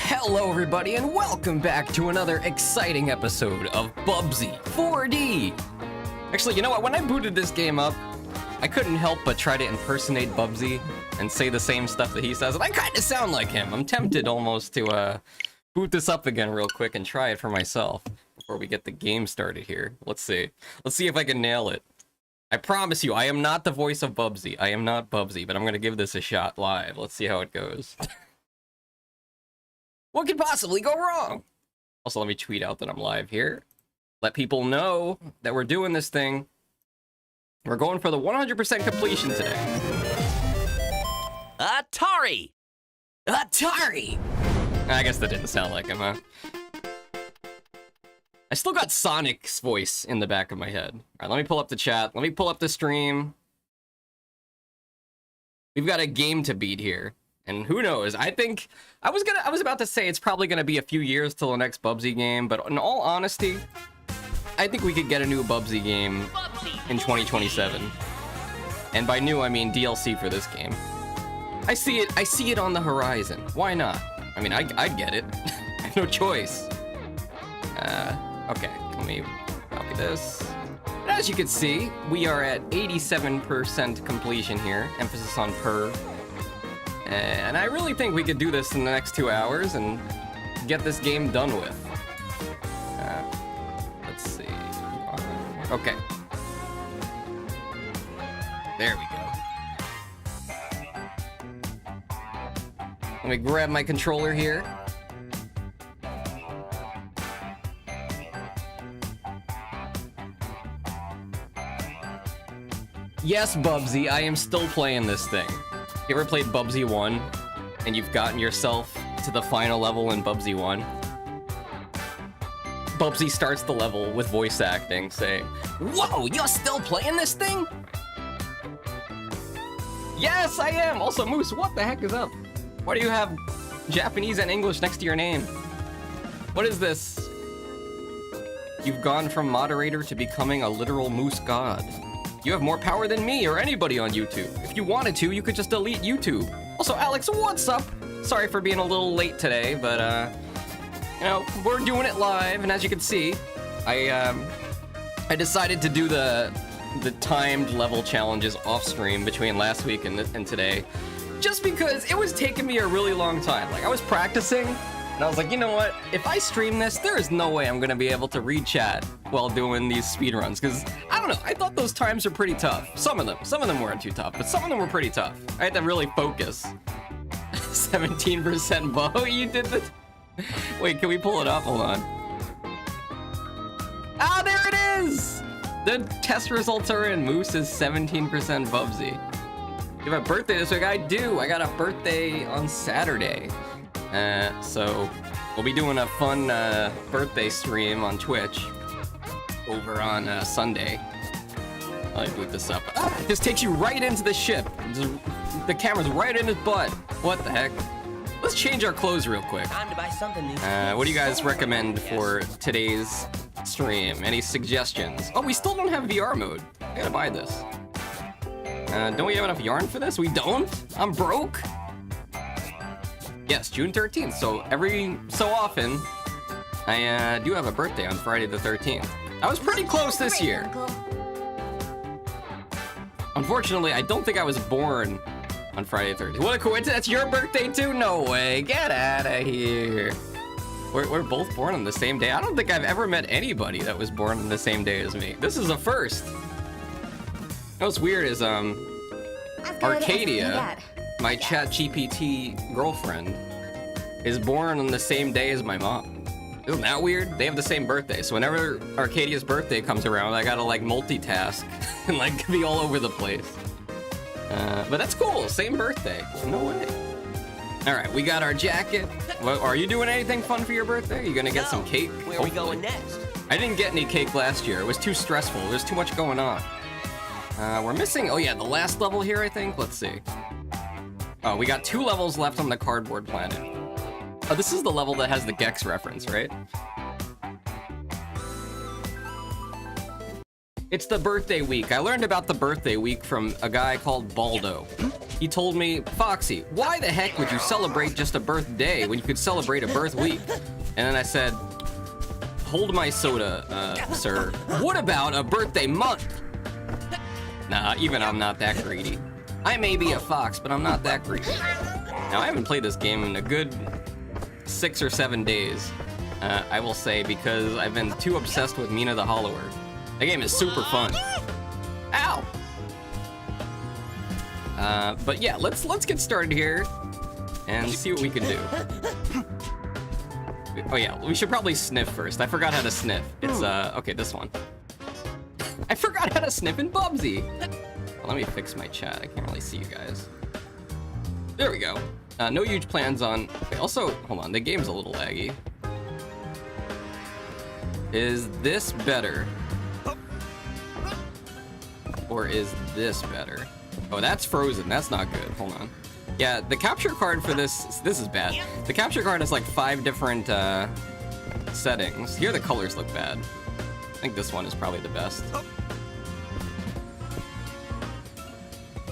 Hello everybody and welcome back to another exciting episode of Bubsy 4D. Actually, you know what? When I booted this game up, I couldn't help but try to impersonate Bubsy and say the same stuff that he says, and I kind of sound like him. I'm tempted almost to boot this up again real quick and try it for myself before we get the game started here. Let's see. Let's see if I can nail it. I promise you, I am not the voice of Bubsy. I am not Bubsy, but I'm going to give this a shot live. Let's see how it goes. What could possibly go wrong? Also, let me tweet out that I'm live here. Let people know that we're doing this thing. We're going for the 100% completion today. Atari! Atari! I guess that didn't sound like him, huh? I still got Sonic's voice in the back of my head. All right, let me pull up the chat. Let me pull up the stream. We've got a game to beat here. And who knows? I think I was about to say it's probably gonna be a few years till the next Bubsy game, but in all honesty, I think we could get a new Bubsy game in 2027. And by new, I mean DLC for this game. I see it on the horizon. Why not? I mean, I'd get it. I have no choice. Okay, let me copy this. And as you can see, we are at 87% completion here. Emphasis on per. And I really think we could do this in the next 2 hours and get this game done with. Let's see. Okay. There we go. Let me grab my controller here. Yes, Bubsy, I am still playing this thing. You ever played Bubsy 1 and you've gotten yourself to the final level in Bubsy 1? Bubsy starts the level with voice acting saying, "Whoa, you're still playing this thing?" Yes, I am! Also, Moose, what the heck is up? Why do you have Japanese and English next to your name? What is this? You've gone from moderator to becoming a literal moose god. You have more power than me or anybody on YouTube. If you wanted to, you could just delete YouTube. Also, Alex, what's up? Sorry for being a little late today, but, you know, we're doing it live, and as you can see, I decided to do the timed level challenges off-stream between last week and today, just because it was taking me a really long time. Like, I was practicing, and I was like, you know what? If I stream this, there is no way I'm gonna be able to read chat while doing these speedruns, because, I don't know, I thought those times were pretty tough. Some of them weren't too tough, but some of them were pretty tough. I had to really focus. 17% bow, you did this? Wait, can we pull it up? Hold on. Ah, there it is! The test results are in. Moose is 17% Bubsy. You have a birthday this week? I do. I got a birthday on Saturday. So we'll be doing a fun birthday stream on Twitch over on Sunday. Let me boot this up. This takes you right into the ship. The camera's right in his butt. What the heck? Let's change our clothes real quick. Time to buy something new. What do you guys recommend for today's stream? Any suggestions? Oh, we still don't have VR mode. I gotta buy this. Don't we have enough yarn for this? We don't? I'm broke? Yes, June 13th. So every so often, I do have a birthday on Friday the 13th. I was pretty close this year. Unfortunately, I don't think I was born on Friday the 13th. What a coincidence. That's your birthday too? No way. Get out of here. We're both born on the same day. I don't think I've ever met anybody that was born on the same day as me. This is a first. What's weird is, Arcadia, my ChatGPT girlfriend, is born on the same day as my mom. Isn't that weird? They have the same birthday, so whenever Arcadia's birthday comes around, I gotta, like, multitask and, like, be all over the place. But that's cool. Same birthday. No way. All right, we got our jacket. Well, are you doing anything fun for your birthday? Are you gonna get some cake? Where are we going next? I didn't get any cake last year. It was too stressful. There's too much going on. We're missing, oh yeah, the last level here, I think. Let's see. Oh, we got 2 levels left on the cardboard planet. Oh, this is the level that has the Gex reference, right? It's the birthday week. I learned about the birthday week from a guy called Baldo. He told me, Foxy, why the heck would you celebrate just a birthday when you could celebrate a birth week? And then I said, hold my soda, sir. What about a birthday month? Nah, even I'm not that greedy. I may be a fox, but I'm not that greedy. Now, I haven't played this game in a good 6 or 7 days, I will say, because I've been too obsessed with Mina the Hollower. The game is super fun. Ow! But yeah, let's get started here and see what we can do. Oh yeah, we should probably sniff first. I forgot how to sniff. It's okay, this one. I forgot how to sniff in Bubsy. Let me fix my chat. I can't really see you guys. There we go. No huge plans on. Okay, also, hold on. The game's a little laggy. Is this better? Or is this better? Oh, that's frozen. That's not good. Hold on. Yeah, the capture card for this is bad. The capture card has like 5 different settings. Here the colors look bad. I think this one is probably the best.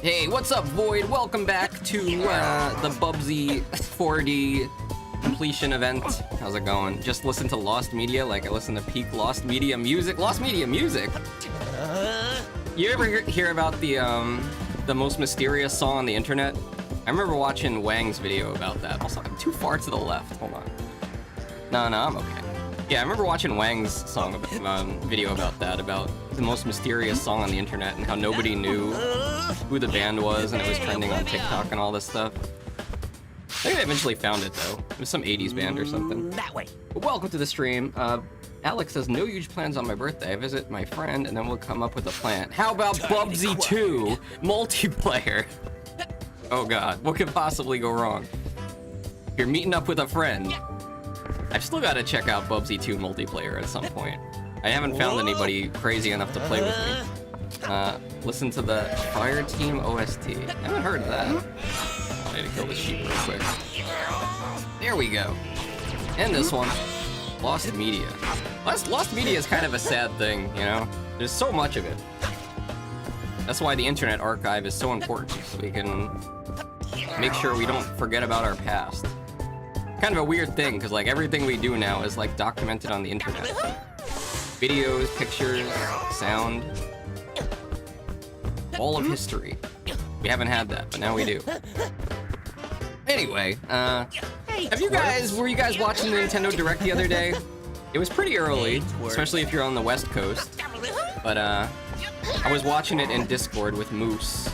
Hey, what's up, Void? Welcome back to the Bubsy 4D completion event. How's it going? Just listen to Lost Media like I listen to peak Lost Media music. Lost Media music? You ever hear about the most mysterious song on the internet? I remember watching Wang's video about that. Also, I'm too far to the left. Hold on. No, I'm okay. Yeah, I remember watching Wang's video about that, about the most mysterious song on the internet and how nobody knew who the band was, and it was trending on TikTok and all this stuff. I think I eventually found it though. It was some 80s band or something. That way. But welcome to the stream. Alex says, no huge plans on my birthday. I visit my friend and then we'll come up with a plan. How about Bubsy-A-THON multiplayer? Oh god, what could possibly go wrong? You're meeting up with a friend. I've still got to check out Bubsy-A-THON multiplayer at some point. I haven't found anybody crazy enough to play with me. Listen to the Fire Team OST. I haven't heard of that. I need to kill the sheep real quick. There we go. And this one. Lost Media. Lost Media is kind of a sad thing, you know? There's so much of it. That's why the Internet Archive is so important, so we can make sure we don't forget about our past. Kind of a weird thing, because like everything we do now is like documented on the internet. Videos, pictures, sound. All of history. We haven't had that, but now we do. Anyway, were you guys watching the Nintendo Direct the other day? It was pretty early, especially if you're on the West Coast. But I was watching it in Discord with Moose.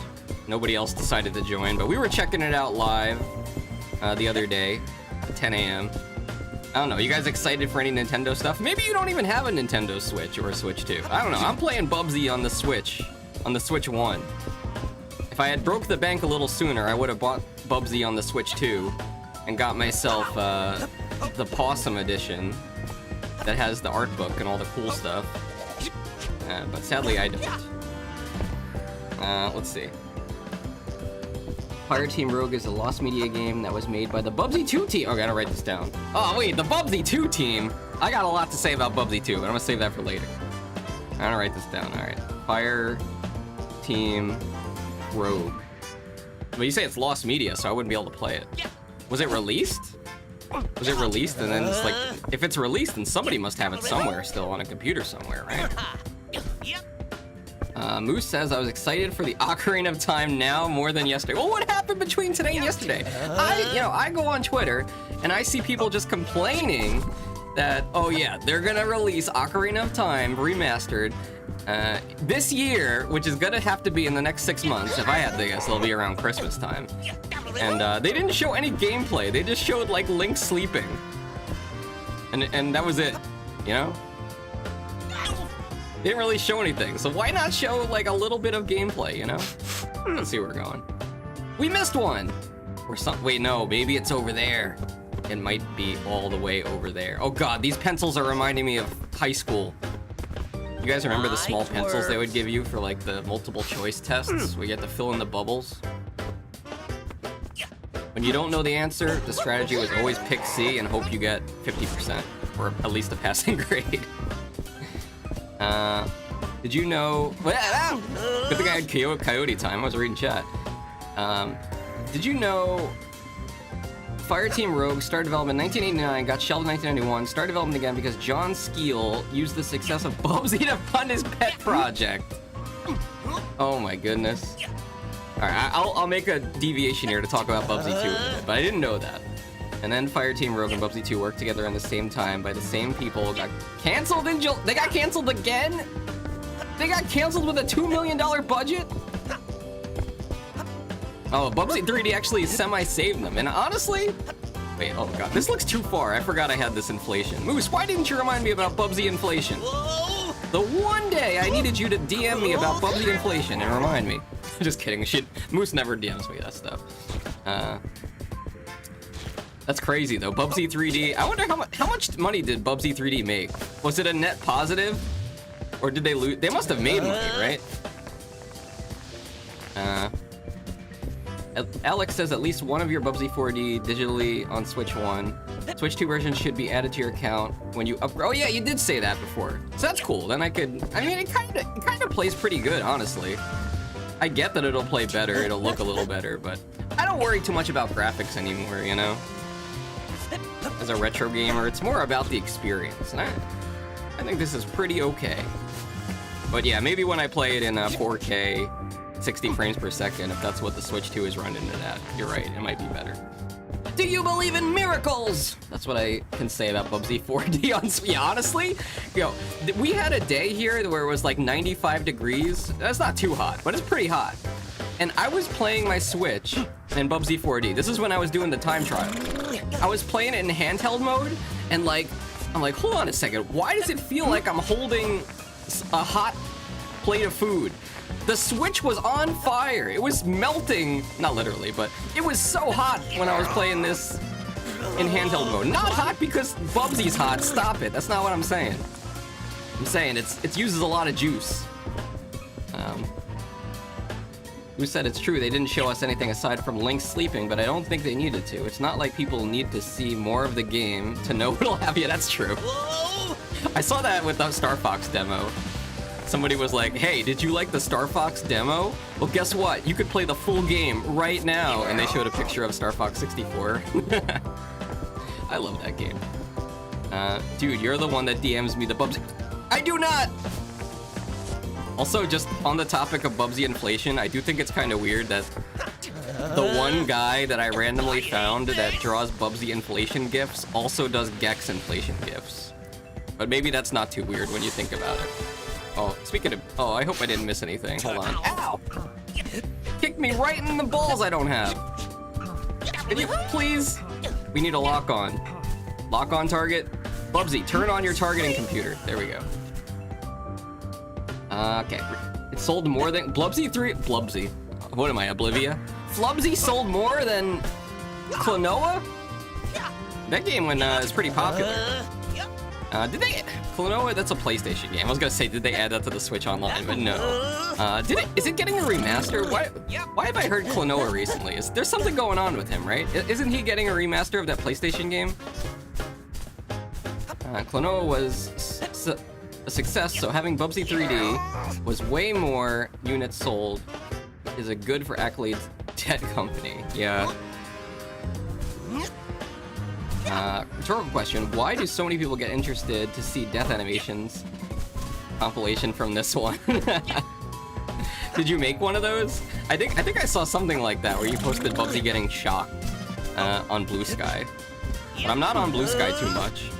Nobody else decided to join, but we were checking it out live the other day at 10 a.m. I don't know, you guys excited for any Nintendo stuff? Maybe you don't even have a Nintendo Switch or a Switch 2. I don't know, I'm playing Bubsy on the Switch 1. If I had broke the bank a little sooner, I would have bought Bubsy on the Switch 2 and got myself the Possum edition that has the art book and all the cool stuff. But sadly, I don't. Let's see. Fire Team Rogue is a Lost Media game that was made by the Bubsy-A-THON team. Oh, I gotta write this down. Oh, wait, the Bubsy-A-THON team? I got a lot to say about Bubsy-A-THON, but I'm gonna save that for later. I'm gonna write this down, alright. Fire Team Rogue. But you say it's Lost Media, so I wouldn't be able to play it. Was it released? Was it released and then it's like... If it's released, then somebody must have it somewhere still on a computer somewhere, right? Moose says, I was excited for the Ocarina of Time now more than yesterday. Well, what happened between today and yesterday? I go on Twitter and I see people just complaining that, oh yeah, they're gonna release Ocarina of Time remastered this year, which is gonna have to be in the next 6 months. If I had to guess, it'll be around Christmas time. And they didn't show any gameplay. They just showed like Link sleeping. And that was it, you know? Didn't really show anything, so why not show like a little bit of gameplay, you know? Let's see where we're going. We missed one! Or some, wait, no, maybe it's over there. It might be all the way over there. Oh god, these pencils are reminding me of high school. You guys remember the small pencils they would give you for like the multiple choice tests where you had to fill in the bubbles? When you don't know the answer, the strategy was always pick C and hope you get 50%, or at least a passing grade. Did you know? Good thing I had Coyote time. I was reading chat. Did you know? Fireteam Rogue started development in 1989, got shelved in 1991, started development again because John Skeel used the success of Bubsy to fund his pet project. Oh my goodness. Alright, I'll make a deviation here to talk about Bubsy 2 in a minute, but I didn't know that. And then Fireteam Rogue and Bubsy 2 worked together at the same time by the same people, got canceled in They got canceled again? They got canceled with a $2 million budget? Oh, Bubsy 3D actually semi-saved them, and honestly... Wait, oh god, this looks too far. I forgot I had this inflation. Moose, why didn't you remind me about Bubsy inflation? The one day I needed you to DM me about Bubsy inflation and remind me. Just kidding, Moose never DMs me that stuff. That's crazy though, Bubsy 3D. I wonder how much money did Bubsy 3D make? Was it a net positive? Or did they lose? They must have made money, right? Alex says at least one of your Bubsy 4D digitally on Switch 1. Switch 2 version should be added to your account when you upgrade. Oh yeah, you did say that before. So that's cool. Then I mean, it kind of plays pretty good, honestly. I get that it'll play better, it'll look a little better, but I don't worry too much about graphics anymore, you know? As a retro gamer, it's more about the experience, and I think this is pretty okay. But yeah, maybe when I play it in 4K, 60 frames per second, if that's what the Switch 2 is running it at. You're right, it might be better. Do you believe in miracles? That's what I can say about Bubsy 4D on Switch. Yeah, honestly, yo, we had a day here where it was like 95 degrees. That's not too hot, but it's pretty hot. And I was playing my Switch in Bubsy 4D. This is when I was doing the time trial. I was playing it in handheld mode, and I'm like, hold on a second. Why does it feel like I'm holding a hot plate of food? The Switch was on fire. It was melting, not literally, but it was so hot when I was playing this in handheld mode. Not hot because Bubsy's hot. Stop it. That's not what I'm saying. I'm saying it uses a lot of juice. Who said it's true? They didn't show us anything aside from Link sleeping, but I don't think they needed to. It's not like people need to see more of the game to know what'll happen. Yeah, that's true. I saw that with the Star Fox demo. Somebody was like, hey, did you like the Star Fox demo? Well, guess what? You could play the full game right now. And they showed a picture of Star Fox 64. I love that game. Dude, you're the one that DMs me the Bubsy. I do not! Also, just on the topic of Bubsy inflation, I do think it's kind of weird that the one guy that I randomly found that draws Bubsy inflation GIFs also does Gex inflation GIFs. But maybe that's not too weird when you think about it. Oh, speaking of... Oh, I hope I didn't miss anything. Hold on. Ow! Kicked me right in the balls I don't have. Can you please? We need a lock-on. Lock-on target. Bubsy, turn on your targeting computer. There we go. Okay. It sold more than... Blubsy 3... Blubsy. What am I, Oblivia? Flubsy sold more than... Klonoa? That game is pretty popular. Did they... Klonoa, that's a PlayStation game. I was gonna say, did they add that to the Switch Online? But no. Is it getting a remaster? Why have I heard Klonoa recently? There's something going on with him, right? Isn't he getting a remaster of that PlayStation game? Klonoa was a success, so having Bubsy 3D was way more units sold. Is a good for accolades dead company. Yeah. Rhetorical question, why do so many people get interested to see death animations compilation from this one? Did you make one of those? I think I saw something like that where you posted Bubsy getting shocked on Blue Sky. But I'm not on Blue Sky too much.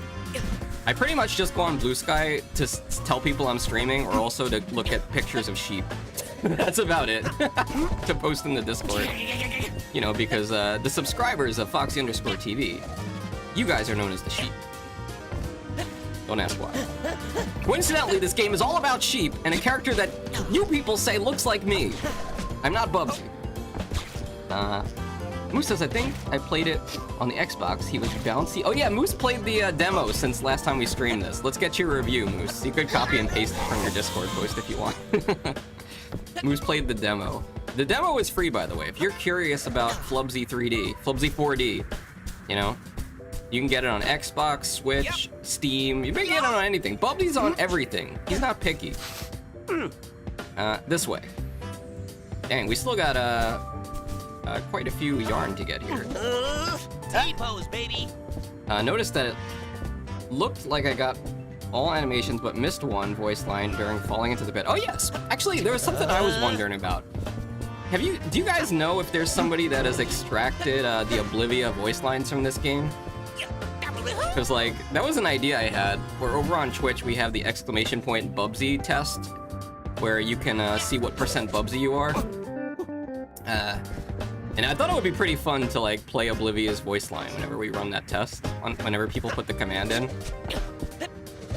I pretty much just go on Blue Sky to tell people I'm streaming or also to look at pictures of sheep. That's about it. To post in the Discord. You know, because the subscribers of Foxy_TV, you guys are known as the sheep. Don't ask why. Coincidentally, this game is all about sheep and a character that you people say looks like me. I'm not Bubsy. Moose says, I think I played it on the Xbox. He was bouncy. Oh yeah, Moose played the demo since last time we streamed this. Let's get your review, Moose. You could copy and paste it from your Discord post if you want. Moose played the demo. The demo is free, by the way. If you're curious about Flubsy 3D, Flubsy 4D, you know, you can get it on Xbox, Switch, Steam. You can get it on anything. Bubsy's on everything. He's not picky. This way. Dang, we still got quite a few yarn to get here. T-pose, baby. Notice that it looked like I got all animations but missed one voice line during falling into the pit. Oh yes! Actually, there was something I was wondering about. Do you guys know if there's somebody that has extracted the Oblivia voice lines from this game? Because, like, that was an idea I had, where over on Twitch we have the exclamation point Bubsy test, where you can see what % Bubsy you are. And I thought it would be pretty fun to, like, play Oblivia's voice line whenever we run that test, whenever people put the command in.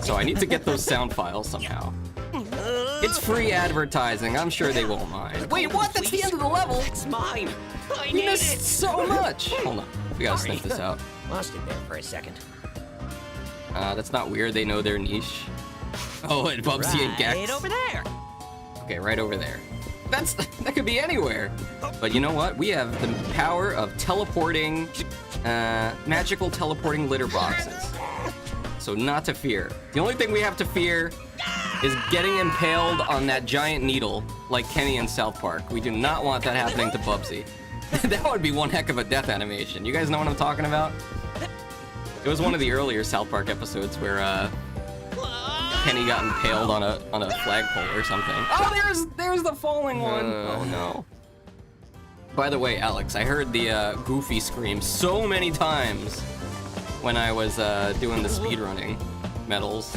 So I need to get those sound files somehow. It's free advertising, I'm sure they won't mind. Wait, what? That's the end of the level? It's mine. I We need missed it. so much! Hold on, we gotta sniff this out. Lost it there for a second. That's not weird, they know their niche. Oh, and Bubsy and Gex. Right over there. Okay, right over there. That could be anywhere. But you know what? We have the power of teleporting, magical teleporting litter boxes. So not to fear. The only thing we have to fear is getting impaled on that giant needle like Kenny in South Park. We do not want that happening to Bubsy. That would be one heck of a death animation. You guys know what I'm talking about? It was one of the earlier South Park episodes where Kenny got impaled on a flagpole or something. Oh, there's the falling one. Oh no. By the way, Alex, I heard the Goofy scream so many times when I was doing the speedrunning medals.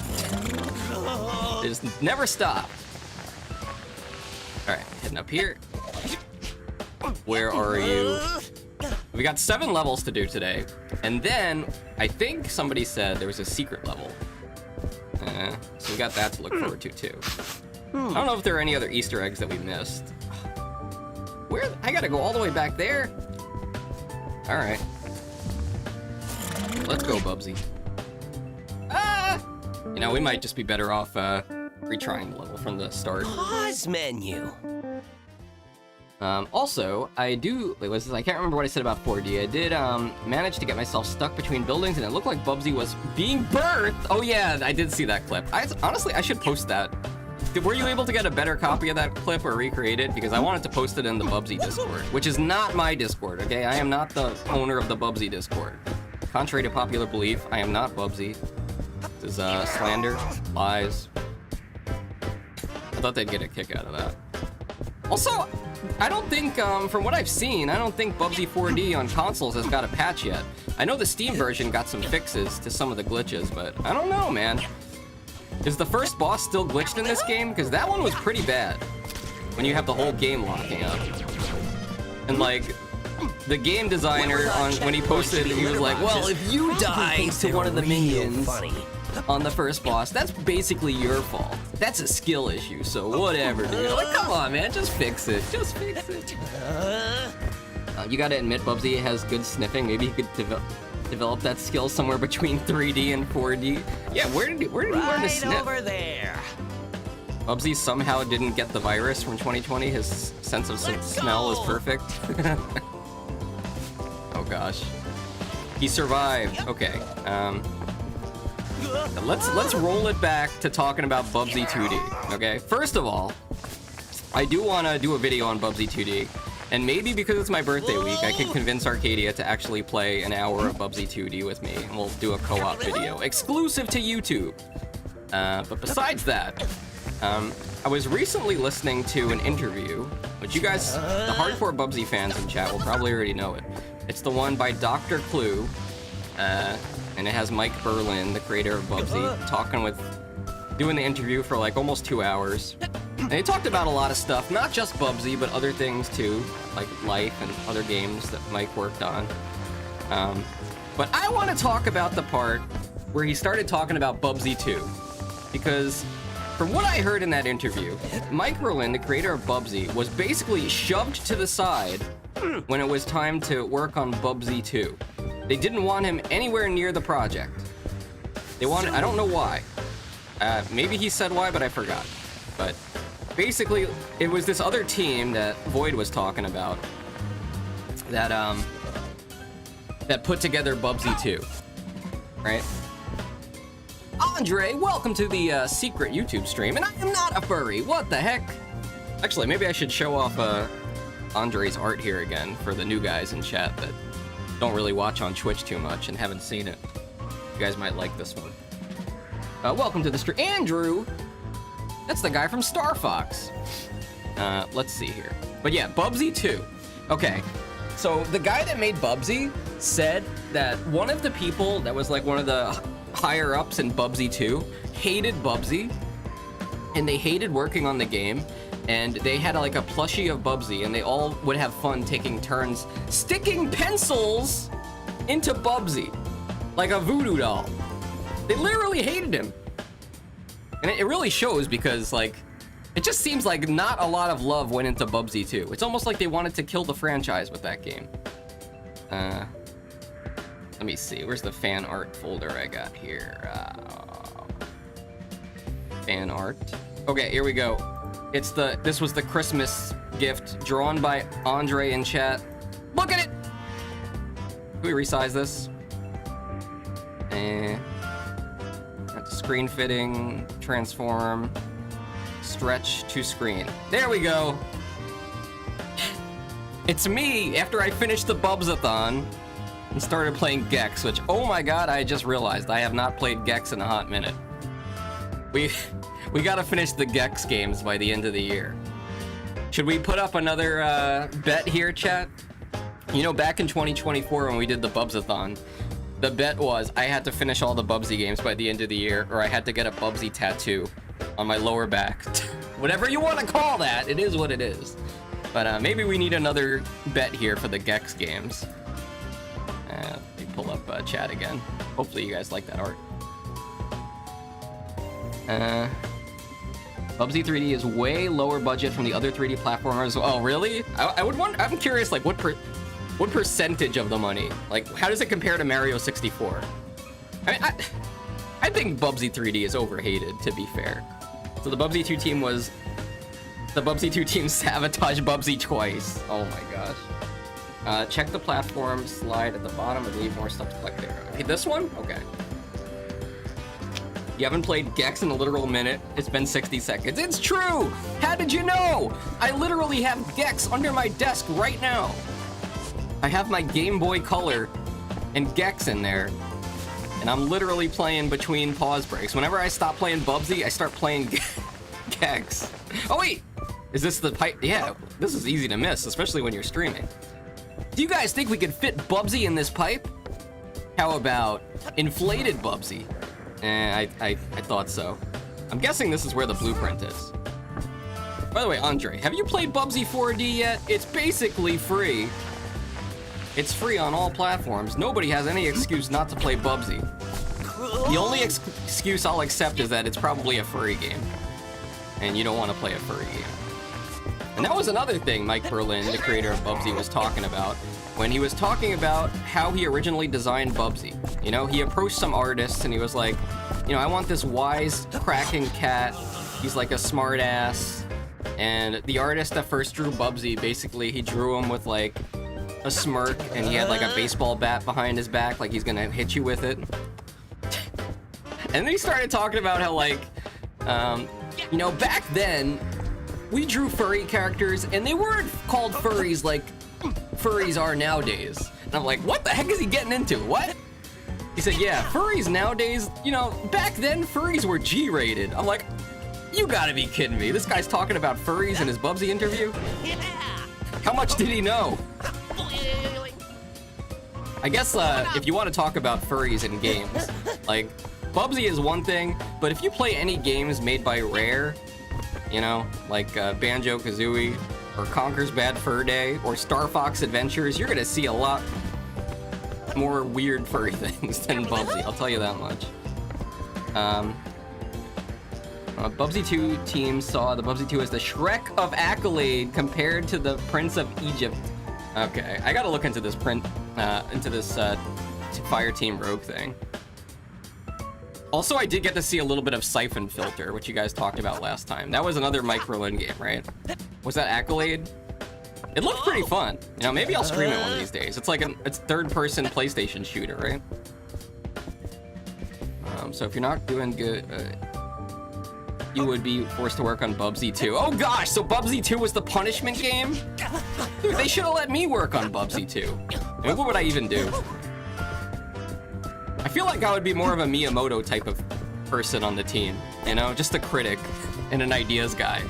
They just never stopped. All right, heading up here. Where are you? We got 7 levels to do today, and then I think somebody said there was a secret level. So we got that to look forward to too. I don't know if there are any other Easter eggs that we missed. Where? I gotta go all the way back there? All right. Let's go, Bubsy. Ah! You know, we might just be better off retrying the level from the start. Pause menu. Also, I can't remember what I said about 4D. I did manage to get myself stuck between buildings, and it looked like Bubsy was being birthed. Oh yeah, I did see that clip. Honestly, I should post that. Were you able to get a better copy of that clip or recreate it? Because I wanted to post it in the Bubsy Discord, which is not my Discord, okay? I am not the owner of the Bubsy Discord. Contrary to popular belief, I am not Bubsy. This is slander, lies. I thought they'd get a kick out of that. Also, I don't think, from what I've seen, I don't think Bubsy 4D on consoles has got a patch yet. I know the Steam version got some fixes to some of the glitches, but I don't know, man. Is the first boss still glitched in this game? Because that one was pretty bad. When you have the whole game locking up. And like, the game designer, when he posted, he was like, well, if you die to one of the minions on the first boss, that's basically your fault. That's a skill issue, so whatever, dude. Like, come on, man, just fix it. Just fix it. You gotta admit, Bubsy has good sniffing. Maybe he could develop that skill somewhere between 3D and 4D. Yeah, where did he learn to sniff? Over there. Bubsy somehow didn't get the virus from 2020. His sense of smell is perfect. Oh gosh, he survived. Okay. Let's roll it back to talking about Bubsy 2D. Okay. First of all, I do want to do a video on Bubsy 2D. And maybe because it's my birthday week, I can convince Arcadia to actually play an hour of Bubsy 2D with me, and we'll do a co-op video, exclusive to YouTube. But besides that, I was recently listening to an interview, which you guys, the hardcore Bubsy fans in chat will probably already know it. It's the one by Dr. Clue, and it has Mike Berlin, the creator of Bubsy, doing the interview for like almost 2 hours. And he talked about a lot of stuff, not just Bubsy, but other things too, like life and other games that Mike worked on. But I want to talk about the part where he started talking about Bubsy 2, because from what I heard in that interview, Mike Berlin, the creator of Bubsy, was basically shoved to the side when it was time to work on Bubsy 2. They didn't want him anywhere near the project. They wanted, I don't know why. Maybe he said why, but I forgot. But basically, it was this other team that Void was talking about that that put together Bubsy 2, right? Andre, welcome to the secret YouTube stream, and I am not a furry. What the heck? Actually, maybe I should show off Andre's art here again for the new guys in chat that don't really watch on Twitch too much and haven't seen it. You guys might like this one. Welcome to the stream. Andrew! That's the guy from Star Fox. Let's see here. But yeah, Bubsy 2. Okay, so the guy that made Bubsy said that one of the people that was like one of the higher ups in Bubsy 2 hated Bubsy, and they hated working on the game, and they had like a plushie of Bubsy, and they all would have fun taking turns sticking pencils into Bubsy, like a voodoo doll. They literally hated him. And it really shows because, like, it just seems like not a lot of love went into Bubsy 2. It's almost like they wanted to kill the franchise with that game. Let me see. Where's the fan art folder I got here? Fan art. Okay, here we go. This was the Christmas gift drawn by Andre in chat. Look at it! Can we resize this? Screen fitting, transform, stretch to screen. There we go. It's me after I finished the BUBS-A-THON and started playing Gex, which, oh my god, I just realized I have not played Gex in a hot minute. We gotta finish the Gex games by the end of the year. Should we put up another bet here, chat? You know, back in 2024 when we did the BUBS-A-THON, the bet was I had to finish all the Bubsy games by the end of the year, or I had to get a Bubsy tattoo on my lower back. Whatever you want to call that, it is what it is. But maybe we need another bet here for the Gex games. Let me pull up chat again. Hopefully you guys like that art. Bubsy 3D is way lower budget from the other 3D platformers. Oh, really? I would wonder. I'm curious, like, what percentage of the money? Like, how does it compare to Mario 64? I mean, I think Bubsy 3D is overhated, to be fair. So the Bubsy 2 team was... The Bubsy 2 team sabotaged Bubsy twice. Oh my gosh. Check the platform slide at the bottom and leave more stuff to collect there. Okay, this one? Okay. You haven't played Gex in a literal minute. It's been 60 seconds. It's true! How did you know? I literally have Gex under my desk right now. I have my Game Boy Color and Gex in there, and I'm literally playing between pause breaks. Whenever I stop playing Bubsy, I start playing Gex. Oh wait, is this the pipe? Yeah, this is easy to miss, especially when you're streaming. Do you guys think we could fit Bubsy in this pipe? How about inflated Bubsy? I thought so. I'm guessing this is where the blueprint is. By the way, Andre, have you played Bubsy 4D yet? It's basically free. It's free on all platforms. Nobody has any excuse not to play Bubsy. The only excuse I'll accept is that it's probably a furry game, and you don't want to play a furry game. And that was another thing Mike Berlin, the creator of Bubsy, was talking about when he was talking about how he originally designed Bubsy. You know, he approached some artists and he was like, you know, I want this wise, cracking cat. He's like a smart ass. And the artist that first drew Bubsy, basically, he drew him with like a smirk, and he had like a baseball bat behind his back, like he's gonna hit you with it. And then he started talking about how, like, you know, back then we drew furry characters and they weren't called furries like furries are nowadays. And I'm like, what the heck is he getting into? What? He said, yeah, furries nowadays, you know, back then furries were G-rated. I'm like, you gotta be kidding me. This guy's talking about furries in his Bubsy interview? How much did he know? I guess if you want to talk about furries in games, like, Bubsy is one thing, but if you play any games made by Rare, you know, like Banjo-Kazooie, or Conker's Bad Fur Day, or Star Fox Adventures, you're gonna see a lot more weird furry things than Bubsy, I'll tell you that much. Bubsy 2 team saw the Bubsy 2 as the Shrek of Accolade compared to the Prince of Egypt. Okay, I gotta look into this Fire Team Rogue thing. Also, I did get to see a little bit of Siphon Filter, which you guys talked about last time. That was another Mike Berlin game, right? Was that Accolade? It looked pretty fun. You know, maybe I'll stream it one of these days. It's like it's third-person PlayStation shooter, right? So if you're not doing good, you would be forced to work on Bubsy 2. Oh gosh, so Bubsy 2 was the punishment game? Dude, they should have let me work on Bubsy 2. I mean, what would I even do? I feel like I would be more of a Miyamoto type of person on the team, you know? Just a critic and an ideas guy.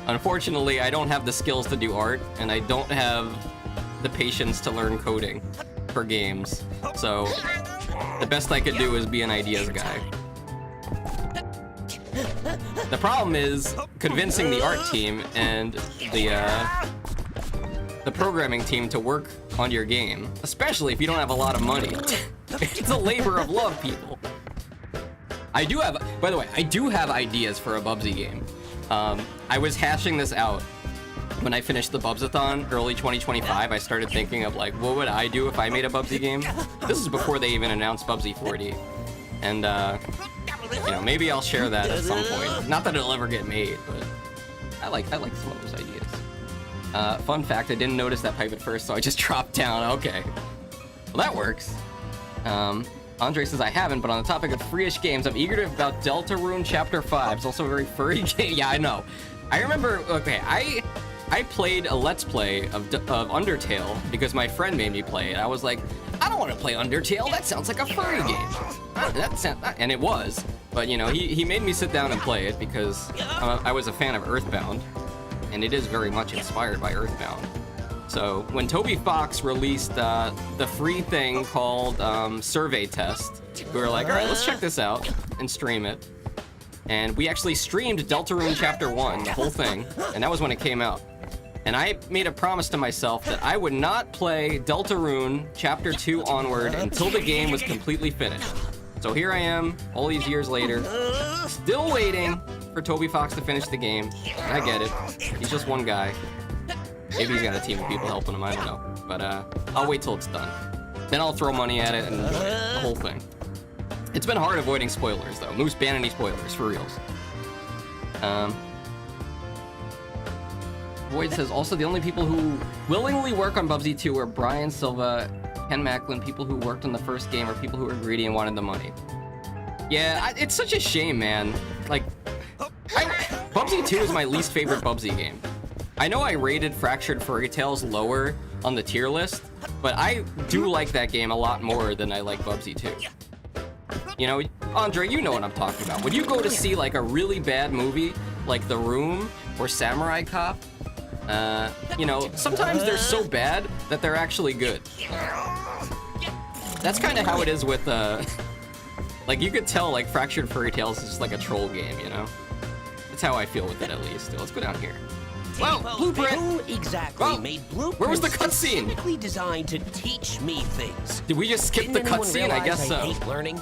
Unfortunately, I don't have the skills to do art, and I don't have the patience to learn coding for games. So, the best I could do is be an ideas guy. The problem is convincing the art team and the programming team to work on your game, especially if you don't have a lot of money. It's a labor of love, people. I do have, by the way, I do have ideas for a Bubsy game. I was hashing this out when I finished the BUBS-A-THON early 2025. I started thinking of like, what would I do if I made a Bubsy game? This is before they even announced Bubsy 4D. And, you know, maybe I'll share that at some point. Not that it'll ever get made, but I like some of those ideas. Fun fact, I didn't notice that pipe at first, so I just dropped down. Okay. Well, that works. Andre says, I haven't, but on the topic of free-ish games, I'm eager to about Deltarune Chapter 5. It's also a very furry game. Yeah, I know. I remember, okay, I played a Let's Play of Undertale because my friend made me play it. I was like, I don't want to play Undertale. That sounds like a furry game. And it was. But, you know, he made me sit down and play it because I was a fan of Earthbound. And it is very much inspired by Earthbound. So when Toby Fox released the free thing called Survey Test, we were like, all right, let's check this out and stream it. And we actually streamed Deltarune Chapter 1, the whole thing, and that was when it came out. And I made a promise to myself that I would not play Deltarune Chapter 2 onward until the game was completely finished. So here I am, all these years later, still waiting for Toby Fox to finish the game. I get it. He's just one guy. Maybe he's got a team of people helping him, I don't know. But I'll wait till it's done. Then I'll throw money at it and enjoy it, the whole thing. It's been hard avoiding spoilers, though. Moose, ban any spoilers, for reals. Void says, also the only people who willingly work on Bubsy 2 are Brian Silva, Ken Macklin. People who worked on the first game are people who were greedy and wanted the money. Yeah, it's such a shame, man. Like, Bubsy 2 is my least favorite Bubsy game. I know I rated Fractured Fairy Tales lower on the tier list, but I do like that game a lot more than I like Bubsy 2. You know, Andre, you know what I'm talking about. When you go to see like a really bad movie, like The Room or Samurai Cop, you know, sometimes they're so bad that they're actually good. That's kind of how it is with, like you could tell like Fractured Fairy Tales is just like a troll game, you know? That's how I feel with it at least. Let's go down here. Well, Blueprint! Who exactly made Blueprint? Where was the cutscene? Specifically designed to teach me things. Did we just skip the cutscene? I guess so. Hate learning?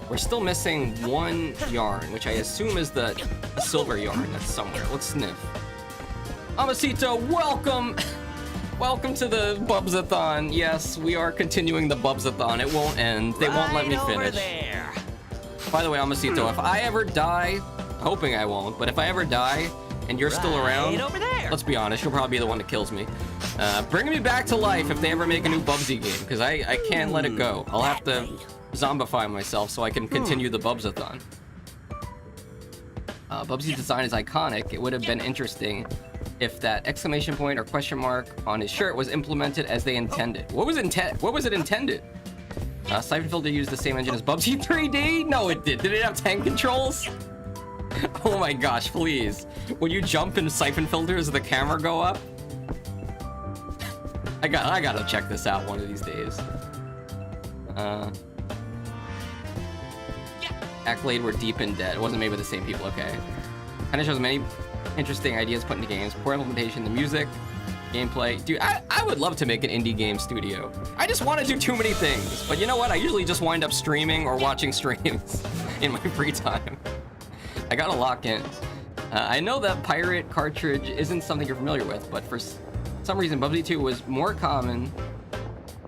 We're still missing one yarn, which I assume is the silver yarn that's somewhere. Let's sniff. Amasito, welcome! Welcome to the Bubs-A-Thon. Yes, we are continuing the Bubs-A-Thon. It won't end. They won't let me finish. There. By the way, Amasito, if I ever die, hoping I won't, but if I ever die and you're still around, over there. Let's be honest, you'll probably be the one that kills me. Bring me back to life if they ever make a new Bubsy game, because I can't let it go. I'll have to zombify myself so I can continue the Bubs-A-Thon. Bubsy's design is iconic. It would have been interesting if that exclamation point or question mark on his shirt was implemented as they intended. What was it intended? Siphon Filter used the same engine as Bubsy 3D? No, it did. Did it have tank controls? Oh my gosh, please. When you jump in Siphon Filters, does the camera go up? I gotta check this out one of these days. Accolade were deep in debt. It wasn't made by the same people, okay. Kinda shows many interesting ideas put into games. Poor implementation, the music, gameplay. Dude, I would love to make an indie game studio. I just want to do too many things. But you know what? I usually just wind up streaming or watching streams in my free time. I gotta lock in. I know that pirate cartridge isn't something you're familiar with, but for some reason, Bubsy 2 was more common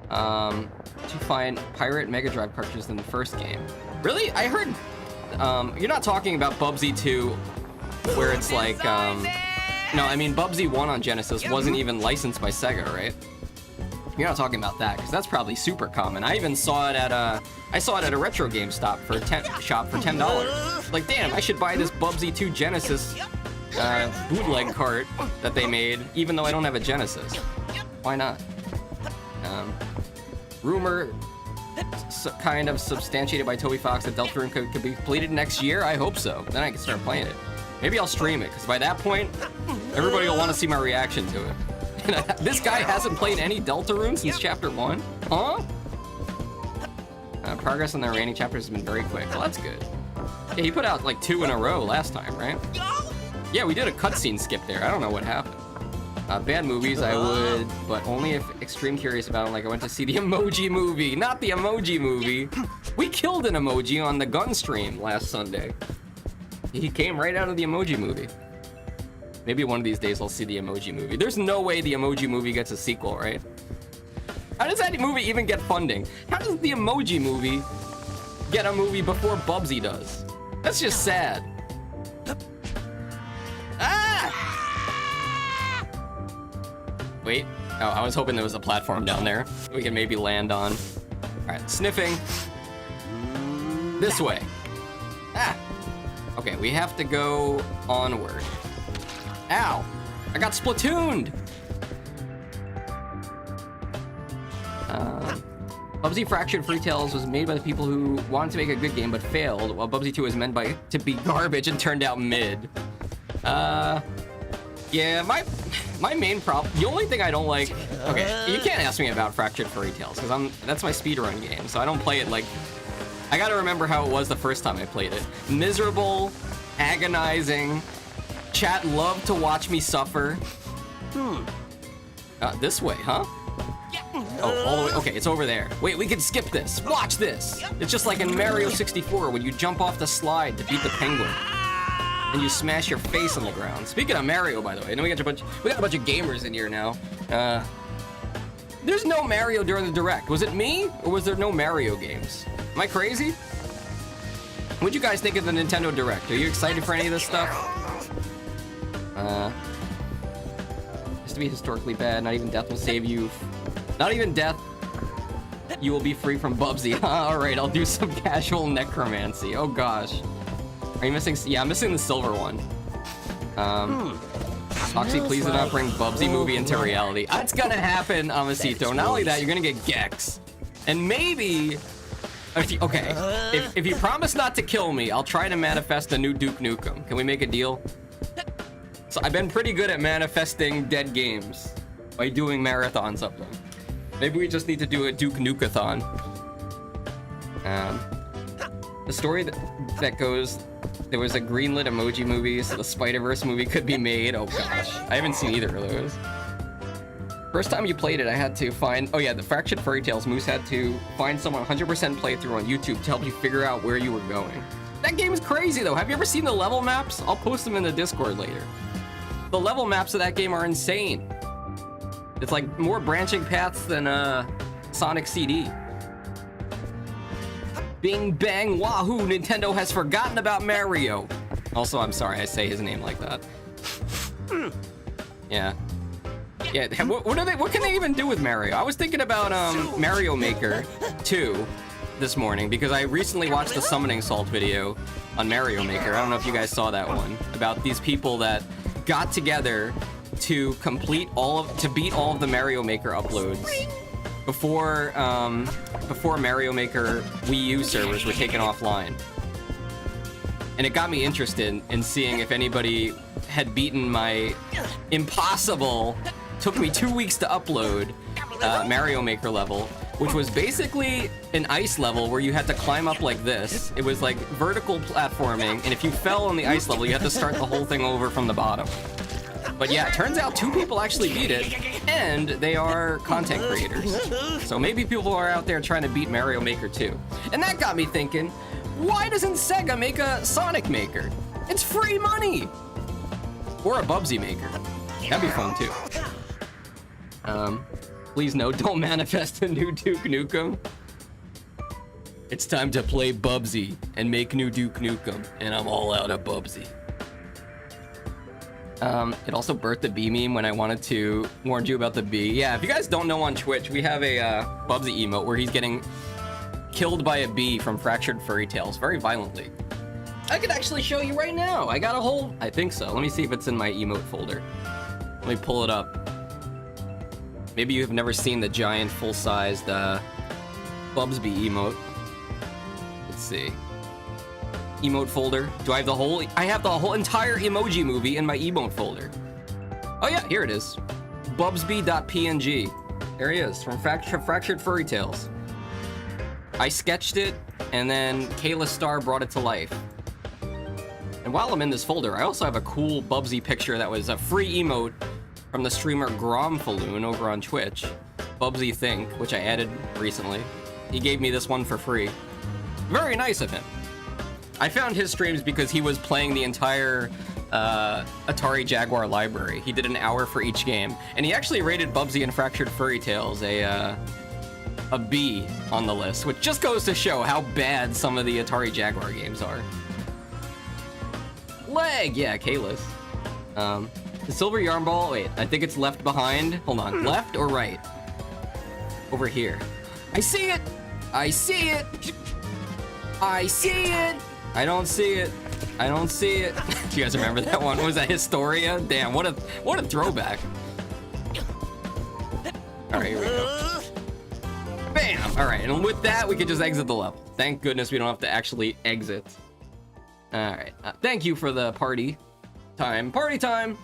to find pirate Mega Drive cartridges than the first game. Really? I heard... you're not talking about Bubsy 2, where it's like... no, I mean, Bubsy 1 on Genesis wasn't even licensed by Sega, right? You're not talking about that, because that's probably super common. I even saw it at a retro game shop for $10. Like, damn, I should buy this Bubsy-A-THON Genesis bootleg cart that they made, even though I don't have a Genesis. Why not? Rumor kind of substantiated by Toby Fox that Deltarune could be completed next year. I hope so. Then I can start playing it. Maybe I'll stream it, because by that point, everybody will want to see my reaction to it. This guy hasn't played any Deltarune since Chapter 1? Huh? Progress on the remaining chapters has been very quick. Well, that's good. Yeah, he put out like 2 in a row last time, right? Yeah, we did a cutscene skip there. I don't know what happened. Bad movies, I would, but only if extreme curious about them. Like, I went to see the Emoji Movie, not the Emoji Movie. We killed an emoji on the gun stream last Sunday. He came right out of the Emoji Movie. Maybe one of these days I'll see the Emoji Movie. There's no way the Emoji Movie gets a sequel, right? How does that movie even get funding? How does the Emoji Movie get a movie before Bubsy does? That's just sad. Ah! Wait. Oh, I was hoping there was a platform down there we can maybe land on. All right, sniffing. This way. Ah! Okay, we have to go onward. Ow! I got splatooned! Bubsy Fractured Free Tales was made by the people who wanted to make a good game but failed, while Bubsy 2 was meant to be garbage and turned out mid. Yeah, my main problem, the only thing I don't like, okay, you can't ask me about Fractured Fairy Tales, because that's my speedrun game, so I don't play it like, I gotta remember how it was the first time I played it. Miserable, agonizing, chat loved to watch me suffer. This way, huh? Oh, all the way, okay, it's over there. Wait, we can skip this, watch this! It's just like in Mario 64 when you jump off the slide to beat the penguin. And you smash your face on the ground. Speaking of Mario, by the way, I know we got a bunch of gamers in here now. There's no Mario during the Direct. Was it me, or was there no Mario games? Am I crazy? What'd you guys think of the Nintendo Direct? Are you excited for any of this stuff? Has to be historically bad. Not even death will save you. Not even death. You will be free from Bubsy. All right, I'll do some casual necromancy. Oh gosh. Are you missing? Yeah, I'm missing the silver one. Foxy, please do not bring Bubsy movie into reality. It's gonna happen, Amasito. Not only that, you're gonna get Gex. And maybe, if you promise not to kill me, I'll try to manifest a new Duke Nukem. Can we make a deal? So I've been pretty good at manifesting dead games by doing marathons of them. Maybe we just need to do a Duke Nuke-a-thon. The story that goes, there was a greenlit emoji movie, so the Spider-Verse movie could be made. Oh gosh, I haven't seen either of those. First time you played it, I had to find, oh yeah, the Fractured Fairy Tales, Moose had to find someone 100% playthrough on YouTube to help you figure out where you were going. That game is crazy though. Have you ever seen the level maps? I'll post them in the Discord later. The level maps of that game are insane. It's like more branching paths than Sonic CD. Bing bang wahoo, Nintendo has forgotten about Mario. Also, I'm sorry I say his name like that. Yeah. Yeah, what can they even do with Mario? I was thinking about Mario Maker 2 this morning because I recently watched the Summoning Salt video on Mario Maker. I don't know if you guys saw that one, about these people that got together to beat all of the Mario Maker uploads before Mario Maker Wii U servers were taken offline. And it got me interested in seeing if anybody had beaten my impossible, took me 2 weeks to upload, Mario Maker level, which was basically an ice level where you had to climb up like this. It was like vertical platforming, and if you fell on the ice level, you had to start the whole thing over from the bottom. But yeah, it turns out 2 people actually beat it, and they are content creators. So maybe people are out there trying to beat Mario Maker 2. And that got me thinking, why doesn't Sega make a Sonic Maker? It's free money! Or a Bubsy Maker. That'd be fun too. Please no, don't manifest a new Duke Nukem. It's time to play Bubsy and make new Duke Nukem, and I'm all out of Bubsy. It also birthed the bee meme when I wanted to warn you about the bee. Yeah, if you guys don't know on Twitch, we have a Bubsy emote where he's getting killed by a bee from Fractured Furry Tales very violently. I could actually show you right now. I got a whole... I think so. Let me see if it's in my emote folder. Let me pull it up. Maybe you've never seen the giant full-sized Bubsby emote. Let's see. Emote folder. Do I have the whole... I have the whole entire emoji movie in my emote folder. Oh yeah, here it is. Bubsby.png. There he is, from Fractured Furry Tales. I sketched it, and then Kayla Starr brought it to life. And while I'm in this folder, I also have a cool Bubsy picture that was a free emote from the streamer Gromfaloon over on Twitch. Bubsy Think, which I added recently. He gave me this one for free. Very nice of him. I found his streams because he was playing the entire Atari Jaguar library. He did an hour for each game. And he actually rated Bubsy and Fractured Furry Tales a B on the list, which just goes to show how bad some of the Atari Jaguar games are. Leg! Yeah, Kayla's. The silver yarn ball, wait, I think it's left behind. Hold on, left or right? Over here. I see it! I see it! I see it! I don't see it. I don't see it. Do you guys remember that one? Was that Historia? Damn, what a throwback. Alright, here we go. Bam! Alright, and with that, we can just exit the level. Thank goodness we don't have to actually exit. Alright, thank you for the party time. Party time!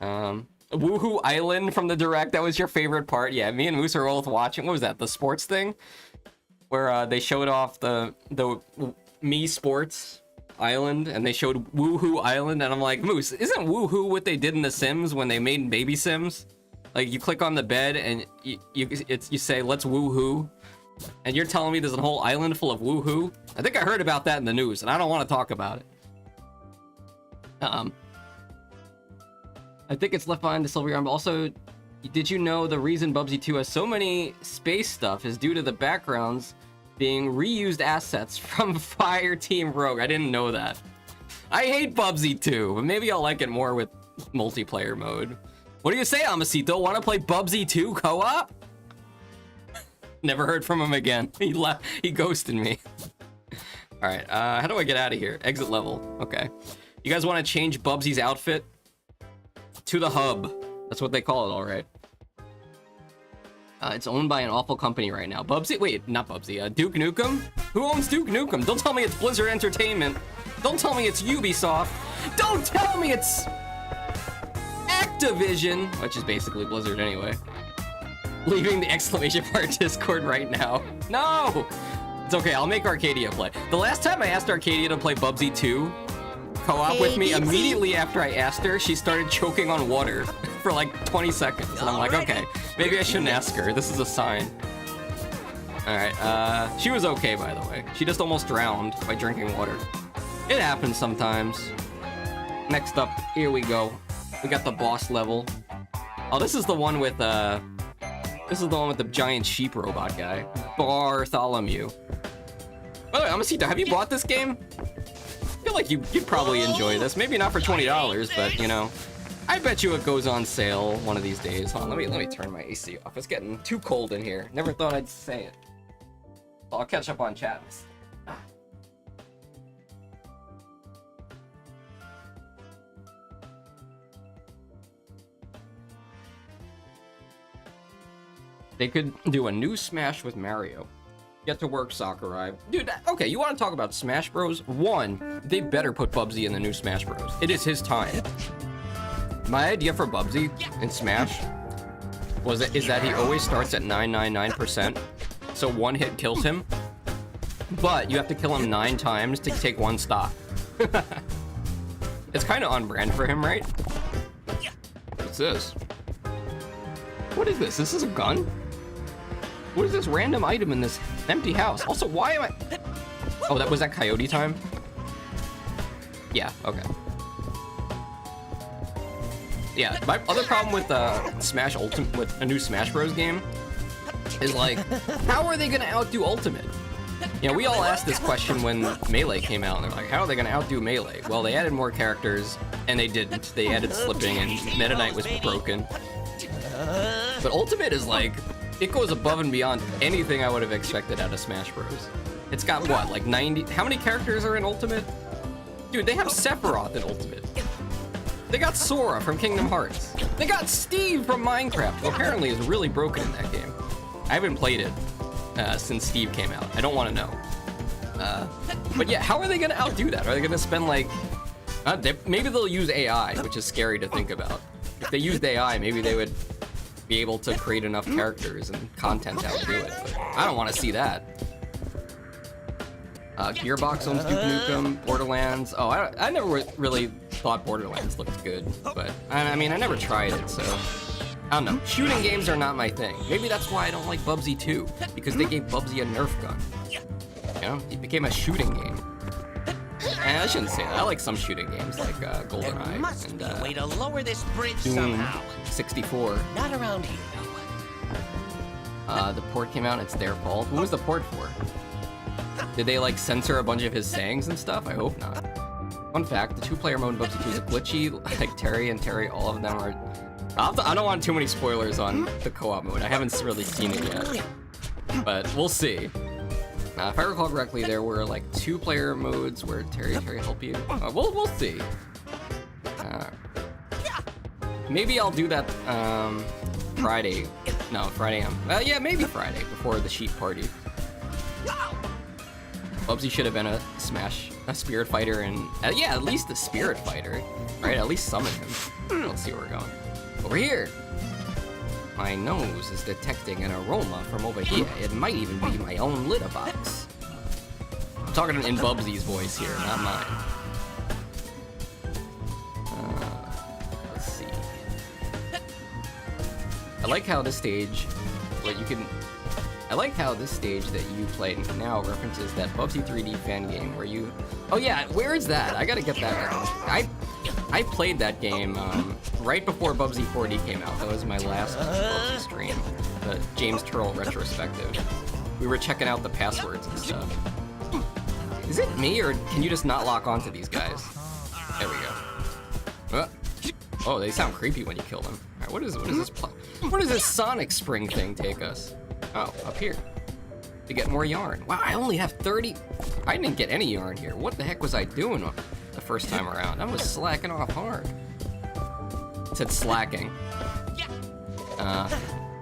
Woohoo Island from the Direct, that was your favorite part. Yeah, me and Moose are both watching. What was that, the sports thing? Where they showed off the Me Sports Island, and they showed Woohoo Island, and I'm like, Moose, isn't Woohoo what they did in The Sims when they made Baby Sims? Like, you click on the bed, and you say, let's woohoo, and you're telling me there's a whole island full of woohoo? I think I heard about that in the news, and I don't want to talk about it. I think it's left behind the silver yarn. Also, did you know the reason Bubsy 2 has so many space stuff is due to the backgrounds being reused assets from Fire Team Rogue? I didn't know that. I hate Bubsy 2, but maybe I'll like it more with multiplayer mode. What do you say, Amasito? Want to play Bubsy 2 co-op? Never heard from him again. He left. He ghosted me. All right, how do I get out of here? Exit level. Okay. You guys want to change Bubsy's outfit? To the hub. That's what they call it, all right. It's owned by an awful company right now. Bubsy? Wait, not Bubsy. Duke Nukem? Who owns Duke Nukem? Don't tell me it's Blizzard Entertainment. Don't tell me it's Ubisoft. Don't tell me it's Activision, which is basically Blizzard anyway. Leaving the exclamation mark Discord right now. No! It's okay, I'll make Arcadia play. The last time I asked Arcadia to play Bubsy 2 co-op with me, immediately after I asked her, she started choking on water for like 20 seconds. And I'm like, okay, maybe I shouldn't ask her. This is a sign. All right, she was okay, by the way. She just almost drowned by drinking water. It happens sometimes. Next up, here we go. We got the boss level. Oh, this is the one with the giant sheep robot guy, Bartholomew. By the way, Amasito, have you bought this game? I feel like you'd probably enjoy this. Maybe not for $20, but you know, I bet you it goes on sale one of these days. Hold on, let me turn my AC off. It's getting too cold in here. Never thought I'd say it. So I'll catch up on chat. They could do a new Smash with Mario. Get to work, Sakurai. Dude, okay, you want to talk about Smash Bros? One, they better put Bubsy in the new Smash Bros. It is his time. My idea for Bubsy in Smash is that he always starts at 999%, so one hit kills him, but you have to kill him 9 times to take 1 stock. It's kind of on brand for him, right? What's this? What is this? This is a gun? What is this random item in this empty house? Also, why am I... Oh, was that coyote time? Yeah, okay. Yeah, my other problem with Smash Ultimate, with a new Smash Bros game, is like, how are they gonna outdo Ultimate? You know, we all asked this question when Melee came out, and they're like, how are they gonna outdo Melee? Well, they added more characters, and they didn't. They added slipping, and Meta Knight was broken. But Ultimate is like, it goes above and beyond anything I would have expected out of Smash Bros. It's got what, like 90? How many characters are in Ultimate? Dude, they have Sephiroth in Ultimate. They got Sora from Kingdom Hearts. They got Steve from Minecraft, who apparently is really broken in that game. I haven't played it since Steve came out. I don't want to know. But yeah, how are they gonna outdo that? Are they gonna spend like, maybe they'll use AI, which is scary to think about. If they used AI, maybe they would be able to create enough characters and content to outdo it. But I don't want to see that. Gearbox owns Duke Nukem, Borderlands. Oh, I never really thought Borderlands looked good, but I mean, I never tried it, so I don't know. Shooting games are not my thing. Maybe that's why I don't like Bubsy 2, because they gave Bubsy a Nerf gun. You know, it became a shooting game. And I shouldn't say that. I like some shooting games like GoldenEye There must and be a way to lower this bridge Doom somehow. 64. Not around here, though. The port came out, it's their fault. What was the port for? Did they like censor a bunch of his sayings and stuff? I hope not. Fun fact, the two-player mode in Bubsy 2 is glitchy, like Terry and Terry, all of them are... I don't want too many spoilers on the co-op mode. I haven't really seen it yet, but we'll see. If I recall correctly, there were like two-player modes where Terry help you. We'll see. Maybe I'll do that Friday. No, Friday. Yeah, maybe Friday before the sheep party. Bubsy should have been a spirit fighter, and yeah, at least a spirit fighter, right? At least summon him. Let's see where we're going. Over here. My nose is detecting an aroma from over here. It might even be my own litter box. I'm talking in Bubsy's voice here, not mine. Let's see. I like how this stage, I like how this stage that you played now references that Bubsy 3D fan game where you... Oh yeah, where is that? I gotta get that. I played that game right before Bubsy 4D came out. That was my last Bubsy stream, the James Turrell retrospective. We were checking out the passwords and stuff. Is it me, or can you just not lock onto these guys? There we go. Oh, they sound creepy when you kill them. All right, what is this? Where does this Sonic Spring thing take us? Oh, up here. To get more yarn. Wow, I only have 30. I didn't get any yarn here. What the heck was I doing the first time around? I was slacking off hard. It said slacking.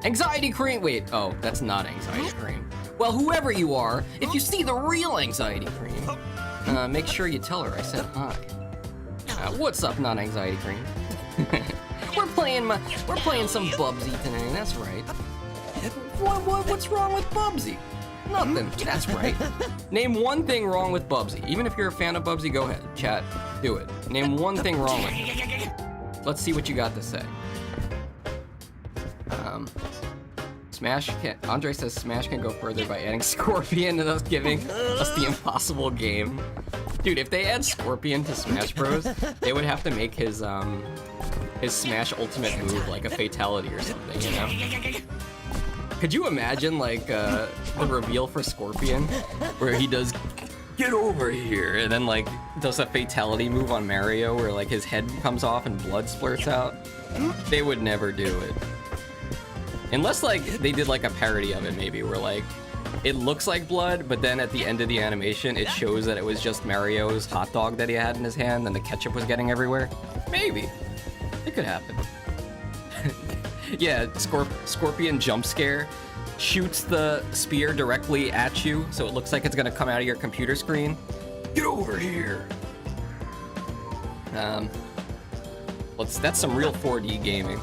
Anxiety cream. Wait, oh, that's not anxiety cream. Well, whoever you are, if you see the real anxiety cream, make sure you tell her I said hi. What's up, non-anxiety cream? We're playing some Bubsy tonight. That's right. What's wrong with Bubsy? Nothing. That's right. Name one thing wrong with Bubsy. Even if you're a fan of Bubsy, go ahead. Chat. Do it. Name one thing wrong with it. Let's see what you got to say. Andre says Smash can go further by adding Scorpion and thus giving us the impossible game. Dude, if they add Scorpion to Smash Bros, they would have to make his Smash Ultimate move like a fatality or something, you know? Could you imagine, like, the reveal for Scorpion, where he does, get over here, and then, like, does a fatality move on Mario, where, like, his head comes off and blood splurts out? They would never do it. Unless, like, they did, like, a parody of it, maybe, where, like, it looks like blood, but then at the end of the animation, it shows that it was just Mario's hot dog that he had in his hand, and the ketchup was getting everywhere. Maybe. It could happen. Yeah, Scorpion jump scare, shoots the spear directly at you, so it looks like it's gonna come out of your computer screen. Get over here! That's some real 4D gaming.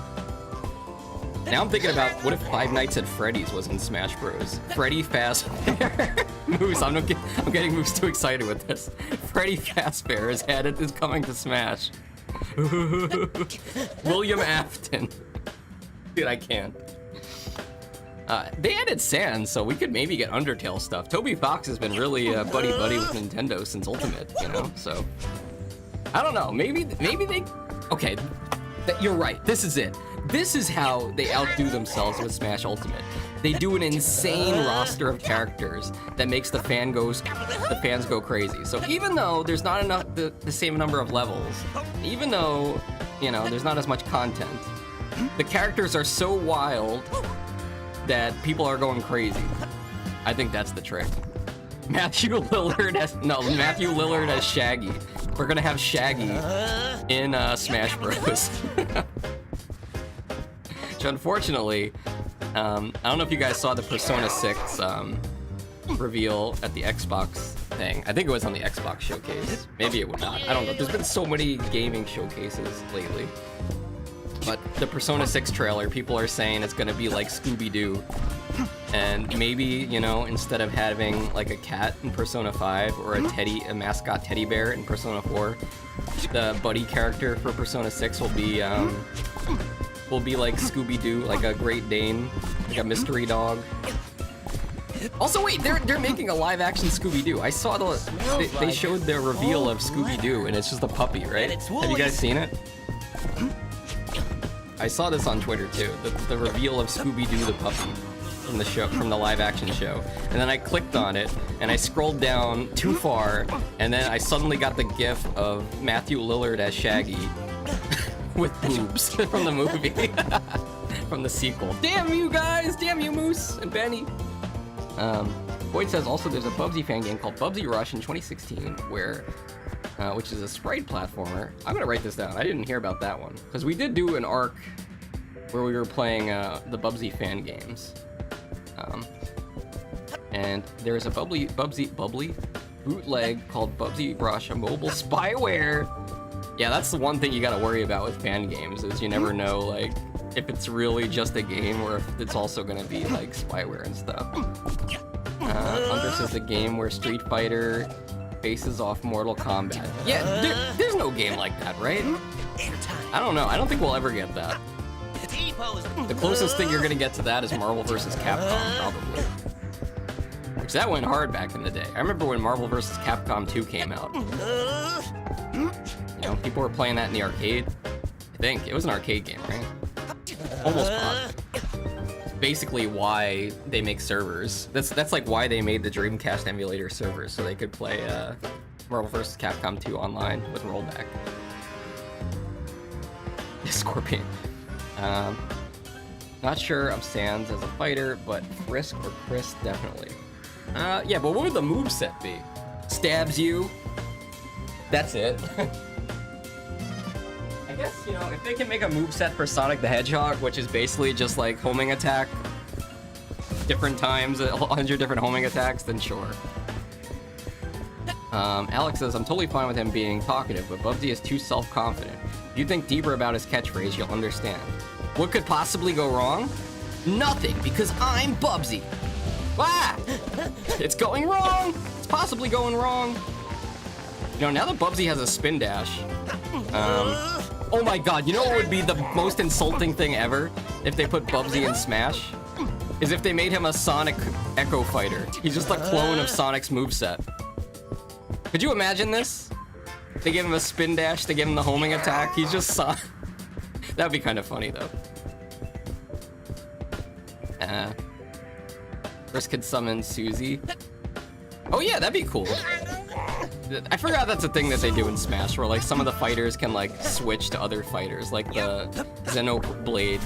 Now I'm thinking about, what if Five Nights at Freddy's was in Smash Bros? Freddy Fazbear. Moose, I'm getting Moose too excited with this. Freddy Fazbear is coming to Smash. William Afton. Dude, I can't. They added Sans, so we could maybe get Undertale stuff. Toby Fox has been really buddy-buddy with Nintendo since Ultimate, you know? So, I don't know. Maybe they... Okay, you're right. This is it. This is how they outdo themselves with Smash Ultimate. They do an insane roster of characters that makes the fans go crazy. So even though there's not enough the same number of levels, even though, you know, there's not as much content, the characters are so wild that people are going crazy. I think that's the trick. Matthew Lillard as Shaggy. We're gonna have Shaggy in Smash Bros. Which unfortunately, I don't know if you guys saw the Persona 6 reveal at the Xbox thing. I think it was on the Xbox showcase. Maybe it was not. I don't know. There's been so many gaming showcases lately. But the Persona 6 trailer, people are saying it's gonna be like Scooby-Doo. And maybe, you know, instead of having like a cat in Persona 5 or a mascot teddy bear in Persona 4, the buddy character for Persona 6 will be like Scooby-Doo, like a Great Dane, like a mystery dog. Also, wait, they're making a live-action Scooby-Doo. I saw they showed their reveal of Scooby-Doo, and it's just a puppy, right? Have you guys seen it? I saw this on Twitter too. The reveal of Scooby-Doo the puppy from the live-action show, and then I clicked on it, and I scrolled down too far, and then I suddenly got the GIF of Matthew Lillard as Shaggy with boobs from the movie, from the sequel. Damn you guys! Damn you, Moose and Benny. Boyd says also there's a Bubsy fan game called Bubsy Rush in 2016, which is a sprite platformer. I'm gonna write this down. I didn't hear about that one because we did do an arc where we were playing the Bubsy fan games. And there's a Bubsy bootleg called Bubsy Rush, a mobile spyware. Yeah, that's the one thing you gotta worry about with fan games, is you never know, like, if it's really just a game or if it's also gonna be, like, spyware and stuff. Hunter says the game where Street Fighter faces off Mortal Kombat. Yeah, there's no game like that, right? I don't know. I don't think we'll ever get that. The closest thing you're gonna get to that is Marvel vs. Capcom, probably. Which that went hard back in the day. I remember when Marvel vs. Capcom 2 came out. You know, people were playing that in the arcade. I think it was an arcade game, right? Almost positive. Basically, why they make servers. That's like why they made the Dreamcast emulator servers, so they could play Marvel vs. Capcom 2 online with rollback. Scorpion. Not sure of Sans as a fighter, but Frisk or Chris definitely. Yeah, but what would the moveset be? Stabs you. That's it. I guess, you know, if they can make a moveset for Sonic the Hedgehog, which is basically just like homing attack, different times, 100 different homing attacks, then sure. Alex says, I'm totally fine with him being talkative, but Bubsy is too self-confident. If you think deeper about his catchphrase, you'll understand. What could possibly go wrong? Nothing, because I'm Bubsy. Ah! It's going wrong! It's possibly going wrong. You know, now that Bubsy has a spin dash, oh my god, you know what would be the most insulting thing ever if they put Bubsy in Smash? Is if they made him a Sonic Echo Fighter. He's just a clone of Sonic's moveset. Could you imagine this? They give him a spin dash, they give him the homing attack, he's just Sonic. That'd be kind of funny, though. Chris could summon Susie. Oh yeah, that'd be cool. I forgot that's a thing that they do in Smash, where like some of the fighters can like switch to other fighters, like the Xenoblade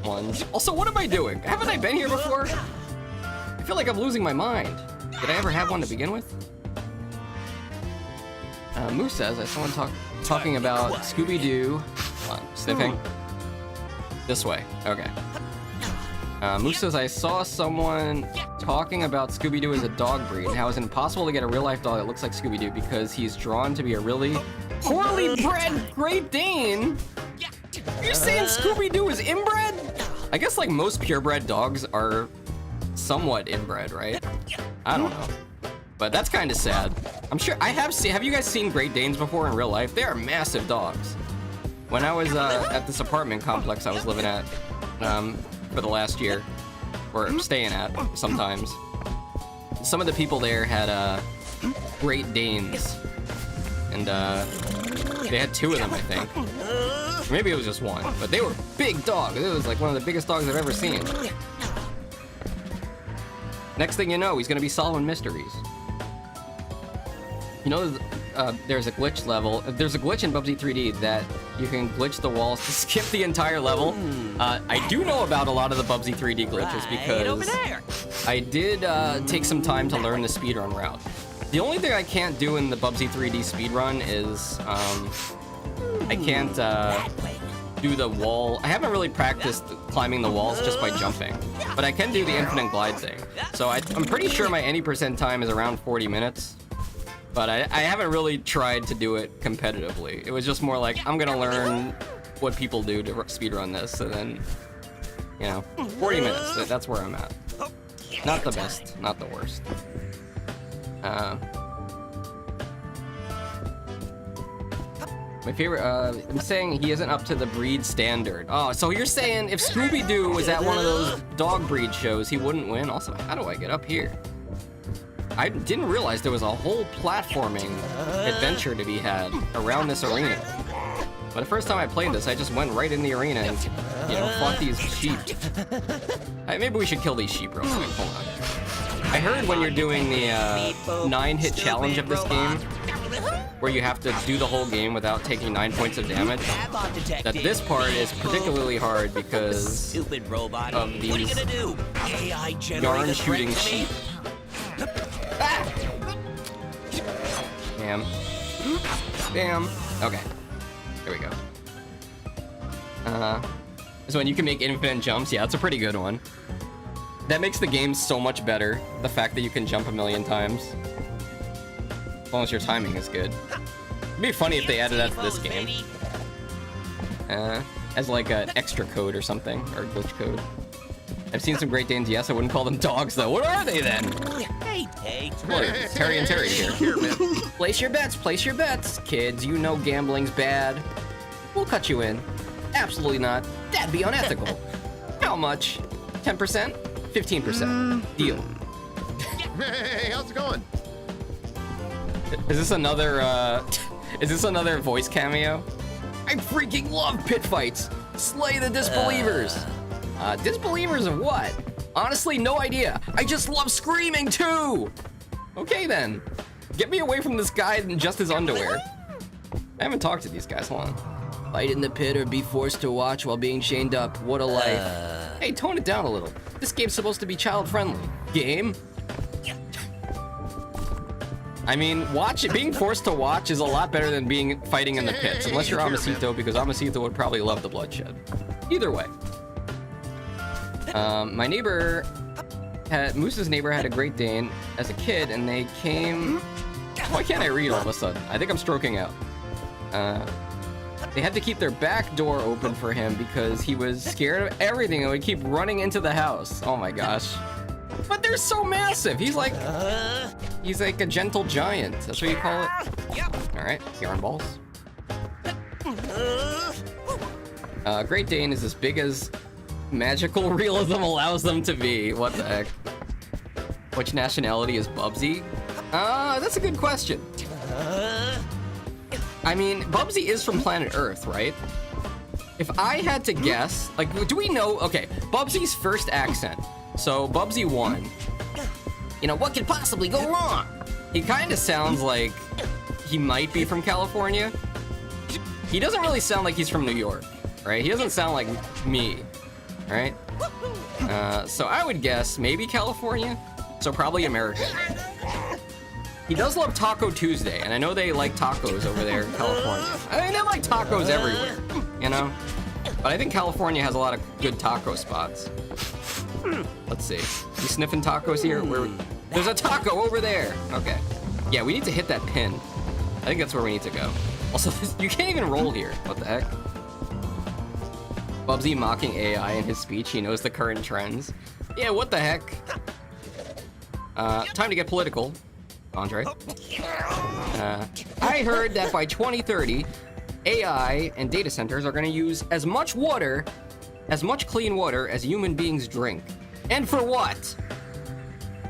ones. Also, what am I doing? Haven't I been here before? I feel like I'm losing my mind. Did I ever have one to begin with? Moose says, I saw someone talking about Scooby-Doo. Hold on, sniffing. This way, okay. Moose says, I saw someone talking about Scooby-Doo as a dog breed and how it's impossible to get a real-life dog that looks like Scooby-Doo because he's drawn to be a really poorly bred Great Dane. You're saying Scooby-Doo is inbred? I guess like most purebred dogs are somewhat inbred, right? I don't know. But that's kind of sad. I'm sure I have seen. Have you guys seen Great Danes before in real life? They are massive dogs. When I was at this apartment complex I was living at for the last year, or staying at sometimes, some of the people there had Great Danes, and they had 2 of them, I think. Or maybe it was just 1, but they were big dogs. It was like one of the biggest dogs I've ever seen. Next thing you know, he's gonna be solving mysteries. You know, there's a glitch level. There's a glitch in Bubsy 3D that you can glitch the walls to skip the entire level. I do know about a lot of the Bubsy 3D glitches because I did take some time to learn the speedrun route. The only thing I can't do in the Bubsy 3D speedrun is I can't do the wall. I haven't really practiced climbing the walls just by jumping, but I can do the infinite glide thing. So I'm pretty sure my any percent time is around 40 minutes, but I haven't really tried to do it competitively. It was just more like, I'm gonna learn what people do to speedrun this, and then, you know, 40 minutes, that's where I'm at. Not the best, not the worst. My favorite, I'm saying he isn't up to the breed standard. Oh, so you're saying if Scooby-Doo was at one of those dog breed shows, he wouldn't win? Also, how do I get up here? I didn't realize there was a whole platforming adventure to be had around this arena. But the first time I played this, I just went right in the arena and, you know, fought these sheep. Maybe we should kill these sheep real quick. Hold on. I heard when you're doing the 9-hit challenge of this game, where you have to do the whole game without taking 9 points of damage, that this part is particularly hard because of these yarn shooting sheep. Ah! Bam. Bam. Okay. There we go. This one, you can make infinite jumps. Yeah, it's a pretty good one. That makes the game so much better, the fact that you can jump a million times. As long as your timing is good. It'd be funny if they added that to this game. As like an extra code or something, or glitch code. I've seen some Great Danes, yes, I wouldn't call them dogs though. What are they then? Hey, Terry and Terry here. Place your bets, kids. You know gambling's bad. We'll cut you in. Absolutely not. That'd be unethical. How much? 10%? 15%. Deal. Hey, how's it going? Is this another voice cameo? I freaking love pit fights. Slay the disbelievers. Disbelievers of what? Honestly, no idea. I just love screaming too. Okay then. Get me away from this guy in just his underwear. I haven't talked to these guys. Hold on. Fight in the pit or be forced to watch while being chained up. What a life. Hey, tone it down a little. This game's supposed to be child-friendly. Game? I mean, being forced to watch is a lot better than fighting in the pits, unless you're Amacito, because Amacito would probably love the bloodshed. Either way. My neighbor Moose's neighbor had a Great Dane as a kid, and they came... Why can't I read all of a sudden? I think I'm stroking out. They had to keep their back door open for him because he was scared of everything and would keep running into the house. Oh my gosh. But they're so massive. He's like a gentle giant. That's what you call it? All right, yarn balls. Great Dane is as big as magical realism allows them to be. What the heck? Which nationality is Bubsy? That's a good question. I mean, Bubsy is from planet Earth, right? If I had to guess, like, do we know? Okay, Bubsy's first accent. So Bubsy 1. You know, what could possibly go wrong? He kind of sounds like he might be from California. He doesn't really sound like he's from New York, right? He doesn't sound like me, right? So I would guess maybe California. So probably America. He does love Taco Tuesday, and I know they like tacos over there in California. I mean, they like tacos everywhere, you know? But I think California has a lot of good taco spots. Let's see. You sniffing tacos here? There's a taco over there. Okay. Yeah, we need to hit that pin. I think that's where we need to go. Also, you can't even roll here. What the heck? Bubsy mocking AI in his speech. He knows the current trends. Yeah, what the heck? Time to get political. Andre. I heard that by 2030, AI and data centers are going to use as much clean water as human beings drink. And for what?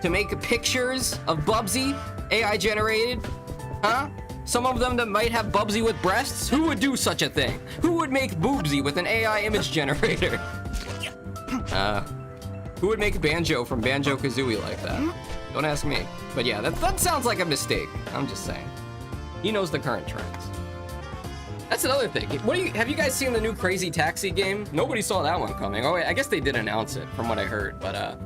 To make pictures of Bubsy, AI generated? Huh? Some of them that might have Bubsy with breasts? Who would do such a thing? Who would make Bubsy with an AI image generator? Who would make Banjo from Banjo-Kazooie like that? Don't ask me. But yeah, that sounds like a mistake. I'm just saying. He knows the current trends. That's another thing. Have you guys seen the new Crazy Taxi game? Nobody saw that one coming. Oh, wait, I guess they did announce it from what I heard, but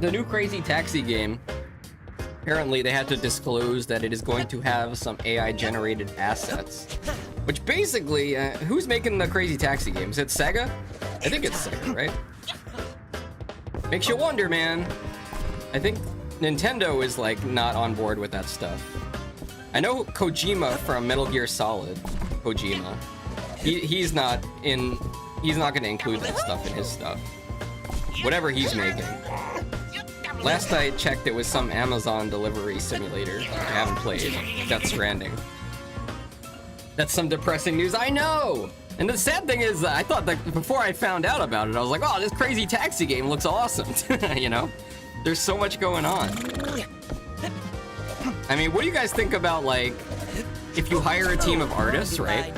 the new Crazy Taxi game, apparently they had to disclose that it is going to have some AI-generated assets. Which basically, who's making the Crazy Taxi game? Is it Sega? I think it's Sega, right? Makes you wonder, man. I think Nintendo is like not on board with that stuff. I know Kojima from Metal Gear Solid, Kojima, he's not gonna include that stuff in his stuff. Whatever he's making. Last I checked, it was some Amazon delivery simulator. I haven't played. Death Stranding. That's some depressing news, I know! And the sad thing is, I thought that before I found out about it, I was like, oh, this Crazy Taxi game looks awesome, you know? There's so much going on. I mean, what do you guys think about, like, if you hire a team of artists, right?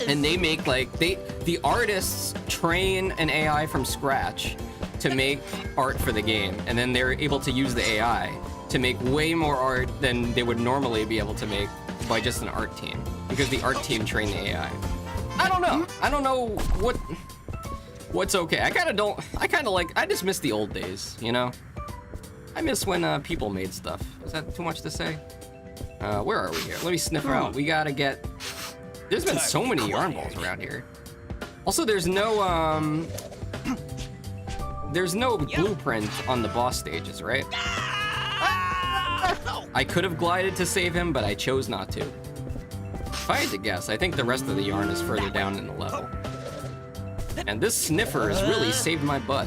And they make, like, the artists train an AI from scratch to make art for the game, and then they're able to use the AI to make way more art than they would normally be able to make by just an art team, because the art team trained the AI. I don't know. I don't know what's okay. I just miss the old days, you know? I miss when people made stuff. Is that too much to say? Where are we here? Let me sniff her out. We gotta get... There's been so many yarn balls around here. Also, there's no blueprint on the boss stages, right? I could have glided to save him, but I chose not to. If I had to guess, I think the rest of the yarn is further down in the level. And this sniffer has really saved my butt.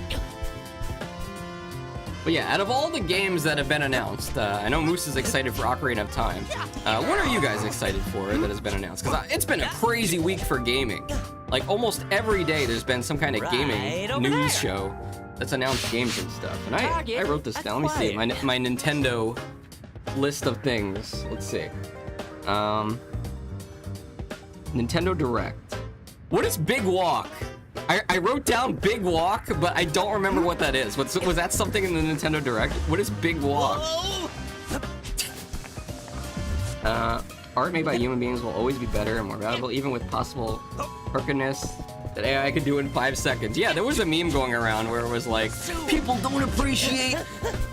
But yeah, out of all the games that have been announced, I know Moose is excited for Ocarina of Time. What are you guys excited for that has been announced? Because it's been a crazy week for gaming. Like, almost every day there's been some kind of gaming news show that's announced games and stuff. And I wrote this down. Let me see. My Nintendo list of things. Let's see. Nintendo Direct. What is Big Walk? I wrote down Big Walk, but I don't remember what that is. Was that something in the Nintendo Direct? What is Big Walk? Art made by human beings will always be better and more valuable, even with possible quirkiness that AI could do in 5 seconds. Yeah, there was a meme going around where it was like, people don't appreciate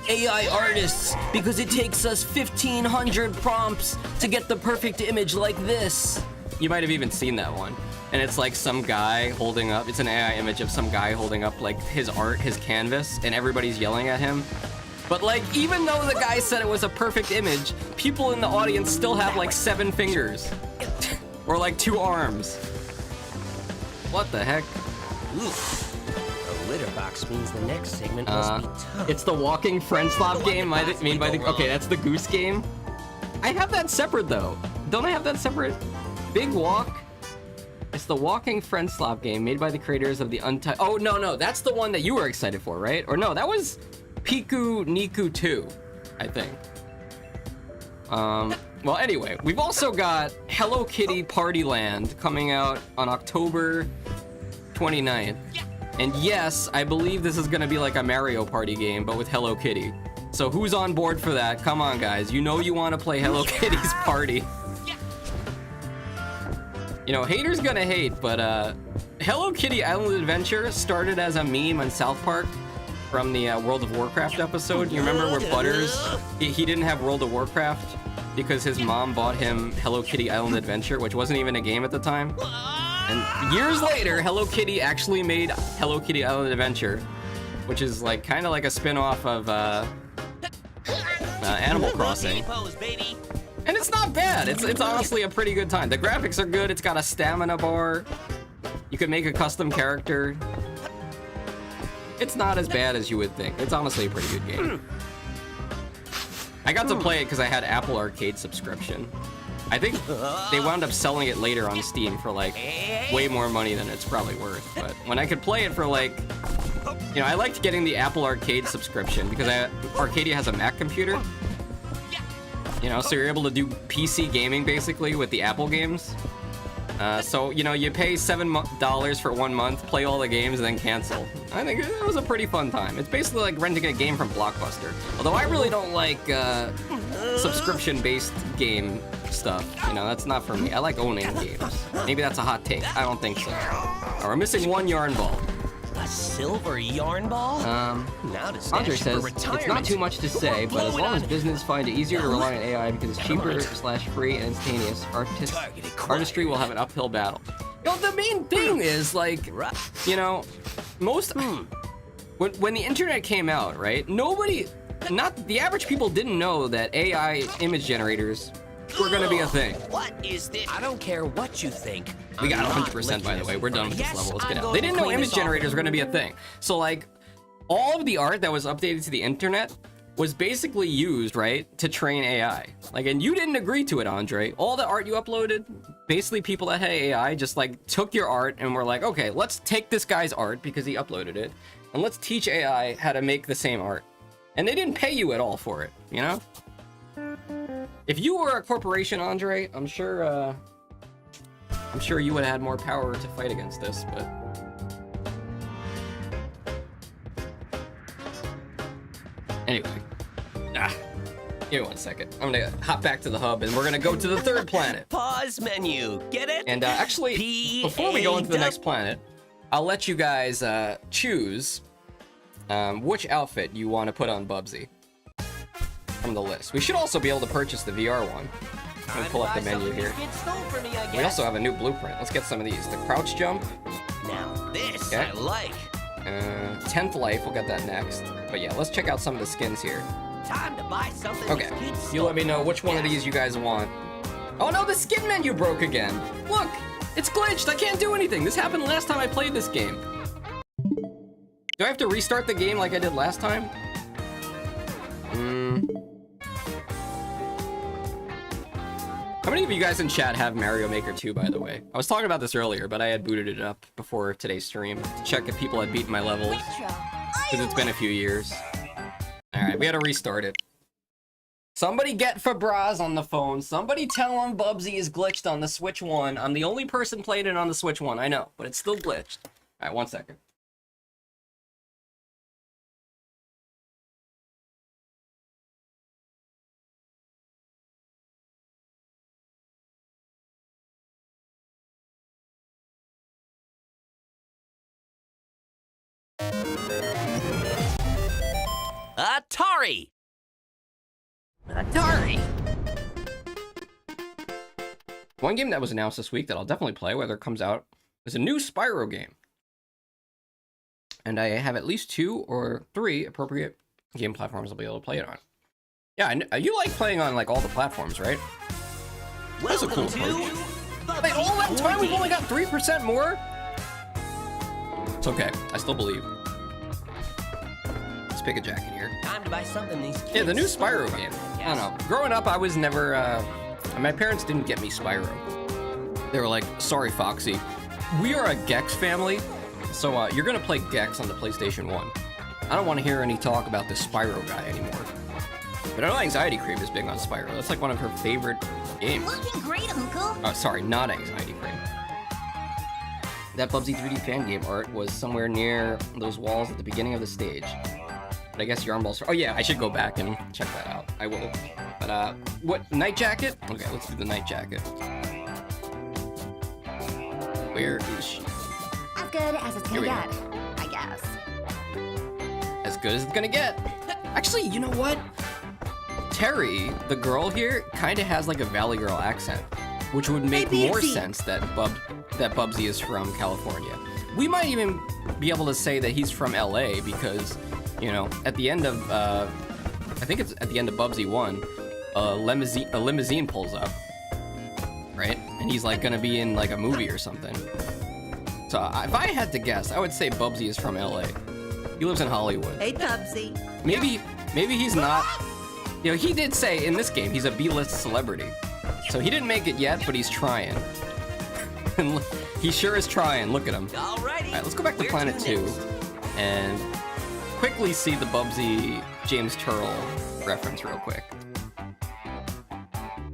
AI artists because it takes us 1,500 prompts to get the perfect image like this. You might have even seen that one. And it's like some guy holding up, it's an AI image of some guy holding up like his art, his canvas, and everybody's yelling at him. But like, even though the guy said it was a perfect image, people in the audience still have like 7 fingers. Or like 2 arms. What the heck? A litter box means the next segment must be tough. It's the walking friend slop game, okay, that's the goose game. I have that separate though. Don't I have that separate? Big Walk. It's the walking friend slop game made by the creators of the Oh, no, that's the one that you were excited for, right? Or no, that was Piku Niku 2, I think. Well, anyway, we've also got Hello Kitty Party Land coming out on October 29th. And yes, I believe this is gonna be like a Mario Party game, but with Hello Kitty. So who's on board for that? Come on, guys. You know you want to play Hello Kitty's Party. You know, haters gonna hate, but Hello Kitty Island Adventure started as a meme on South Park from the World of Warcraft episode. You remember where Butters, he didn't have World of Warcraft because his mom bought him Hello Kitty Island Adventure, which wasn't even a game at the time. And years later, Hello Kitty actually made Hello Kitty Island Adventure, which is like kind of like a spin-off of Animal Crossing. And it's not bad. It's honestly a pretty good time. The graphics are good. It's got a stamina bar. You could make a custom character. It's not as bad as you would think. It's honestly a pretty good game. I got to play it because I had Apple Arcade subscription. I think they wound up selling it later on Steam for like way more money than it's probably worth. But when I could play it for like, you know, I liked getting the Apple Arcade subscription because Arcadia has a Mac computer. You know, so you're able to do PC gaming basically with the Apple games. So, you know, you pay $7 for 1 month, play all the games, and then cancel. I think it was a pretty fun time. It's basically like renting a game from Blockbuster. Although I really don't like subscription-based game stuff. You know, that's not for me. I like owning games. Maybe that's a hot take. I don't think so. Right, we're missing one yarn ball. A silver yarn ball? Now to Andre says, it's not too much to say, but as long as business find it easier to rely on AI because it's cheaper / free and instantaneous, artistry will have an uphill battle. You know, the main thing is, like, you know, most... When the internet came out, right, the average people didn't know that AI image generators were gonna be a thing. What is this? I don't care what you think. We got 100% by the way. We're done with this level. Let's get out. They didn't know image generators were gonna be a thing. So like, all of the art that was updated to the internet was basically used, right, to train AI. Like, and you didn't agree to it, Andre. All the art you uploaded, basically people that had AI just like took your art and were like, okay, let's take this guy's art because he uploaded it, and let's teach AI how to make the same art. And they didn't pay you at all for it, you know? If you were a corporation, Andre, I'm sure you would have had more power to fight against this, but... Anyway. Give me 1 second. I'm gonna hop back to the hub, and we're gonna go to the third planet. Pause menu. Get it? And actually, before we go into the next planet, I'll let you guys choose which outfit you want to put on Bubsy from the list. We should also be able to purchase the VR one. Let me pull up the menu here. We also have a new blueprint. Let's get some of these. The crouch jump. Now this I like. 10th life, we'll get that next. But yeah, let's check out some of the skins here. Time to buy something. Okay, you let me know which one of these you guys want. Oh no, the skin menu broke again. Look, it's glitched. I can't do anything. This happened last time I played this game. Do I have to restart the game like I did last time? How many of you guys in chat have Mario Maker 2, by the way? I was talking about this earlier, but I had booted it up before today's stream to check if people had beaten my levels, because it's been a few years. Alright, we had to restart it. Somebody get Fabraz on the phone. Somebody tell him Bubsy is glitched on the Switch 1. I'm the only person playing it on the Switch 1, I know, but it's still glitched. Alright, 1 second. Atari! One game that was announced this week that I'll definitely play, whether it comes out, is a new Spyro game. And I have at least 2 or 3 appropriate game platforms I'll be able to play it on. Yeah, you like playing on like all the platforms, right? That's a cool approach. Wait, all that time we've only got 3% more? It's okay, I still believe. Let's pick a jacket here. Time to buy something these kids. Yeah, the new Spyro game. I don't know. Growing up, I was never, my parents didn't get me Spyro. They were like, sorry, Foxy. We are a Gex family, so you're gonna play Gex on the PlayStation 1. I don't want to hear any talk about this Spyro guy anymore. But I know Anxiety Cream is big on Spyro. That's like one of her favorite games. Looking great, Uncle. Oh, sorry, not Anxiety Cream. That Bubsy 3D fan game art was somewhere near those walls at the beginning of the stage. But I guess Yarn Balls... Oh yeah, I should go back and check that out. I will. But, what? Night Jacket? Okay, let's do the Night Jacket. Where is she? As good as it's gonna get, I guess. As good as it's gonna get. Actually, you know what? Terry, the girl here, kind of has like a Valley Girl accent, which would make more sense that Bubsy is from California. We might even be able to say that he's from LA because, you know, at the end of, I think it's at the end of Bubsy 1, a limousine pulls up, right? And he's like gonna be in like a movie or something. So if I had to guess, I would say Bubsy is from LA. He lives in Hollywood. Hey, Bubsy. Maybe he's not. You know, he did say in this game he's a B-list celebrity. So he didn't make it yet, but he's trying. And he sure is trying. Look at him. All right, let's go back to Planet 2 and quickly see the Bubsy James Turrell reference real quick.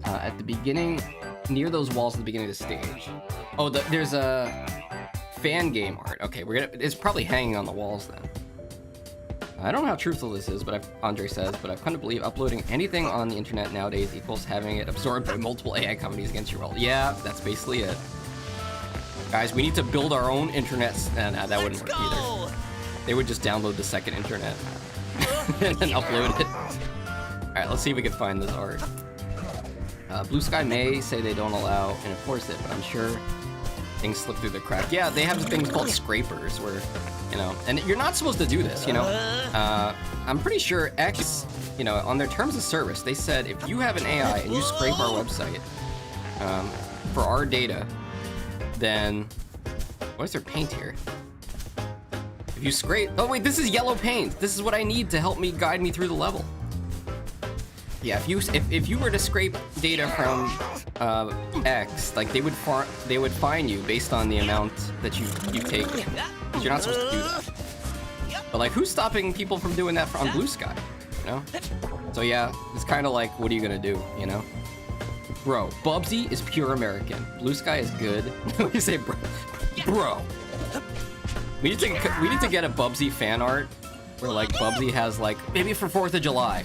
At the beginning, near those walls at the beginning of the stage. Oh, there's a fan game art. Okay, it's probably hanging on the walls then. I don't know how truthful this is, but Andre says, but I've come to believe uploading anything on the internet nowadays equals having it absorbed by multiple AI companies against your will. Yeah, that's basically it. Guys, we need to build our own internet. Nah, that wouldn't work either. They would just download the second internet and then upload it. All right, let's see if we can find this art. Blue Sky may say they don't allow and enforce it, but I'm sure things slip through the crack. Yeah, they have things called scrapers where, you know, and you're not supposed to do this, you know. I'm pretty sure X, you know, on their terms of service, they said if you have an AI and you scrape our website for our data, then what is their paint here? If you scrape, oh wait, this is yellow paint. This is what I need to help me guide me through the level. Yeah, if you were to scrape data from X, like they would fine you based on the amount that you take. Because you're not supposed to do that. But like, who's stopping people from doing that on Blue Sky? You know? So yeah, it's kind of like, what are you gonna do? You know? Bro, Bubsy is pure American. Blue Sky is good. We say bro. We need to get a Bubsy fan art where like Bubsy has like, maybe for 4th of July.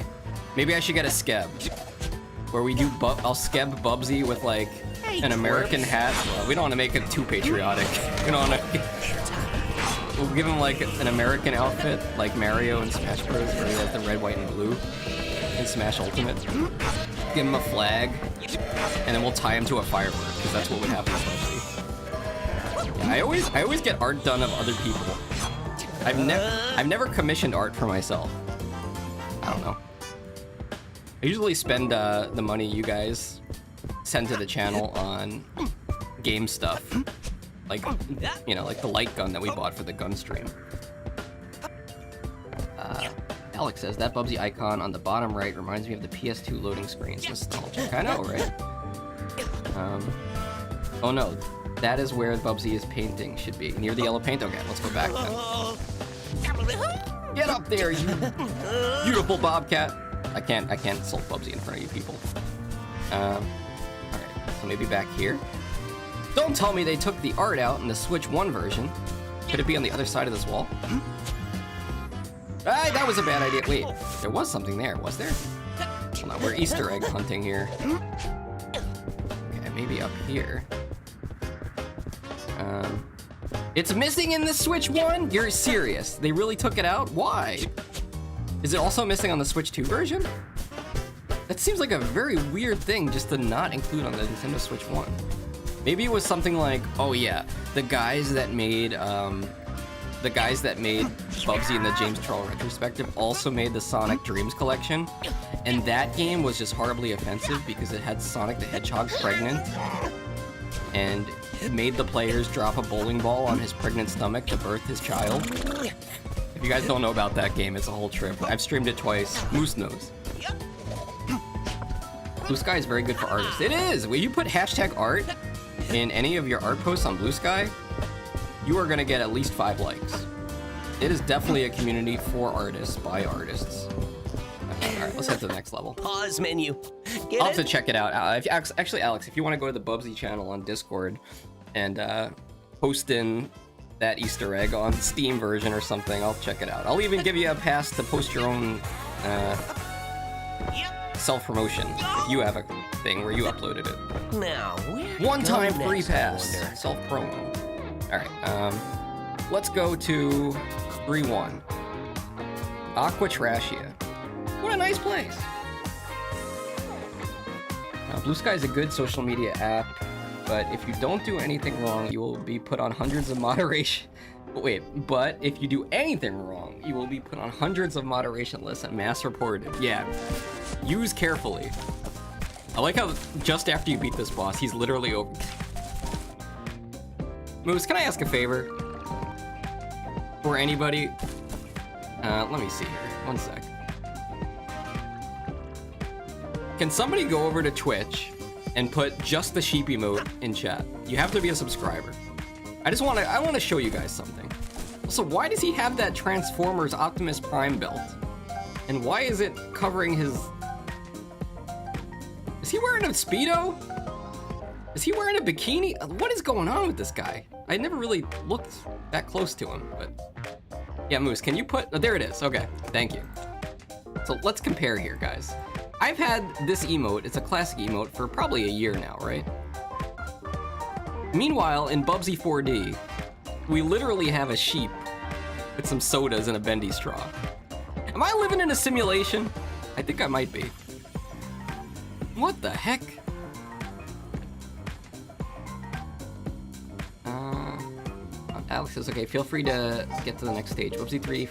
Maybe I should get a skeb where we do I'll skeb Bubsy with like an American hat. Well, we don't want to make it too patriotic. We don't want to. We'll give him like an American outfit, like Mario in Smash Bros, where he has the red, white, and blue in Smash Ultimate. Give him a flag, and then we'll tie him to a firework because that's what would happen with Bubsy. Yeah, I always get art done of other people. I've never commissioned art for myself. I don't know. I usually spend the money you guys send to the channel on game stuff. Like, you know, like the light gun that we bought for the gun stream. Alex says, that Bubsy icon on the bottom right reminds me of the PS2 loading screens. Nostalgic. I know, right? Oh no, that is where Bubsy is painting should be. Near the yellow paint? Okay, let's go back then. Get up there, you beautiful bobcat. I can't insult Bubsy in front of you people. Alright, so maybe back here. Don't tell me they took the art out in the Switch 1 version. Could it be on the other side of this wall? Ah, that was a bad idea. Wait, there was something there, was there? Hold on, we're Easter egg hunting here. Okay, maybe up here. It's missing in the Switch 1? You're serious? They really took it out? Why? Is it also missing on the Switch 2 version? That seems like a very weird thing just to not include on the Nintendo Switch 1. Maybe it was something like, oh yeah, the guys that made Bubsy in the James Charles retrospective also made the Sonic Dreams collection, and that game was just horribly offensive because it had Sonic the Hedgehog pregnant, and it made the players drop a bowling ball on his pregnant stomach to birth his child. If you guys don't know about that game, it's a whole trip. I've streamed it twice. Moose knows. Blue Sky is very good for artists. It is! When you put hashtag art in any of your art posts on Blue Sky, you are gonna get at least 5 likes. It is definitely a community for artists, by artists. Okay, alright, let's head to the next level. Pause menu. I'll have to check it out. Actually, Alex, if you want to go to the Bubsy channel on Discord and post in that Easter egg on Steam version or something, I'll check it out. I'll even give you a pass to post your own self-promotion if you have a thing where you uploaded it. Now, One-time free pass. Self-promo. Alright, let's go to 3-1. Aqua Trashia. What a nice place. Blue Sky is a good social media app, but if you don't do anything wrong, you will be put on hundreds of moderation. Wait, but if you do anything wrong, you will be put on hundreds of moderation lists and mass reported. Yeah, use carefully. I like how just after you beat this boss, he's literally over. Moose, can I ask a favor? For anybody? Let me see here. One sec. Can somebody go over to Twitch and put just the sheep emote in chat? You have to be a subscriber. I want to show you guys something. Also, why does he have that Transformers Optimus Prime belt? And why is it covering his... Is he wearing a Speedo? Is he wearing a bikini? What is going on with this guy? I never really looked that close to him, but yeah, Moose, can you put? Oh, there it is. Okay, thank you. So let's compare here, guys. I've had this emote. It's a classic emote for probably a year now, right? Meanwhile, in Bubsy 4D, we literally have a sheep with some sodas and a bendy straw. Am I living in a simulation? I think I might be. What the heck? Alex says, okay, feel free to get to the next stage. Bubsy 3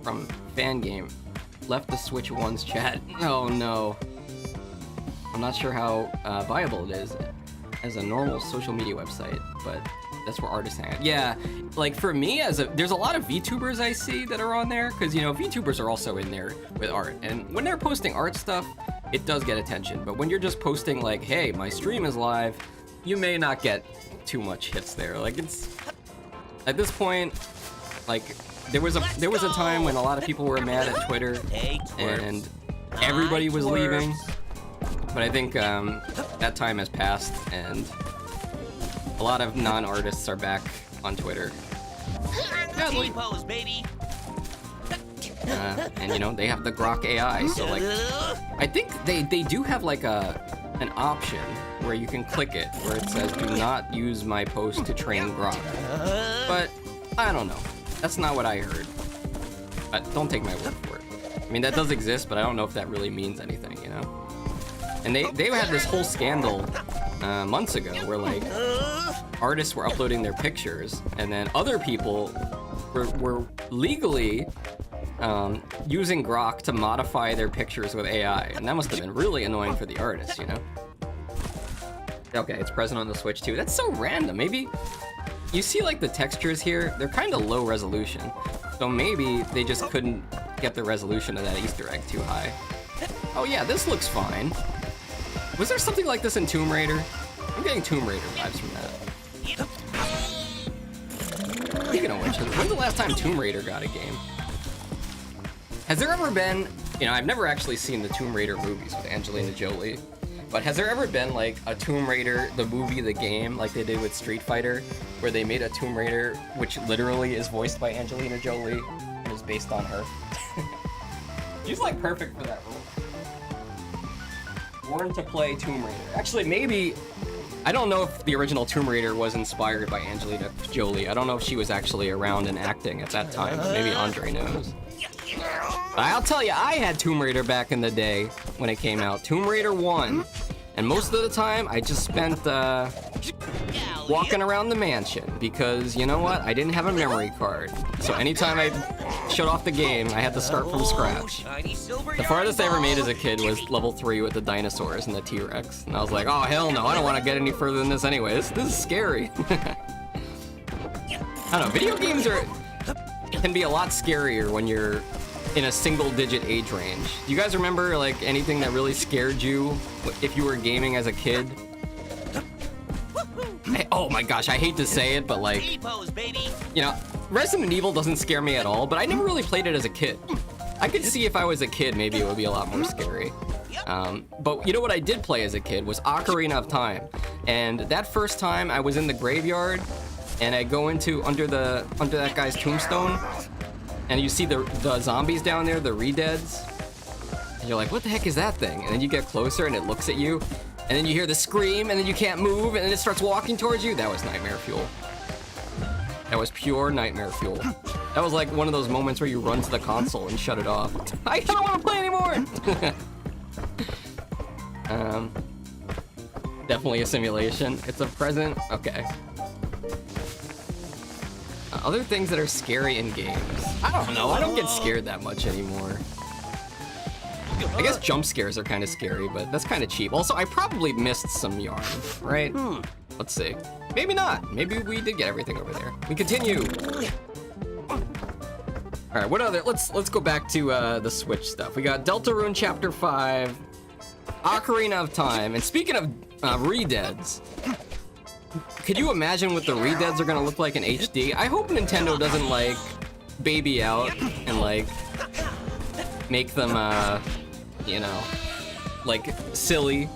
from Fangame left the Switch One's chat. Oh no. I'm not sure how viable it is as a normal social media website, but that's where artists hang out. Yeah, like for me, there's a lot of VTubers I see that are on there, because, you know, VTubers are also in there with art, and when they're posting art stuff, it does get attention, but when you're just posting like, hey, my stream is live, you may not get too much hits there. Like, it's, at this point, like, there was a time when a lot of people were mad at Twitter, and everybody was leaving, but I think that time has passed, and a lot of non-artists are back on Twitter. T-pose, baby. And you know, they have the Grok AI, so like, I think they do have like an option where you can click it, where it says, do not use my post to train Grok. But, I don't know. That's not what I heard. But don't take my word for it. I mean, that does exist, but I don't know if that really means anything, you know? And they had this whole scandal months ago where like, artists were uploading their pictures, and then other people were legally using Grok to modify their pictures with AI, and that must have been really annoying for the artists, you know? Okay, it's present on the Switch too. That's so random. Maybe you see like the textures here, they're kind of low resolution, so maybe they just couldn't get the resolution of that Easter egg too high. Oh yeah, this looks fine. Was there something like this in Tomb Raider? I'm getting Tomb Raider vibes from that. Speaking of which, when's the last time Tomb Raider got a game? Has there ever been, you know, I've never actually seen the Tomb Raider movies with Angelina Jolie, but has there ever been like a Tomb Raider, the movie, the game, like they did with Street Fighter, where they made a Tomb Raider which literally is voiced by Angelina Jolie and is based on her? She's like perfect for that role. Born to play Tomb Raider. Actually, maybe, I don't know if the original Tomb Raider was inspired by Angelina Jolie. I don't know if she was actually around and acting at that time. Maybe Andre knows. But I'll tell you, I had Tomb Raider back in the day when it came out. Tomb Raider 1. And most of the time, I just spent walking around the mansion because, you know what? I didn't have a memory card. So anytime I shut off the game, I had to start from scratch. The farthest I ever made as a kid was level 3 with the dinosaurs and the T-Rex. And I was like, oh, hell no, I don't want to get any further than this anyway. This is scary. I don't know, video games can be a lot scarier when you're in a single-digit age range. Do you guys remember, like, anything that really scared you if you were gaming as a kid? Oh my gosh, I hate to say it, but like, you know, Resident Evil doesn't scare me at all, but I never really played it as a kid. I could see if I was a kid, maybe it would be a lot more scary. But you know what I did play as a kid was Ocarina of Time. And that first time I was in the graveyard, and I go under that guy's tombstone, and you see the zombies down there, the re-deads, and you're like, what the heck is that thing? And then you get closer and it looks at you, and then you hear the scream, and then you can't move, and then it starts walking towards you. That was nightmare fuel. That was pure nightmare fuel. That was like one of those moments where you run to the console and shut it off. I don't want to play anymore! Definitely a simulation. It's a present. Okay. Other things that are scary in games. I don't know. I don't get scared that much anymore. I guess jump scares are kind of scary, but that's kind of cheap. Also, I probably missed some yarn, right? Let's see. Maybe not. Maybe we did get everything over there. We continue. All right, what other? Let's go back to the Switch stuff. We got Deltarune Chapter 5, Ocarina of Time, and speaking of re-deads, could you imagine what the re-deads are gonna look like in HD? I hope Nintendo doesn't like baby out and like make them you know, like silly.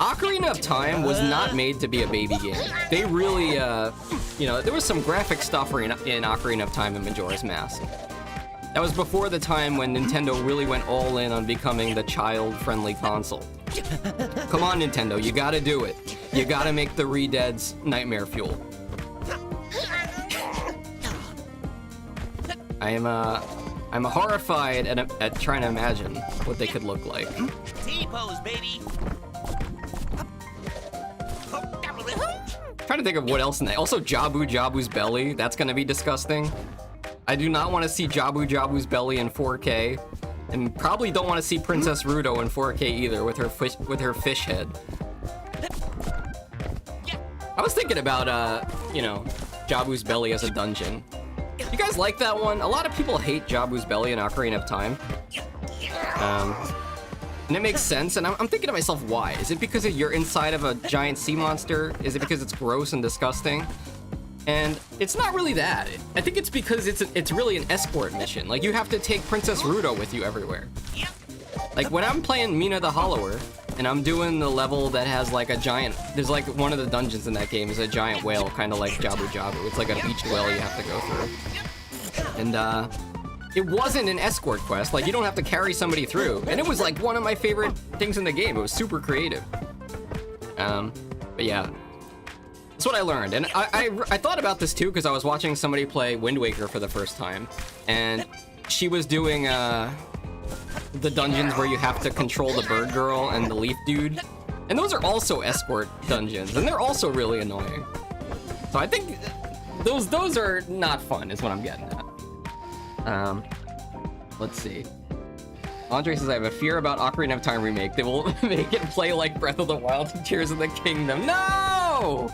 Ocarina of Time was not made to be a baby game. They really, you know, there was some graphic stuff in Ocarina of Time and Majora's Mask. That was before the time when Nintendo really went all in on becoming the child-friendly console. Come on, Nintendo, you gotta do it. You gotta make the Re-Deads nightmare fuel. I'm horrified at trying to imagine what they could look like. T-pose, baby. Trying to think of what else in that. Also, Jabu's belly. That's gonna be disgusting. I do not want to see Jabu's belly in 4K, and probably don't want to see Princess Ruto in 4K either with her fish head. I was thinking about you know, Jabu's belly as a dungeon. You guys like that one? A lot of people hate Jabu's belly in Ocarina of Time. And it makes sense, and I'm thinking to myself, why? Is it because you're inside of a giant sea monster? Is it because it's gross and disgusting? And it's not really that. I think it's because it's really an escort mission. Like, you have to take Princess Ruto with you everywhere. Like, when I'm playing Mina the Hollower, and I'm doing the level that has like a giant... There's like one of the dungeons in that game is a giant whale, kind of like Jabu. It's like a beached whale you have to go through. And it wasn't an escort quest. Like, you don't have to carry somebody through. And it was like one of my favorite things in the game. It was super creative. But yeah. That's what I learned. And I thought about this too, because I was watching somebody play Wind Waker for the first time. And she was doing the dungeons where you have to control the bird girl and the leaf dude. And those are also escort dungeons. And they're also really annoying. So I think those are not fun, is what I'm getting at. Let's see. Andre says, I have a fear about Ocarina of Time remake. They will make it play like Breath of the Wild and Tears of the Kingdom. No!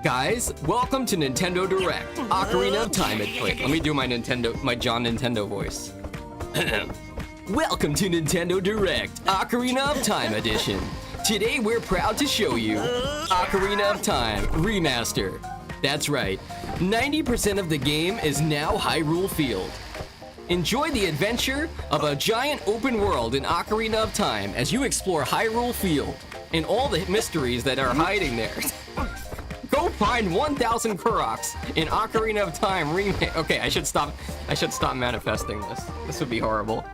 Guys, welcome to Nintendo Direct. Ocarina of Time. Wait, let me do my John Nintendo voice. Welcome to Nintendo Direct, Ocarina of Time edition. Today we're proud to show you Ocarina of Time Remaster. That's right, 90% of the game is now Hyrule Field. Enjoy the adventure of a giant open world in Ocarina of Time as you explore Hyrule Field and all the mysteries that are hiding there. Go find 1,000 Koroks in Ocarina of Time remake. Okay, I should stop manifesting this. This would be horrible.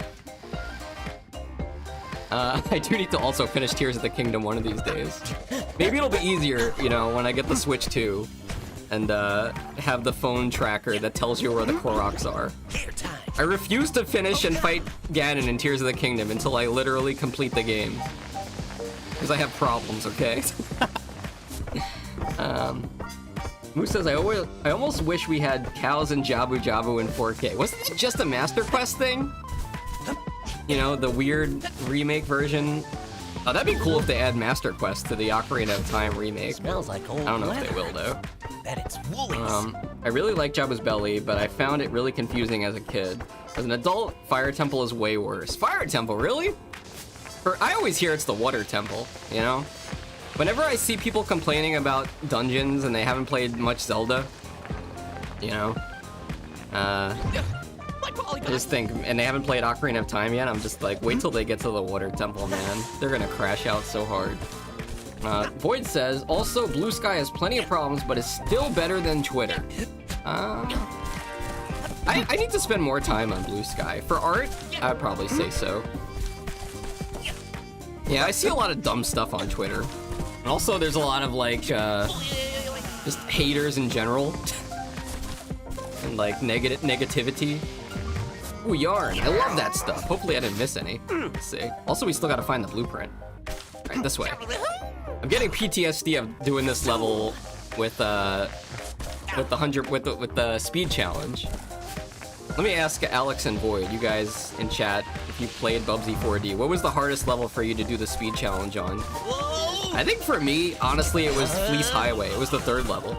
I do need to also finish Tears of the Kingdom one of these days. Maybe it'll be easier, you know, when I get the Switch 2 and have the phone tracker that tells you where the Koroks are. I refuse to finish and fight Ganon in Tears of the Kingdom until I literally complete the game. Because I have problems, okay? Moose says, I almost wish we had cows and Jabu in 4K. Wasn't it just a Master Quest thing? You know, the weird remake version. Oh, that'd be cool if they add Master Quest to the Ocarina of Time remake. Smells like old I don't know leather. if they will, though. Bet it's Woolies. I really like Jabu's belly, but I found it really confusing as a kid. As an adult, Fire Temple is way worse. Fire Temple, really? I always hear it's the Water Temple, you know? Whenever I see people complaining about dungeons and they haven't played much Zelda, you know, I just think, and they haven't played Ocarina of Time yet, I'm just like, wait till they get to the Water Temple, man. They're gonna crash out so hard. Void says, also, Blue Sky has plenty of problems, but is still better than Twitter. I need to spend more time on Blue Sky. For art, I'd probably say so. Yeah, I see a lot of dumb stuff on Twitter. And also, there's a lot of, like, just haters in general. And, like, negativity. Ooh, yarn. I love that stuff. Hopefully I didn't miss any. Let's see. Also, we still gotta find the blueprint. Alright, this way. I'm getting PTSD of doing this level with the speed challenge. Let me ask Alex and Void, you guys in chat, if you played Bubsy 4D, what was the hardest level for you to do the speed challenge on? I think for me, honestly, it was Fleece Highway. It was the third level.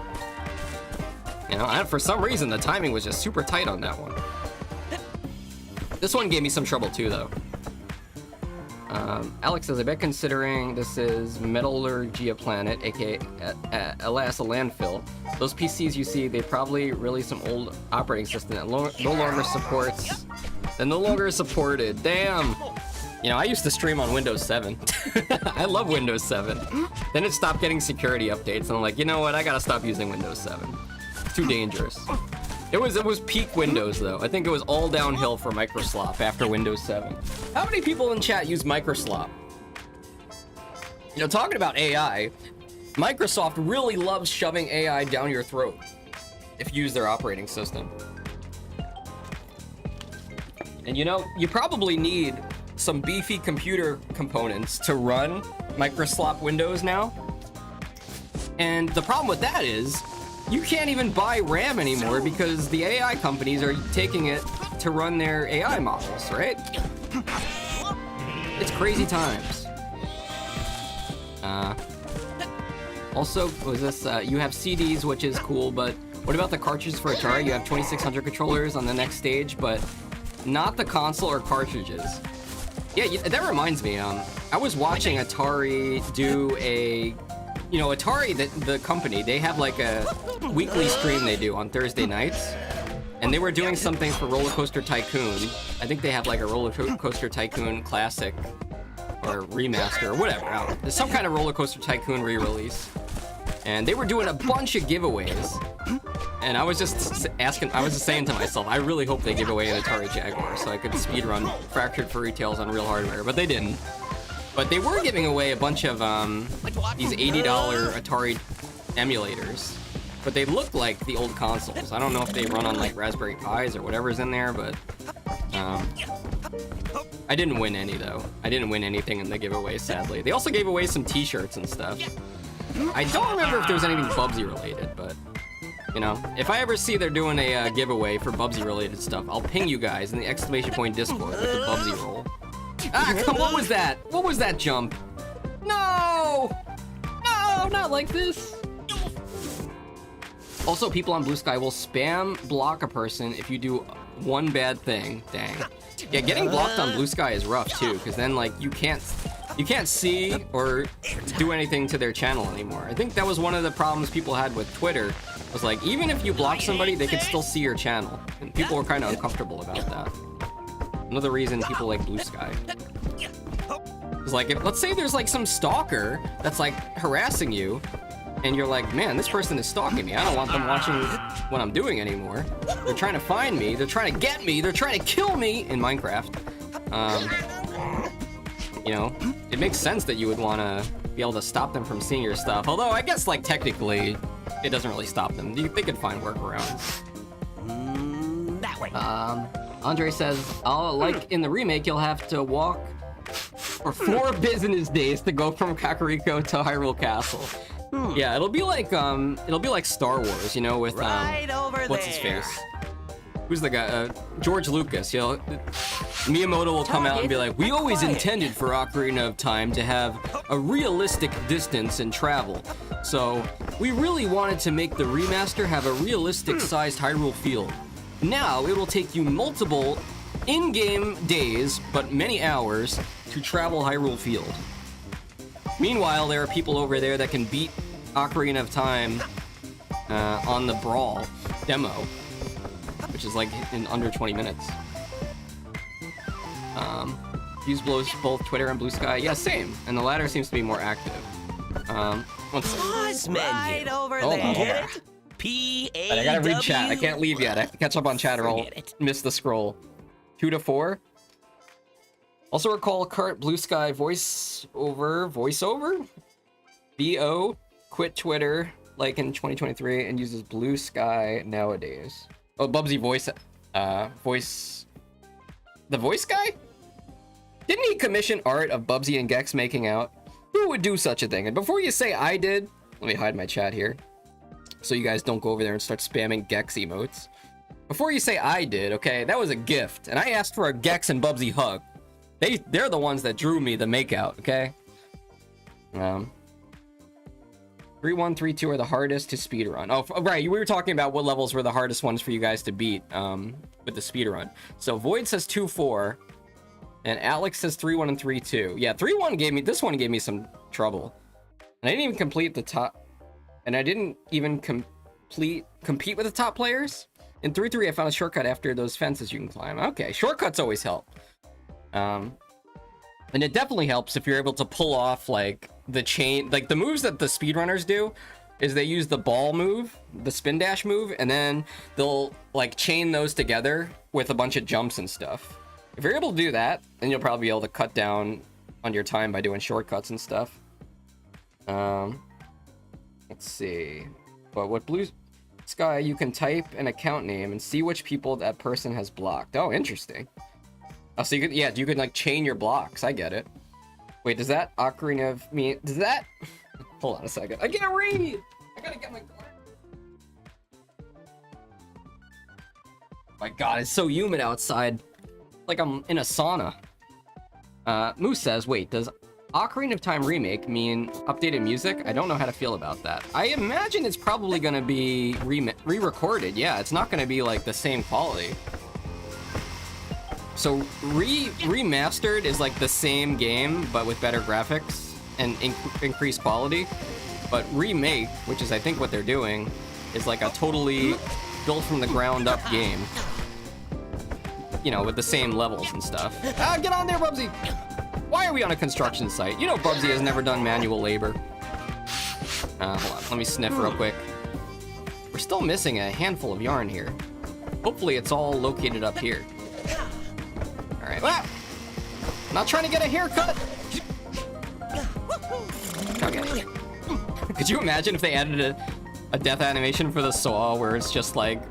You know, for some reason, the timing was just super tight on that one. This one gave me some trouble too, though. Alex says, I bet considering this is Metallurgia Planet, aka alas, a landfill, those PCs you see, they probably released some old operating system that no longer supports. That no longer is supported. Damn! You know, I used to stream on Windows 7. I love Windows 7. Then it stopped getting security updates, and I'm like, you know what? I gotta stop using Windows 7. It's too dangerous. It was peak Windows though. I think it was all downhill for Microslop after Windows 7. How many people in chat use Microslop? You know, talking about AI, Microsoft really loves shoving AI down your throat if you use their operating system. And you know, you probably need some beefy computer components to run Microslop Windows now. And the problem with that is, you can't even buy RAM anymore because the AI companies are taking it to run their AI models, right? It's crazy times. Also, what is this? You have CDs, which is cool, but what about the cartridges for Atari? You have 2600 controllers on the next stage, but not the console or cartridges. Yeah, that reminds me, I was watching Atari do a... You know, Atari, the company, they have like a weekly stream they do on Thursday nights. And they were doing something for Roller Coaster Tycoon. I think they have like a Roller Coaster Tycoon Classic or remaster or whatever. I don't know. There's some kind of Roller Coaster Tycoon re-release. And they were doing a bunch of giveaways. And I was just saying to myself, I really hope they give away an Atari Jaguar so I could speedrun Fractured Furry Tales on real hardware, but they didn't. But they were giving away a bunch of these $80 Atari emulators, but they look like the old consoles. I don't know if they run on like Raspberry Pis or whatever's in there, but I didn't win any though. I didn't win anything in the giveaway, sadly. They also gave away some t-shirts and stuff. I don't remember if there was anything Bubsy related, but you know, if I ever see they're doing a giveaway for Bubsy related stuff, I'll ping you guys in the !point Discord with the Bubsy roll. Ah, what was that? What was that jump? No! No, not like this. Also, people on Blue Sky will spam block a person if you do one bad thing. Dang. Yeah, getting blocked on Blue Sky is rough too, because then like you can't see or do anything to their channel anymore. I think that was one of the problems people had with Twitter. Was like, even if you block somebody, they could still see your channel. And people were kind of uncomfortable about that. Another reason people like Blue Sky. It's like, let's say there's like some stalker that's like harassing you, and you're like, man, this person is stalking me. I don't want them watching what I'm doing anymore. They're trying to find me. They're trying to get me. They're trying to kill me in Minecraft. You know, it makes sense that you would want to be able to stop them from seeing your stuff. Although I guess like technically, it doesn't really stop them. They could find workarounds. That way. Andre says, oh, like in the remake, you'll have to walk for 4 business days to go from Kakariko to Hyrule Castle. Yeah, it'll be like Star Wars, you know, with what's his face? Who's the guy? George Lucas. You know, Miyamoto will come out and be like, we always intended for Ocarina of Time to have a realistic distance and travel. So we really wanted to make the remaster have a realistic sized Hyrule field. Now it will take you multiple in-game days, but many hours, to travel Hyrule Field. Meanwhile, there are people over there that can beat Ocarina of Time on the Brawl demo, which is like in under 20 minutes. Use both Twitter and Blue Sky. Yeah, same. And the latter seems to be more active. One second. Pause menu. Right over Oh, there. oh. P-A-W. I gotta read chat. I can't leave yet. I have to catch up on chat or I'll miss the scroll. 2 to 4. Also recall current Blue Sky voiceover. BO quit Twitter like in 2023 and uses Blue Sky nowadays. Oh, Bubsy voice. The voice guy? Didn't he commission art of Bubsy and Gex making out? Who would do such a thing? And before you say I did, let me hide my chat here, so you guys don't go over there and start spamming Gex emotes. Before you say I did, okay, that was a gift, and I asked for a Gex and Bubsy hug. They're the ones that drew me the makeout, okay? 3-1, 3-2 are the hardest to speedrun. Oh, right, we were talking about what levels were the hardest ones for you guys to beat with the speedrun. So Void says 2-4, and Alex says 3-1 and 3-2. Yeah, 3-1 this one gave me some trouble. And I didn't even complete the top, and I didn't even compete with the top players. In 3-3, I found a shortcut after those fences you can climb. Okay, shortcuts always help. And it definitely helps if you're able to pull off like the chain, like the moves that the speedrunners do is they use the ball move, the spin dash move, and then they'll like chain those together with a bunch of jumps and stuff. If you're able to do that, then you'll probably be able to cut down on your time by doing shortcuts and stuff. Let's see. But with Blue Sky, you can type an account name and see which people that person has blocked. Oh, interesting. Oh, so you could, yeah, you could like chain your blocks. I get it. Wait, does that Ocarina of me? Does that? Hold on a second. I can't read. I gotta get my. My God, it's so humid outside. Like I'm in a sauna. Moose says, wait, does Ocarina of Time remake mean updated music? I don't know how to feel about that. I imagine it's probably gonna be re-recorded. Yeah, it's not gonna be like the same quality. So remastered is like the same game, but with better graphics and increased quality. But remake, which is I think what they're doing, is like a totally built from the ground up game. You know, with the same levels and stuff. Ah, get on there, Bubsy! Why are we on a construction site? You know Bubsy has never done manual labor. Hold on, let me sniff real quick. We're still missing a handful of yarn here. Hopefully it's all located up here. Alright, ah! Not trying to get a haircut! Okay. Could you imagine if they added a death animation for the saw where it's just like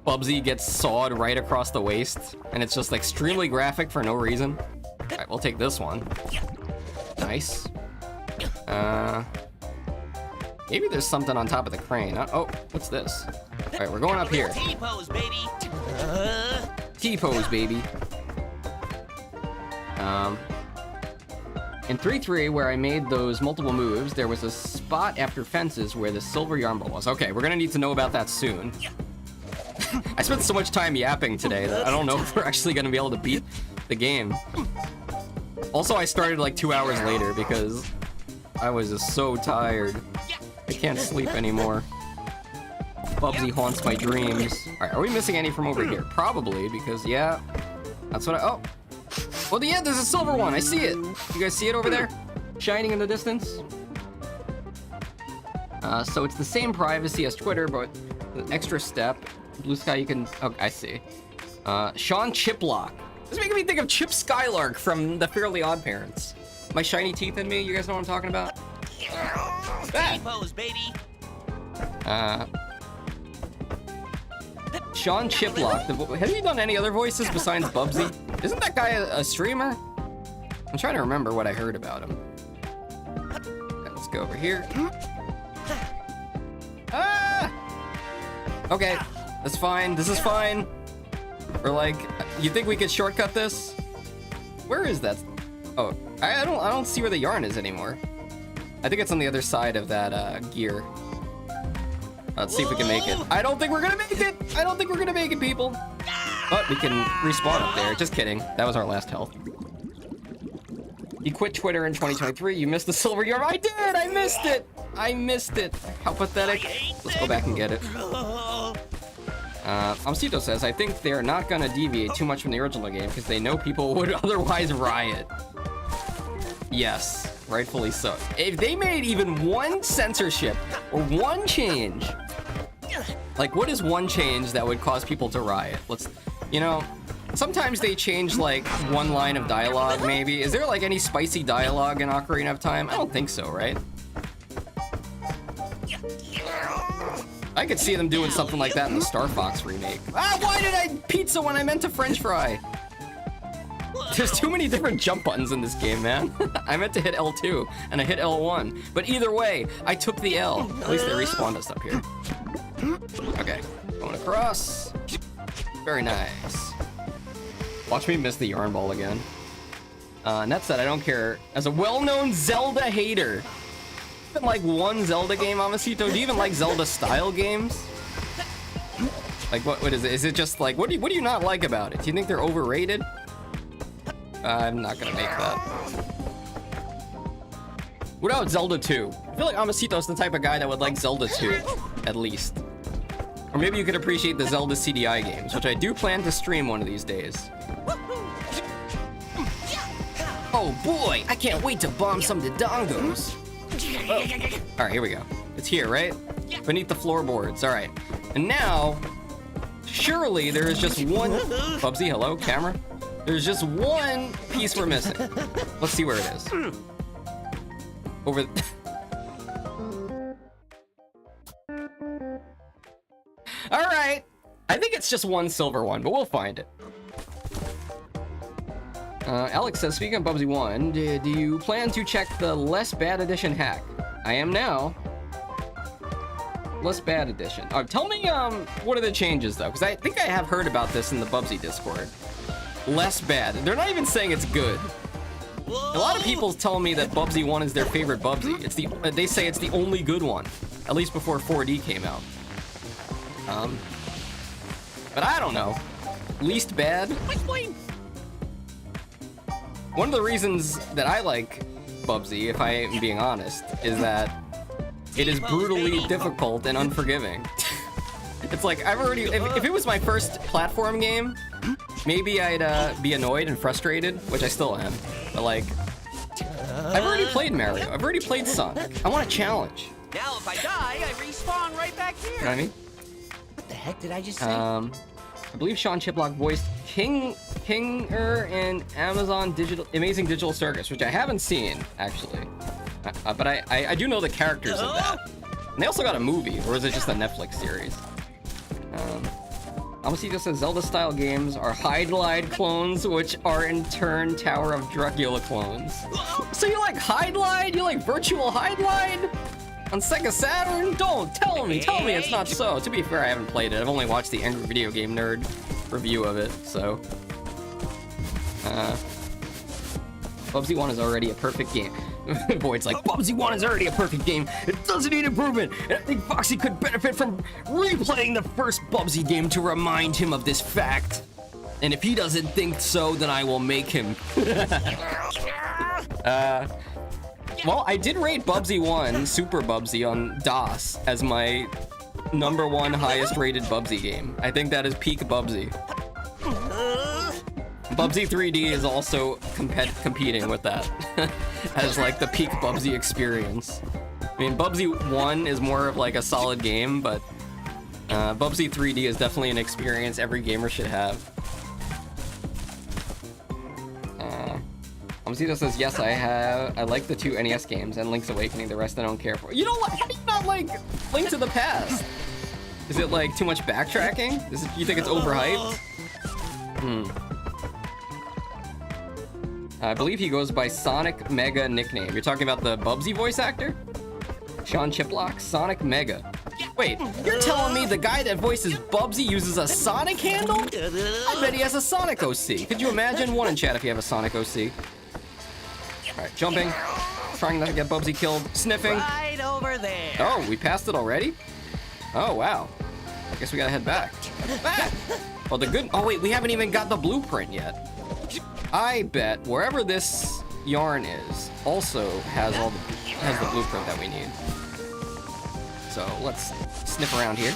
Bubsy gets sawed right across the waist and it's just extremely graphic for no reason? Alright, we'll take this one. Nice. Maybe there's something on top of the crane. Oh, what's this? Alright, we're going up here. T-pose, baby. T-pose, baby. In 3-3, where I made those multiple moves, there was a spot after fences where the silver yarn ball was. Okay, we're gonna need to know about that soon. I spent so much time yapping today that I don't know if we're actually gonna be able to beat the game. Also, I started like 2 hours later because I was just so tired. I can't sleep anymore. Bubsy haunts my dreams. Alright, are we missing any from over here? Probably, because yeah, that's what I, oh. Well, yeah, there's a silver one. I see it. You guys see it over there? Shining in the distance? So it's the same privacy as Twitter, but an extra step. Blue Sky, you can, oh, I see. Sean Chiplock. This is making me think of Chip Skylark from The Fairly Odd Parents. My shiny teeth in me, you guys know what I'm talking about? T-pose, baby. Sean Chiplock. Have you done any other voices besides Bubsy? Isn't that guy a streamer? I'm trying to remember what I heard about him. Okay, let's go over here. Ah! Okay, that's fine. This is fine. Or like, you think we could shortcut this? Where is that? Oh, I don't see where the yarn is anymore. I think it's on the other side of that gear. Let's see if we can make it. I don't think we're gonna make it! I don't think we're gonna make it, people! But we can respawn up there. Just kidding. That was our last health. You quit Twitter in 2023. You missed the silver yarn. I did! I missed it! I missed it. How pathetic. Let's go back and get it. Amcito says, I think they're not gonna deviate too much from the original game because they know people would otherwise riot. Yes, rightfully so. If they made even one censorship or one change, like what is one change that would cause people to riot? Let's, you know, sometimes they change like one line of dialogue maybe. Is there like any spicy dialogue in Ocarina of Time? I don't think so, right? I could see them doing something like that in the Star Fox remake. Ah, why did I pizza when I meant to French fry? There's too many different jump buttons in this game, man. I meant to hit L2, and I hit L1. But either way, I took the L. At least they respawned us up here. Okay, going across. Very nice. Watch me miss the yarn ball again. And that said, I don't care. As a well-known Zelda hater, even like one Zelda game, Amacito? Do you even like Zelda-style games? Like, what is it? Is it just like, what do you not like about it? Do you think they're overrated? I'm not gonna make that. What about Zelda 2? I feel like Amacito's the type of guy that would like Zelda 2, at least. Or maybe you could appreciate the Zelda CDI games, which I do plan to stream one of these days. Oh, Oh boy, I can't wait to bomb some Dodongos. Oh. All right, here we go. It's here, right? Beneath the floorboards. All right. And now, surely there is just one... Bubsy, hello, camera? There's just one piece we're missing. Let's see where it is. Over... All right. I think it's just one silver one, but we'll find it. Alex says, speaking of Bubsy 1, do you plan to check the Less Bad Edition hack? I am now. Less Bad Edition. Tell me, what are the changes, though? Because I think I have heard about this in the Bubsy Discord. Less bad. They're not even saying it's good. A lot of people tell me that Bubsy 1 is their favorite Bubsy. It's they say it's the only good one. At least before 4D came out. But I don't know. Least bad? Explain. One of the reasons that I like Bubsy, if I am being honest, is that it is brutally difficult and unforgiving. It's like, I've already... If it was my first platform game, maybe I'd be annoyed and frustrated, which I still am. But like, I've already played Mario. I've already played Sonic. I want a challenge. Now if I die, I respawn right back here. You know what I mean? What the heck did I just say? I believe Sean Chiplock voiced Kinger in Amazon Amazing Digital Circus, which I haven't seen, actually. But I do know the characters of that. And they also got a movie, or is it just a Netflix series? Amasita says Zelda-style games are Hydlide clones, which are in turn Tower of Dracula clones. So you like Hydlide? You like virtual Hydlide? On Sega Saturn? Don't tell me it's not so. To be fair, I haven't played it. I've only watched the Angry Video Game Nerd review of it, so. Bubsy 1 is already a perfect game. Void's like, Bubsy 1 is already a perfect game. It doesn't need improvement. And I think Foxy could benefit from replaying the first Bubsy game to remind him of this fact. And if he doesn't think so, then I will make him. Well, I did rate Bubsy 1, Super Bubsy, on DOS as my #1 highest rated Bubsy game. I think that is peak Bubsy. Bubsy 3D is also competing with that as like the peak Bubsy experience. I mean, Bubsy 1 is more of like a solid game, but Bubsy 3D is definitely an experience every gamer should have. Amazito says, yes, I like the 2 NES games and Link's Awakening. The rest I don't care for. You don't like, how do you not like Link to the Past? Is it like too much backtracking? You think it's overhyped? I believe he goes by Sonic Mega nickname. You're talking about the Bubsy voice actor? Sean Chiplock? Sonic Mega. Wait, you're telling me the guy that voices Bubsy uses a Sonic handle? I bet he has a Sonic OC. Could you imagine? One in chat if you have a Sonic OC. Alright, jumping. Trying not to get Bubsy killed. Sniffing. Right over there. Oh, we passed it already? Oh, wow. I guess we gotta head back. Back! Oh, oh, wait, we haven't even got the blueprint yet. I bet wherever this yarn is also has the blueprint that we need. So let's sniff around here.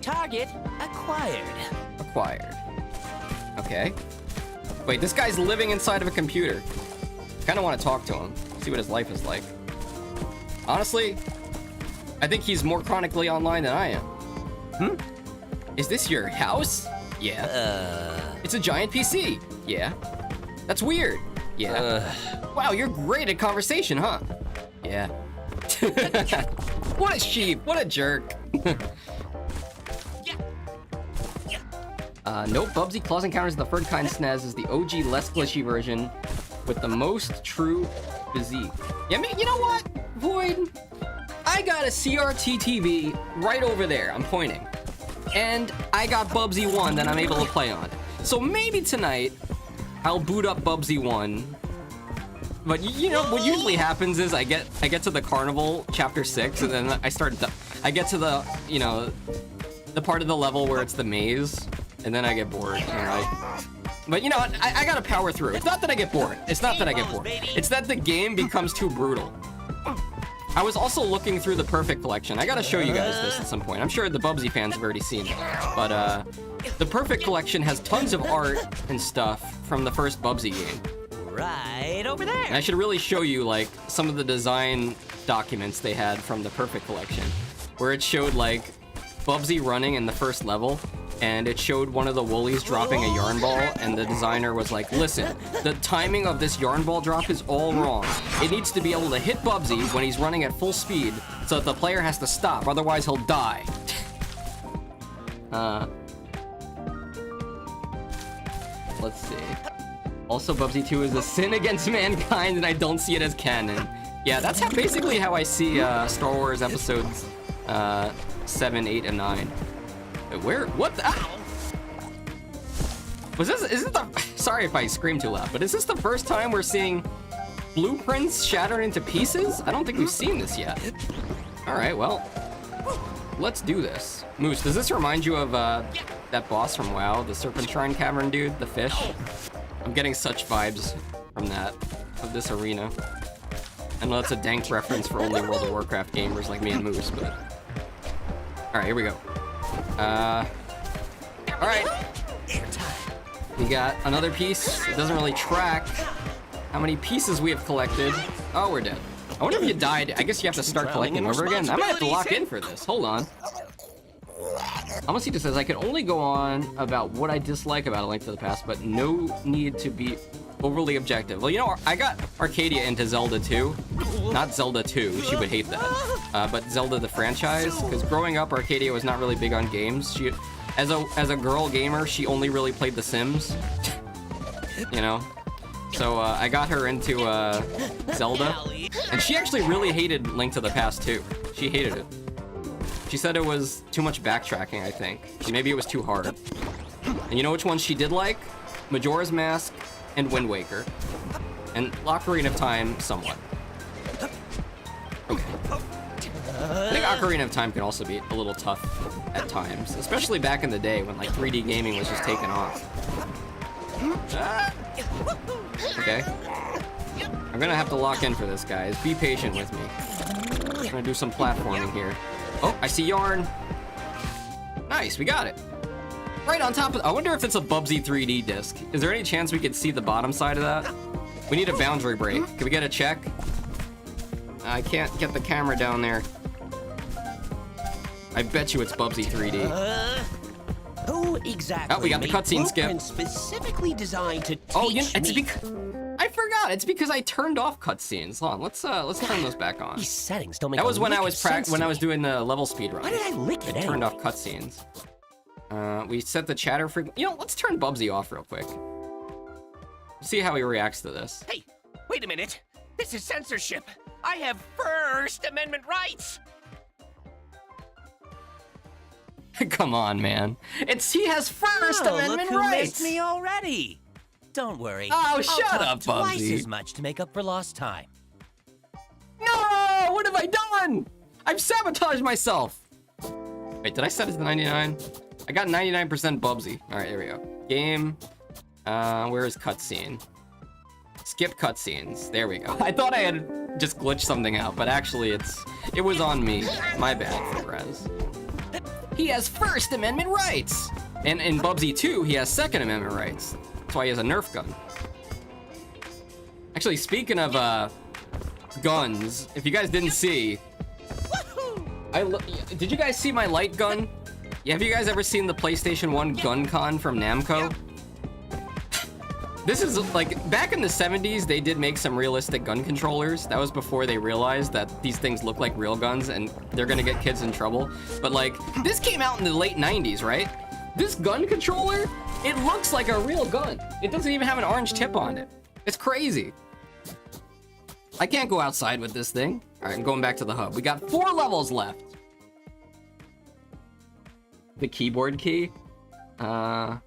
Target acquired. Acquired. Okay. Wait, this guy's living inside of a computer. Kind of want to talk to him, see what his life is like. Honestly, I think he's more chronically online than I am. Is this your house? Yeah. It's a giant PC. Yeah. That's weird. Yeah. Wow, you're great at conversation, huh? Yeah. What a sheep. What a jerk. Nope, Bubsy Claws Encounters the Third Kind SNES is the OG, less glitchy version with the most true physique. Yeah, you know what, Void? I got a CRT TV right over there. I'm pointing. And I got Bubsy 1 that I'm able to play on. So maybe tonight, I'll boot up Bubsy 1. But you know, what usually happens is I get to the carnival chapter 6 and then I get to the, you know, the part of the level where it's the maze and then I get bored. But you know what, I gotta power through. It's not that I get bored. It's not that I get bored. It's that the game becomes too brutal. I was also looking through the Perfect Collection. I gotta show you guys this at some point. I'm sure the Bubsy fans have already seen it. But the Perfect Collection has tons of art and stuff from the first Bubsy game. right over there. And I should really show you like some of the design documents they had from the Perfect Collection, where it showed like Bubsy running in the first level, and it showed one of the Woolies dropping a yarn ball, and the designer was like, listen, the timing of this yarn ball drop is all wrong. It needs to be able to hit Bubsy when he's running at full speed, so that the player has to stop, otherwise he'll die. Let's see. Also, Bubsy 2 is a sin against mankind, and I don't see it as canon. Yeah, that's basically how I see Star Wars episodes 7, 8, and 9. Wait, what the? Ow! Was this? Is it the? Sorry if I scream too loud, but is this the first time we're seeing blueprints shattered into pieces? I don't think we've seen this yet. All right, well, let's do this. Moose, does this remind you of that boss from WoW, the Serpentine Cavern dude, the fish? I'm getting such vibes from that, of this arena. I know that's a dank reference for only World of Warcraft gamers like me and Moose, but... Alright, here we go. Alright. We got another piece. It doesn't really track how many pieces we have collected. Oh, we're dead. I wonder if you died. I guess you have to start collecting over again. I might have to lock in for this. Hold on. Amasita says, I can only go on about what I dislike about A Link to the Past, but no need to be overly objective. Well, you know, I got Arcadia into Zelda 2. Not Zelda 2, she would hate that. But Zelda the franchise, because growing up, Arcadia was not really big on games. She, as a girl gamer, she only really played The Sims. You know? So I got her into Zelda, and she actually really hated Link to the Past 2. She hated it. She said it was too much backtracking, I think. Maybe it was too hard. And you know which ones she did like? Majora's Mask and Wind Waker. And Ocarina of Time, somewhat. Okay. I think Ocarina of Time can also be a little tough at times. Especially back in the day when like 3D gaming was just taking off. Okay. I'm gonna have to lock in for this, guys. Be patient with me. I'm gonna do some platforming here. Oh, I see yarn. Nice, we got it. Right on top of... I wonder if it's a Bubsy 3D disc. Is there any chance we could see the bottom side of that? We need a boundary break. Can we get a check? I can't get the camera down there. I bet you it's Bubsy 3D. Who exactly? Oh, we got the cutscene skip. Specifically designed to teach it's me. I forgot. It's because I turned off cutscenes. Hold on, let's turn those back on. These settings don't make That was when I was sense when to I was me. doing the level speed run. Why did I lick it Turned anyway? off cutscenes. We set the chatter frequency. You know, let's turn Bubsy off real quick. See how he reacts to this. Hey, wait a minute. This is censorship. I have First Amendment rights. Come on, man. He has First Amendment look who rights. missed me already. Don't worry. Oh, I'll shut talk up, twice Bubsy. as much to make up for lost time. No! What have I done? I've sabotaged myself. Wait, did I set it to 99? I got 99% Bubsy. All right, here we go. Game. Where is cutscene? Skip cutscenes. There we go. I thought I had just glitched something out, but actually it was on me. My bad, Flores. He has First Amendment rights! And in Bubsy 2, he has Second Amendment rights. That's why he has a Nerf gun. Actually, speaking of guns, if you guys didn't see, did you guys see my light gun? Yeah, have you guys ever seen the PlayStation 1 gun con from Namco? This is like, back in the 70s, they did make some realistic gun controllers. That was before they realized that these things look like real guns and they're gonna get kids in trouble. But like, this came out in the late 90s, right? This gun controller, it looks like a real gun. It doesn't even have an orange tip on it. It's crazy. I can't go outside with this thing. All right, I'm going back to the hub. We got 4 levels left. The keyboard key? The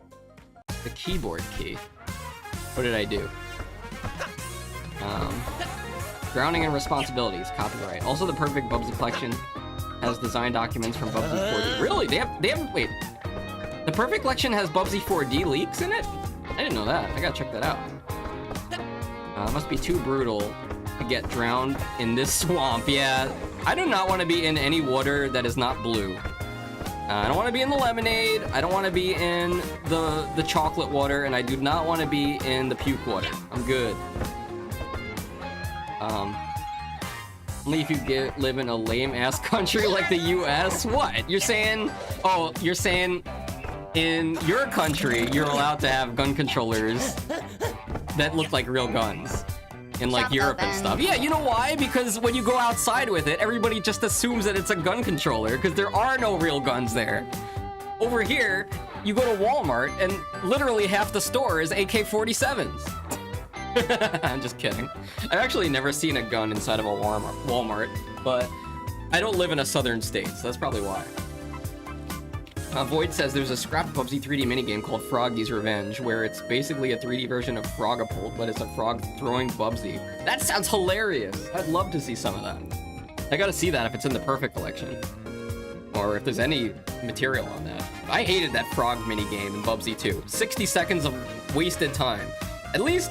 keyboard key. What did I do? Grounding and responsibilities, copyright. Also, the Perfect Bubsy collection has design documents from Bubsy 4D. Really? They have, wait. The Perfect collection has Bubsy 4D leaks in it? I didn't know that. I gotta check that out. It must be too brutal to get drowned in this swamp. Yeah, I do not want to be in any water that is not blue. I don't want to be in the lemonade. I don't want to be in the chocolate water, and I do not want to be in the puke water. I'm good. Only if you live in a lame-ass country like the U.S. What? You're saying? Oh, you're saying in your country you're allowed to have gun controllers that look like real guns. In like Shop Europe and open. stuff. Yeah, you know why? Because when you go outside with it, everybody just assumes that it's a gun controller because there are no real guns there. Over here, you go to Walmart and literally half the store is AK-47s. I'm just kidding. I've actually never seen a gun inside of a Walmart, but I don't live in a southern state, so that's probably why. Void says there's a scrapped Bubsy 3D minigame called Froggy's Revenge, where it's basically a 3D version of Frogapult, but it's a frog throwing Bubsy. That sounds hilarious. I'd love to see some of that. I gotta see that if it's in the Perfect Collection. Or if there's any material on that. I hated that frog minigame in Bubsy 2. 60 seconds of wasted time. At least,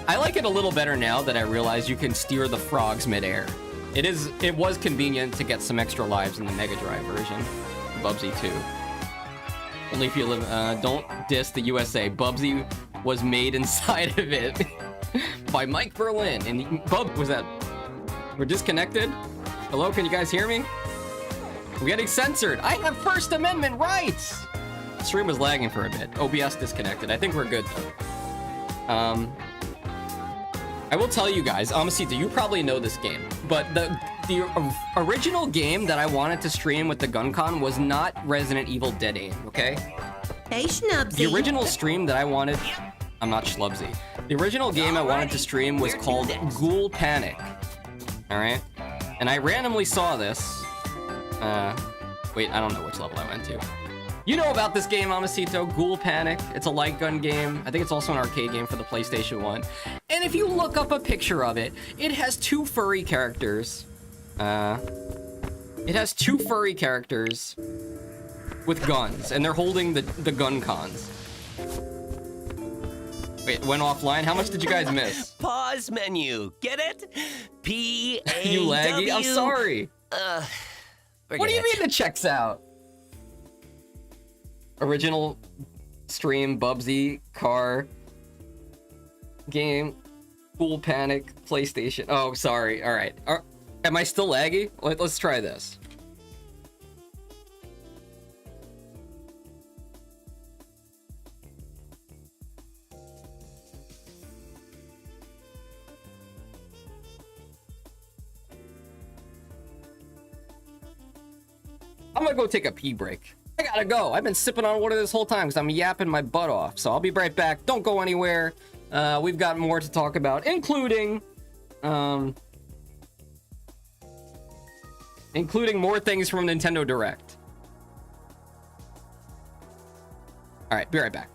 I like it a little better now that I realize you can steer the frogs midair. It was convenient to get some extra lives in the Mega Drive version. Bubsy 2. Only if you live, don't diss the USA. Bubsy was made inside of it by Mike Berlin. And was that? We're disconnected? Hello, can you guys hear me? We're getting censored. I have First Amendment rights. Stream was lagging for a bit. OBS disconnected. I think we're good though. I will tell you guys, Amasita, you probably know this game, but the original game that I wanted to stream with the GunCon was not Resident Evil Dead Aim, okay? Hey, Schnubsy. The original stream that I wanted... I'm not Schlubsy. The original game I wanted to stream was called Ghoul Panic. Alright? And I randomly saw this. Wait, I don't know which level I went to. You know about this game, Amasito, Ghoul Panic. It's a light gun game. I think it's also an arcade game for the PlayStation 1. And if you look up a picture of it, it has two furry characters. It has two furry characters with guns, and they're holding the gun cons. Wait, it went offline? How much did you guys miss? Pause menu. Get it? P-A-W. You laggy? I'm sorry. What do you mean it checks out? Original stream, Bubsy, car, game, Ghoul Panic, PlayStation. Oh, sorry. All right. Am I still laggy? Let's try this. I'm gonna go take a pee break. I gotta go. I've been sipping on water this whole time because I'm yapping my butt off. So I'll be right back. Don't go anywhere. We've got more to talk about, including more things from Nintendo Direct. All right, be right back.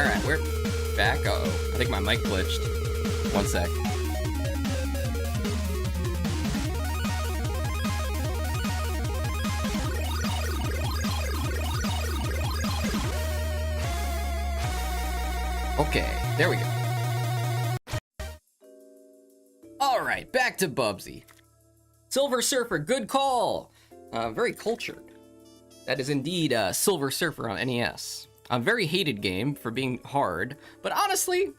Alright, we're back. Uh-oh. I think my mic glitched. One sec. Okay, there we go. Alright, back to Bubsy. Silver Surfer, good call! Very cultured. That is indeed Silver Surfer on NES. A very hated game for being hard, but honestly,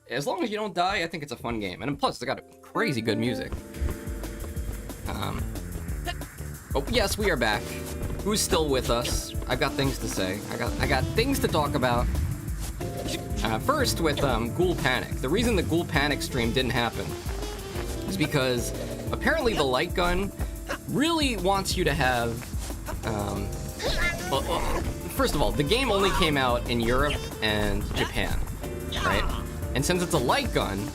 as long as you don't die, I think it's a fun game. And plus, it's got crazy good music. Oh, yes, we are back. Who's still with us? I've got things to say. I got things to talk about. First with Ghoul Panic. The reason the Ghoul Panic stream didn't happen is because apparently the light gun really wants you to have well, first of all, the game only came out in Europe and Japan, right? And since it's a light gun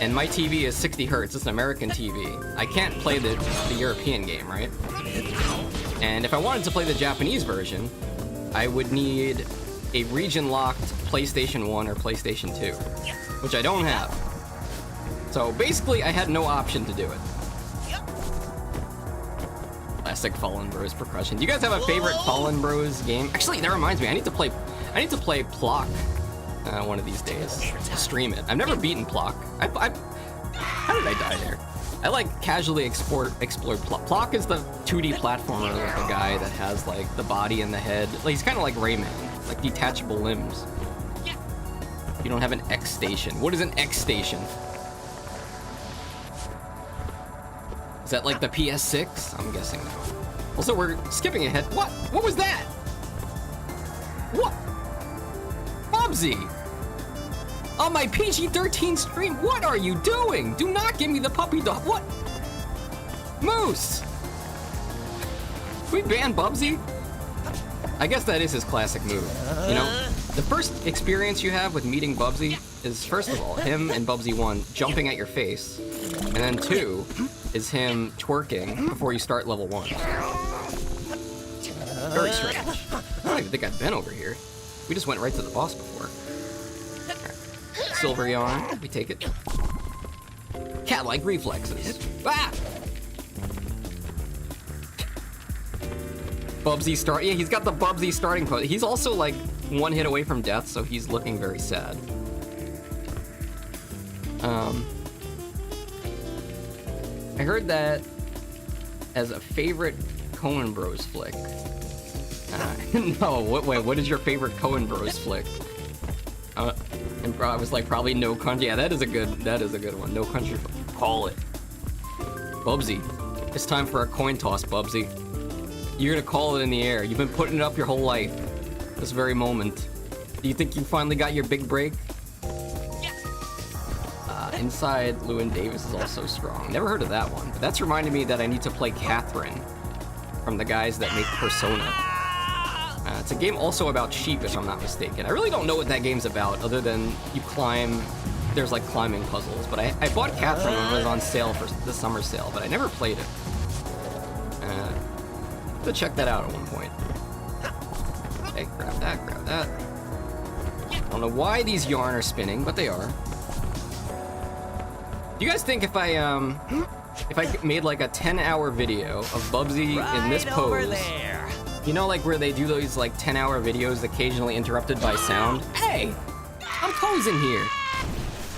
and my TV is 60 hertz, it's an American TV, I can't play the European game, right? And if I wanted to play the Japanese version, I would need a region-locked PlayStation 1 or PlayStation 2, which I don't have. So basically, I had no option to do it. Classic Fallen Bros percussion. Do you guys have a favorite Fallen Bros game? Actually, that reminds me, I need to play Plock one of these days. Stream it. I've never beaten Plock. How did I die there? I like casually explore Plock. Plock is the 2D platformer with a guy that has like the body and the head. Like, he's kind of like Rayman, like detachable limbs. You don't have an X station. What is an X station? Is that like the PS6? I'm guessing no. Also, we're skipping ahead. What? What was that? What? Bubsy! On my PG-13 stream, what are you doing? Do not give me the puppy dog. What? Moose! Can we ban Bubsy? I guess that is his classic move. You know, the first experience you have with meeting Bubsy is, first of all, him and Bubsy 1 jumping at your face. And then 2 is him twerking before you start level 1. Very strange. I don't even think I've been over here. We just went right to the boss before. Right. Silver yarn, we take it. Cat-like reflexes. Ah! Bubsy start. Yeah, he's got the Bubsy starting pose. He's also like 1 hit away from death, so he's looking very sad. I heard that as a favorite Coen Bros flick. No, wait, what is your favorite Coen Bros flick? And I was like, probably No Country. Yeah, that is a good one. No Country. Call it. Bubsy, it's time for a coin toss, Bubsy. You're gonna call it in the air. You've been putting it up your whole life. This very moment. Do you think you finally got your big break? Inside Llewyn Davis is also strong. Never heard of that one, but that's reminded me that I need to play Catherine from the guys that make Persona. It's a game also about sheep, if I'm not mistaken. I really don't know what that game's about, other than you climb. There's like climbing puzzles, but I bought Catherine when it was on sale for the summer sale, but I never played it. To check that out at one point. Okay, grab that. I don't know why these yarn are spinning, but they are. Do you guys think if I made like a 10-hour video of Bubsy in this pose, you know, like where they do those like 10-hour videos occasionally interrupted by sound? Hey, I'm posing here.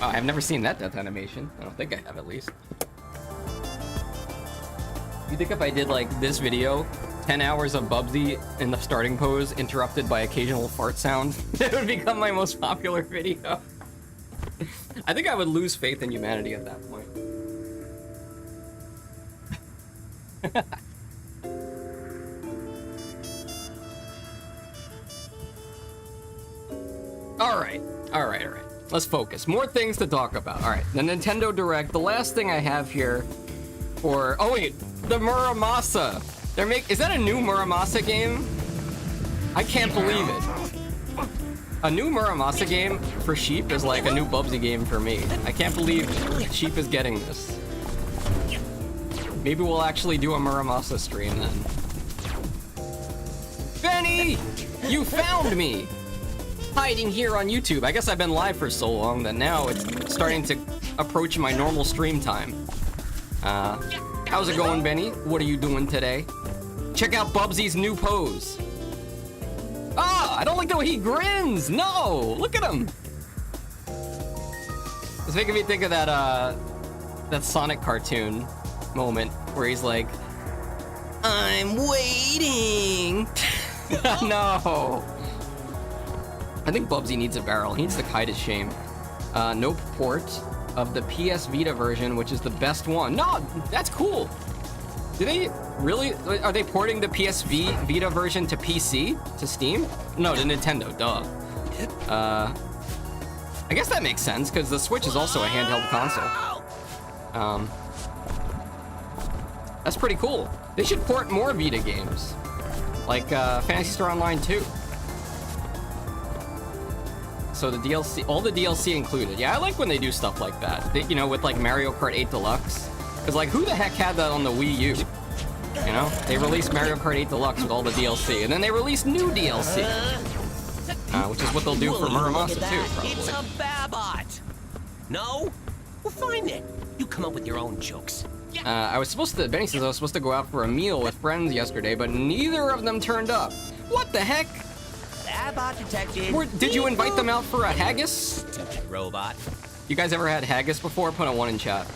Oh, I've never seen that death animation. I don't think I have, at least. You think if I did like this video, 10 hours of Bubsy in the starting pose interrupted by occasional fart sound, it would become my most popular video? I think I would lose faith in humanity at that point. All right. Let's focus. More things to talk about. All right, the Nintendo Direct. The last thing I have here for... Oh wait, the Muramasa. Is that a new Muramasa game? I can't believe it. A new Muramasa game for Sheep is like a new Bubsy game for me. I can't believe Sheep is getting this. Maybe we'll actually do a Muramasa stream then. Benny! You found me! hiding here on YouTube. I guess I've been live for so long that now it's starting to approach my normal stream time. How's it going, Benny? What are you doing today? Check out Bubsy's new pose. Ah, I don't like the way he grins. No, look at him. It's making me think of that Sonic cartoon moment where he's like, I'm waiting. No. I think Bubsy needs a barrel. He needs to hide his shame. No port of the PS Vita version, which is the best one. No, that's cool. Do they really? Are they porting the PS Vita version to PC? To Steam? No, to Nintendo, duh. I guess that makes sense, because the Switch is also a handheld console. That's pretty cool. They should port more Vita games. Like Phantasy Star Online 2. So the DLC, all the DLC included. Yeah, I like when they do stuff like that. They, you know, with like Mario Kart 8 Deluxe. Because like, who the heck had that on the Wii U? You know? They released Mario Kart 8 Deluxe with all the DLC. And then they released new DLC. Which is what they'll do for Muramasa too, probably. It's a Babot. No? We'll find it. You come up with your own jokes. I was supposed to, Benny says I was supposed to go out for a meal with friends yesterday, but neither of them turned up. What the heck? Babot detected. Did you invite them out for a haggis? Stupid robot. You guys ever had haggis before? Put a 1 in chat.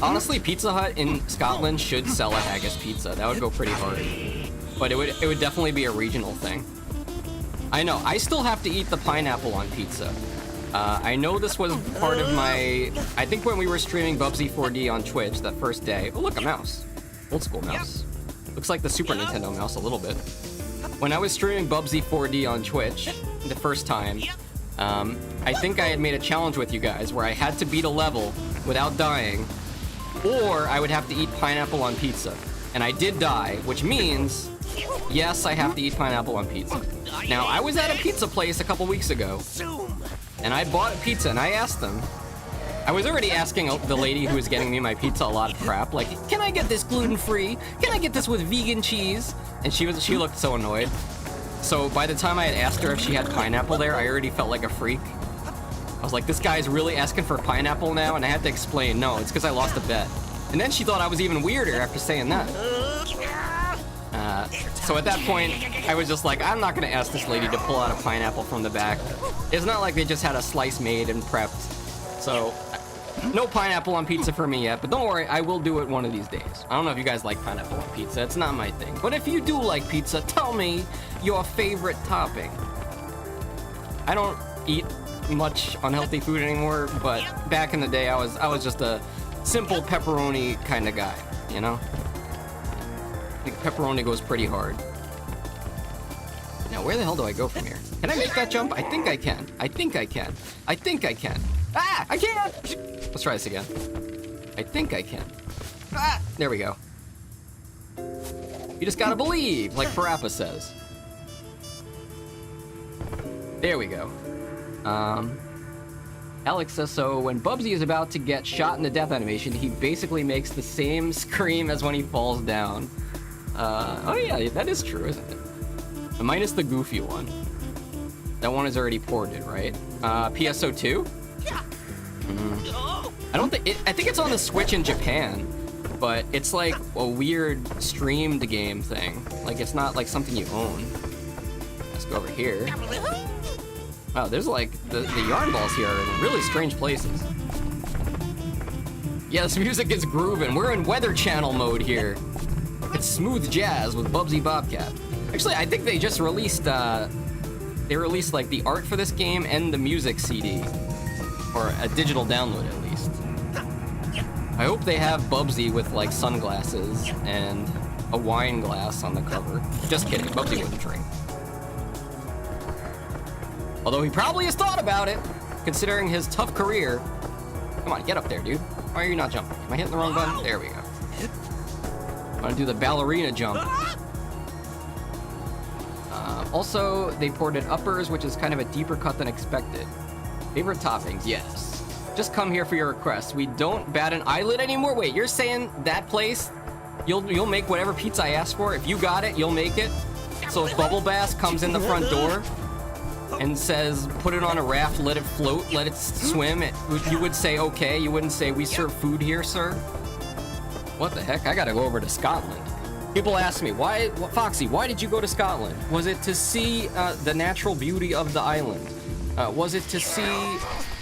Honestly, Pizza Hut in Scotland should sell a haggis pizza. That would go pretty hard. But it would definitely be a regional thing. I know, I still have to eat the pineapple on pizza. I know this was part of my... I think when we were streaming Bubsy-4D on Twitch that first day... Oh, look, a mouse. Old school mouse. Looks like the Super Nintendo mouse a little bit. When I was streaming Bubsy-4D on Twitch the first time, I think I had made a challenge with you guys where I had to beat a level without dying, or I would have to eat pineapple on pizza. And I did die, which means, yes, I have to eat pineapple on pizza. Now, I was at a pizza place a couple weeks ago, and I bought a pizza, and I asked them, I was already asking the lady who was getting me my pizza a lot of crap, like, can I get this gluten-free? Can I get this with vegan cheese? And she looked so annoyed. So by the time I had asked her if she had pineapple there, I already felt like a freak. I was like, this guy's really asking for pineapple now, and I had to explain, no, it's because I lost a bet. And then she thought I was even weirder after saying that. So at that point, I was just like, I'm not gonna ask this lady to pull out a pineapple from the back. It's not like they just had a slice made and prepped. So, no pineapple on pizza for me yet, but don't worry, I will do it one of these days. I don't know if you guys like pineapple on pizza, it's not my thing. But if you do like pizza, tell me your favorite topping. I don't eat much unhealthy food anymore, but back in the day, I was just a simple pepperoni kind of guy, you know? I think pepperoni goes pretty hard. Now, where the hell do I go from here? Can I make that jump? I think I can. I think I can. I think I can. Ah! I can't! Let's try this again. I think I can. Ah! There we go. You just gotta believe, like Parappa says. There we go. Alex says, so when Bubsy is about to get shot in the death animation, he basically makes the same scream as when he falls down. Oh yeah, that is true, isn't it? Minus the goofy one. That one is already ported, right? PSO2? Yeah. I don't think I think it's on the Switch in Japan, but it's like a weird streamed game thing. Like it's not like something you own. Let's go over here. Wow, there's like the yarn balls here are in really strange places. Yeah, this music is grooving. We're in Weather Channel mode here. It's smooth jazz with Bubsy Bobcat. Actually, I think they just released they released like the art for this game and the music CD, or a digital download at least. I hope they have Bubsy with like sunglasses and a wine glass on the cover. Just kidding, Bubsy wouldn't drink. Although he probably has thought about it, considering his tough career. Come on, get up there, dude. Why are you not jumping? Am I hitting the wrong button? There we go. I'm gonna do the ballerina jump. Also, they ported Uppers, which is kind of a deeper cut than expected. Favorite toppings? Yes. Just come here for your requests. We don't bat an eyelid anymore? Wait, you're saying that place, you'll make whatever pizza I ask for? If you got it, you'll make it? So if Bubble Bass comes in the front door, and says, put it on a raft, let it float, let it swim, you would say, okay. You wouldn't say, we serve food here, sir. What the heck? I gotta go over to Scotland. People ask me, Foxy, why did you go to Scotland? Was it to see the natural beauty of the island? Was it to see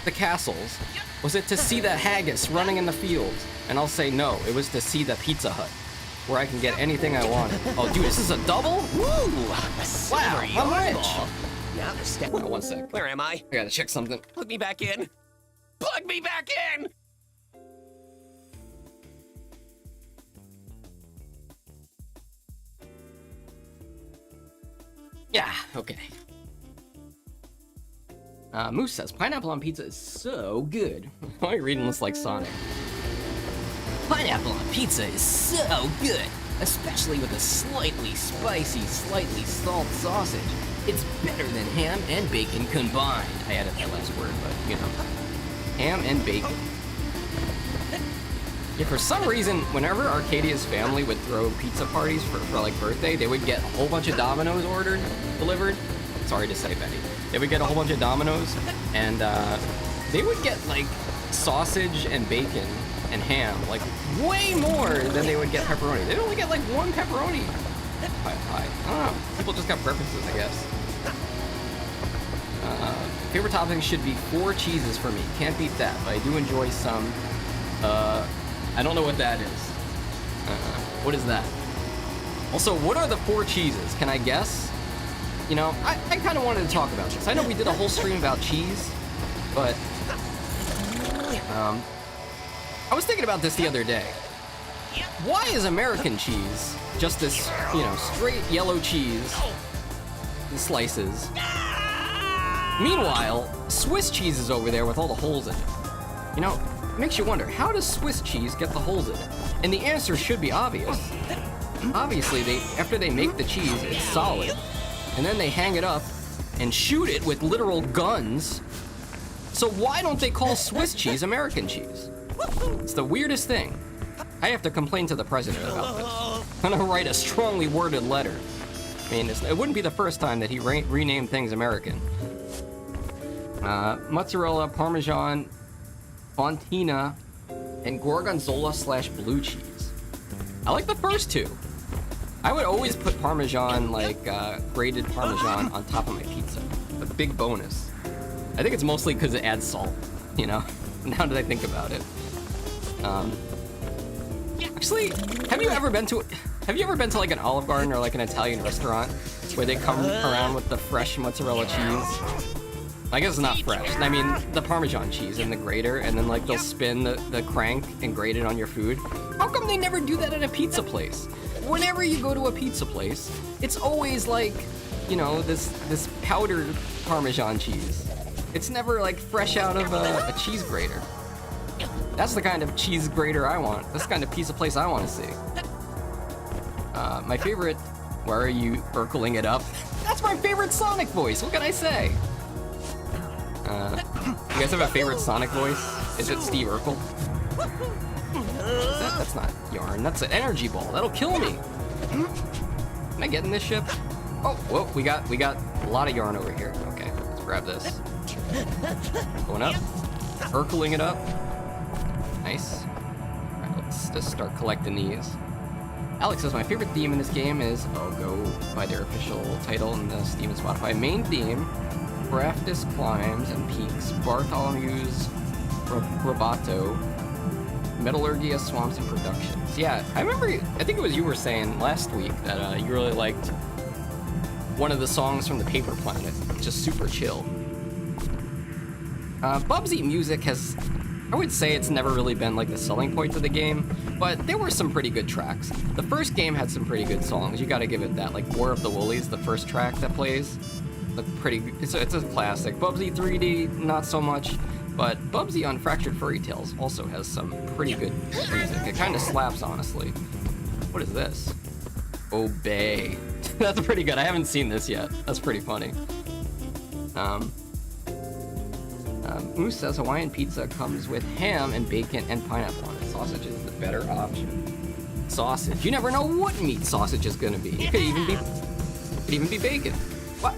the castles? Was it to see the haggis running in the fields? And I'll say no, it was to see the Pizza Hut, where I can get anything I want. Oh, dude, this is a double? Woo! Wow, I'm rich. Now the step. Oh, one sec. Where am I? I gotta check something. Plug me back in. Plug me back in! Yeah, okay. Moose says, pineapple on pizza is so good. Why are you reading this like Sonic? Pineapple on pizza is so good, especially with a slightly spicy, slightly salt sausage. It's better than ham and bacon combined. I added the last word, but you know. Ham and bacon. Yeah, for some reason, whenever Arcadia's family would throw pizza parties for like birthday, they would get a whole bunch of Domino's delivered. Sorry to say, Betty. They would get a whole bunch of Domino's, and they would get like sausage and bacon and ham, like way more than they would get pepperoni. They'd only get like one pepperoni pie. I don't know. People just got preferences, I guess. Favorite topping should be 4 cheeses for me. Can't beat that, but I do enjoy some. I don't know what that is. What is that? Also, what are the 4 cheeses? Can I guess? You know, I kind of wanted to talk about this. I know we did a whole stream about cheese, but I was thinking about this the other day. Why is American cheese just this, you know, straight yellow cheese in slices? Meanwhile, Swiss cheese is over there with all the holes in it. You know, it makes you wonder, how does Swiss cheese get the holes in it? And the answer should be obvious. Obviously, after they make the cheese, it's solid. And then they hang it up and shoot it with literal guns. So why don't they call Swiss cheese American cheese? It's the weirdest thing. I have to complain to the president about this. I'm gonna write a strongly worded letter. I mean, it wouldn't be the first time that he renamed things American. Mozzarella, Parmesan, Fontina, and Gorgonzola/blue cheese. I like the first 2. I would always put Parmesan, like grated Parmesan, on top of my pizza. A big bonus. I think it's mostly because it adds salt, you know? Now that I think about it. Actually, have you ever been to like an Olive Garden or like an Italian restaurant where they come around with the fresh mozzarella cheese? I guess it's not fresh. I mean, the Parmesan cheese in the grater, and then like they'll spin the crank and grate it on your food. How come they never do that at a pizza place? Whenever you go to a pizza place, it's always like, you know, this powdered Parmesan cheese. It's never like fresh out of a cheese grater. That's the kind of cheese grater I want. That's the kind of pizza place I want to see. My favorite, why are you urkling it up? That's my favorite Sonic voice, what can I say? You guys have a favorite Sonic voice? Is it Steve Urkel? That's not yarn, that's an energy ball. That'll kill me. Can I get in this ship? Oh, whoa, we got a lot of yarn over here. Okay, let's grab this. Going up. Urkling it up. Nice. Alright, let's just start collecting these. Alex says, my favorite theme in this game is, I'll go by their official title in the Steam and Spotify. Main theme, Craftus Climbs and Peaks, Bartholomew's Roboto, Metallurgia, Swamps, and Productions. Yeah, I remember, I think it was you were saying last week that you really liked one of the songs from the Paper Planet. It's just super chill. Bubsy music has, I would say it's never really been like the selling point of the game, but there were some pretty good tracks. The first game had some pretty good songs, you gotta give it that. Like War of the Woolies, the first track that plays, it's a classic. Bubsy 3D, not so much, but Bubsy on Fractured Furry Tales also has some pretty good music. It kind of slaps, honestly. What is this? Obey. That's pretty good. I haven't seen this yet. That's pretty funny. Moose says Hawaiian pizza comes with ham and bacon and pineapple on it. Sausage is the better option. Sausage. You never know what meat sausage is gonna be. It could even be bacon. What?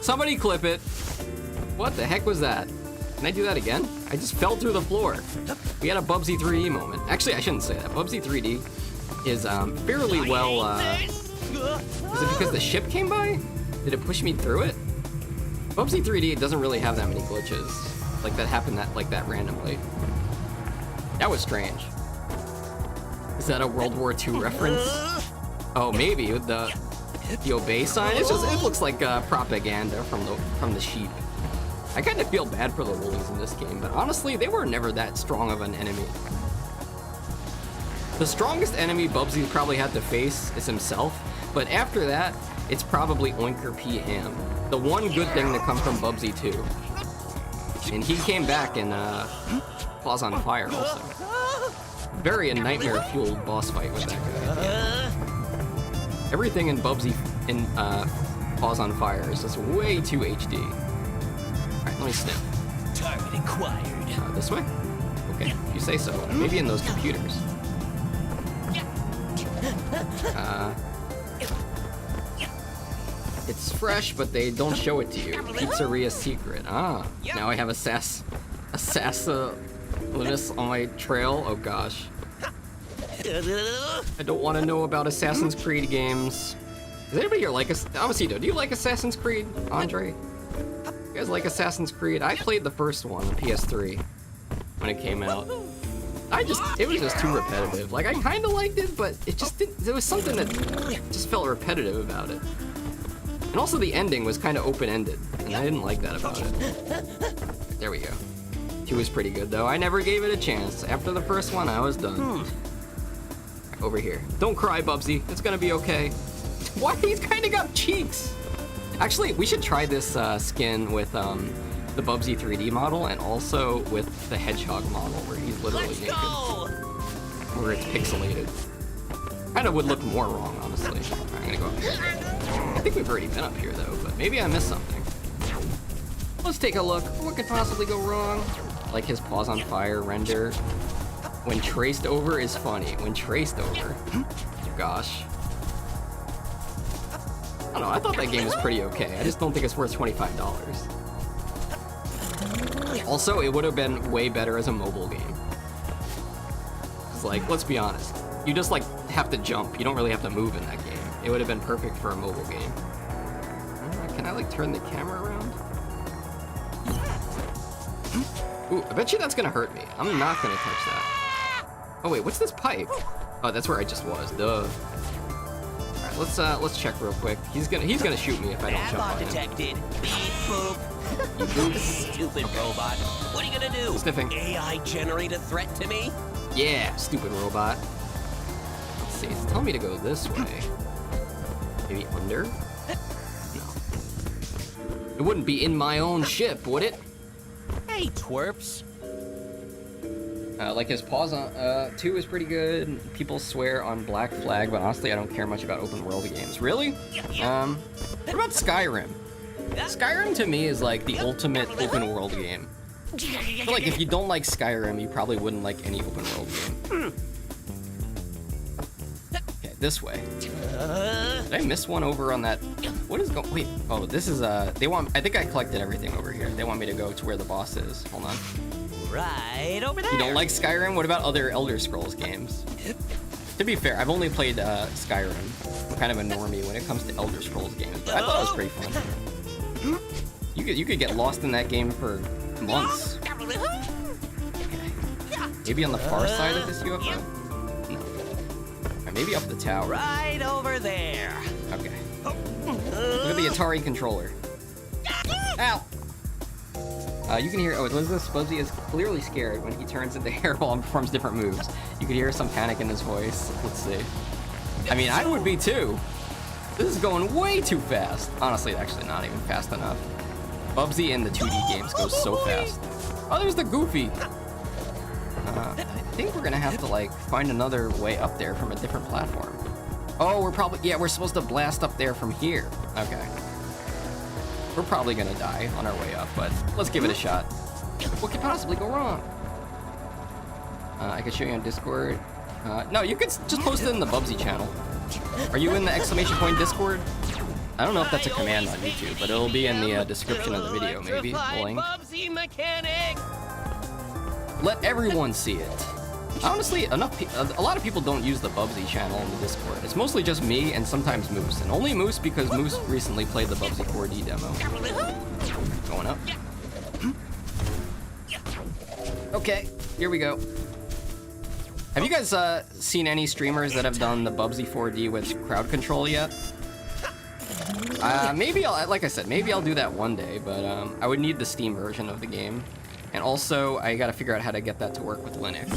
Somebody clip it. What the heck was that? Can I do that again? I just fell through the floor. We had a Bubsy 3D moment. Actually, I shouldn't say that. Bubsy 3D is fairly well. Is it because the ship came by? Did it push me through it? Bubsy 3D doesn't really have that many glitches. Like that happened like that randomly. That was strange. Is that a World War II reference? Oh, maybe with the obey sign. It looks like propaganda from the sheep. I kind of feel bad for the woolies in this game, but honestly, they were never that strong of an enemy. The strongest enemy Bubsy probably had to face is himself, but after that, it's probably Oinker P. Ham. The one good thing to come from Bubsy 2. And he came back in Claws on Fire also. Very a nightmare-fueled boss fight with that guy. Yeah. Everything in Bubsy in Claws on Fire is just way too HD. Alright, let me snip. Target acquired. This way? Okay, if you say so. Maybe in those computers. It's fresh, but they don't show it to you. Pizzeria secret. Ah, now I have Assassin's on my trail. Oh gosh. I don't want to know about Assassin's Creed games. Does anybody here like Amasito, do you like Assassin's Creed, Andre? You guys like Assassin's Creed? I played the first one on PS3 when it came out. It was just too repetitive. Like, I kind of liked it, but it just didn't, there was something that just felt repetitive about it. And also the ending was kind of open-ended, and I didn't like that about it. There we go. 2 was pretty good, though. I never gave it a chance. After the first one, I was done. Over here. Don't cry, Bubsy. It's gonna be okay. Why? He's kind of got cheeks. Actually, we should try this skin with the Bubsy 3D model and also with the Hedgehog model, where he's literally naked. Where it's pixelated. Kind of would look more wrong, honestly. Alright, I'm gonna go up here. I think we've already been up here, though, but maybe I missed something. Let's take a look. What could possibly go wrong? Like his Paws on Fire render. When traced over is funny. When traced over. Gosh. I don't know, I thought that game was pretty okay. I just don't think it's worth $25. Also, it would have been way better as a mobile game. It's like, let's be honest. You just like have to jump. You don't really have to move in that game. It would have been perfect for a mobile game. Can I like turn the camera around? Ooh, I bet you that's gonna hurt me. I'm not gonna touch that. Oh wait, what's this pipe? Oh, that's where I just was. Duh. Alright, let's check real quick. He's gonna shoot me if I don't jump on him. Detected. Beep boop. You boop. Stupid robot. What are you gonna do? Sniffing. AI generate a threat to me? Yeah, stupid robot. Let's see, it's telling me to go this way. Maybe under? No. It wouldn't be in my own ship, would it? Hey, twerps. Like his Paws on 2 is pretty good. People swear on Black Flag, but honestly, I don't care much about open world games. Really? What about Skyrim? Skyrim to me is like the ultimate open world game. I feel like if you don't like Skyrim, you probably wouldn't like any open world game. Okay, this way. Did I miss one over on that? What is going? Wait. Oh, this is they want. I think I collected everything over here. They want me to go to where the boss is. Hold on. Right over there. You don't like Skyrim? What about other Elder Scrolls games? To be fair, I've only played Skyrim. I'm kind of a normie when it comes to Elder Scrolls games, but I thought it was pretty fun. You could get lost in that game for months. Okay. Maybe on the far side of this UFO? Or maybe up the tower. Right over there. Okay. Look at the Atari controller. Ow! You can hear, Elizabeth Bubsy is clearly scared when he turns into Hairball and performs different moves. You can hear some panic in his voice. Let's see. I mean, I would be too. This is going way too fast. Honestly, actually not even fast enough. Bubsy in the 2D games goes so fast. Oh, there's the Goofy. I think we're gonna have to like find another way up there from a different platform. Oh, we're supposed to blast up there from here. Okay. We're probably gonna die on our way up, but let's give it a shot. What could possibly go wrong? I could show you on Discord. No, you could just post it in the Bubsy channel. Are you in the exclamation point Discord? I don't know if that's a command on YouTube, but it'll be in the description of the video, maybe. The link. Bubsy mechanic. Let everyone see it. Honestly, a lot of people don't use the Bubsy channel in the Discord. It's mostly just me and sometimes Moose. And only Moose because Moose recently played the Bubsy 4D demo. Going up. Okay, here we go. Have you guys seen any streamers that have done the Bubsy 4D with crowd control yet? Maybe like I said, maybe I'll do that one day, but I would need the Steam version of the game. And also, I gotta figure out how to get that to work with Linux.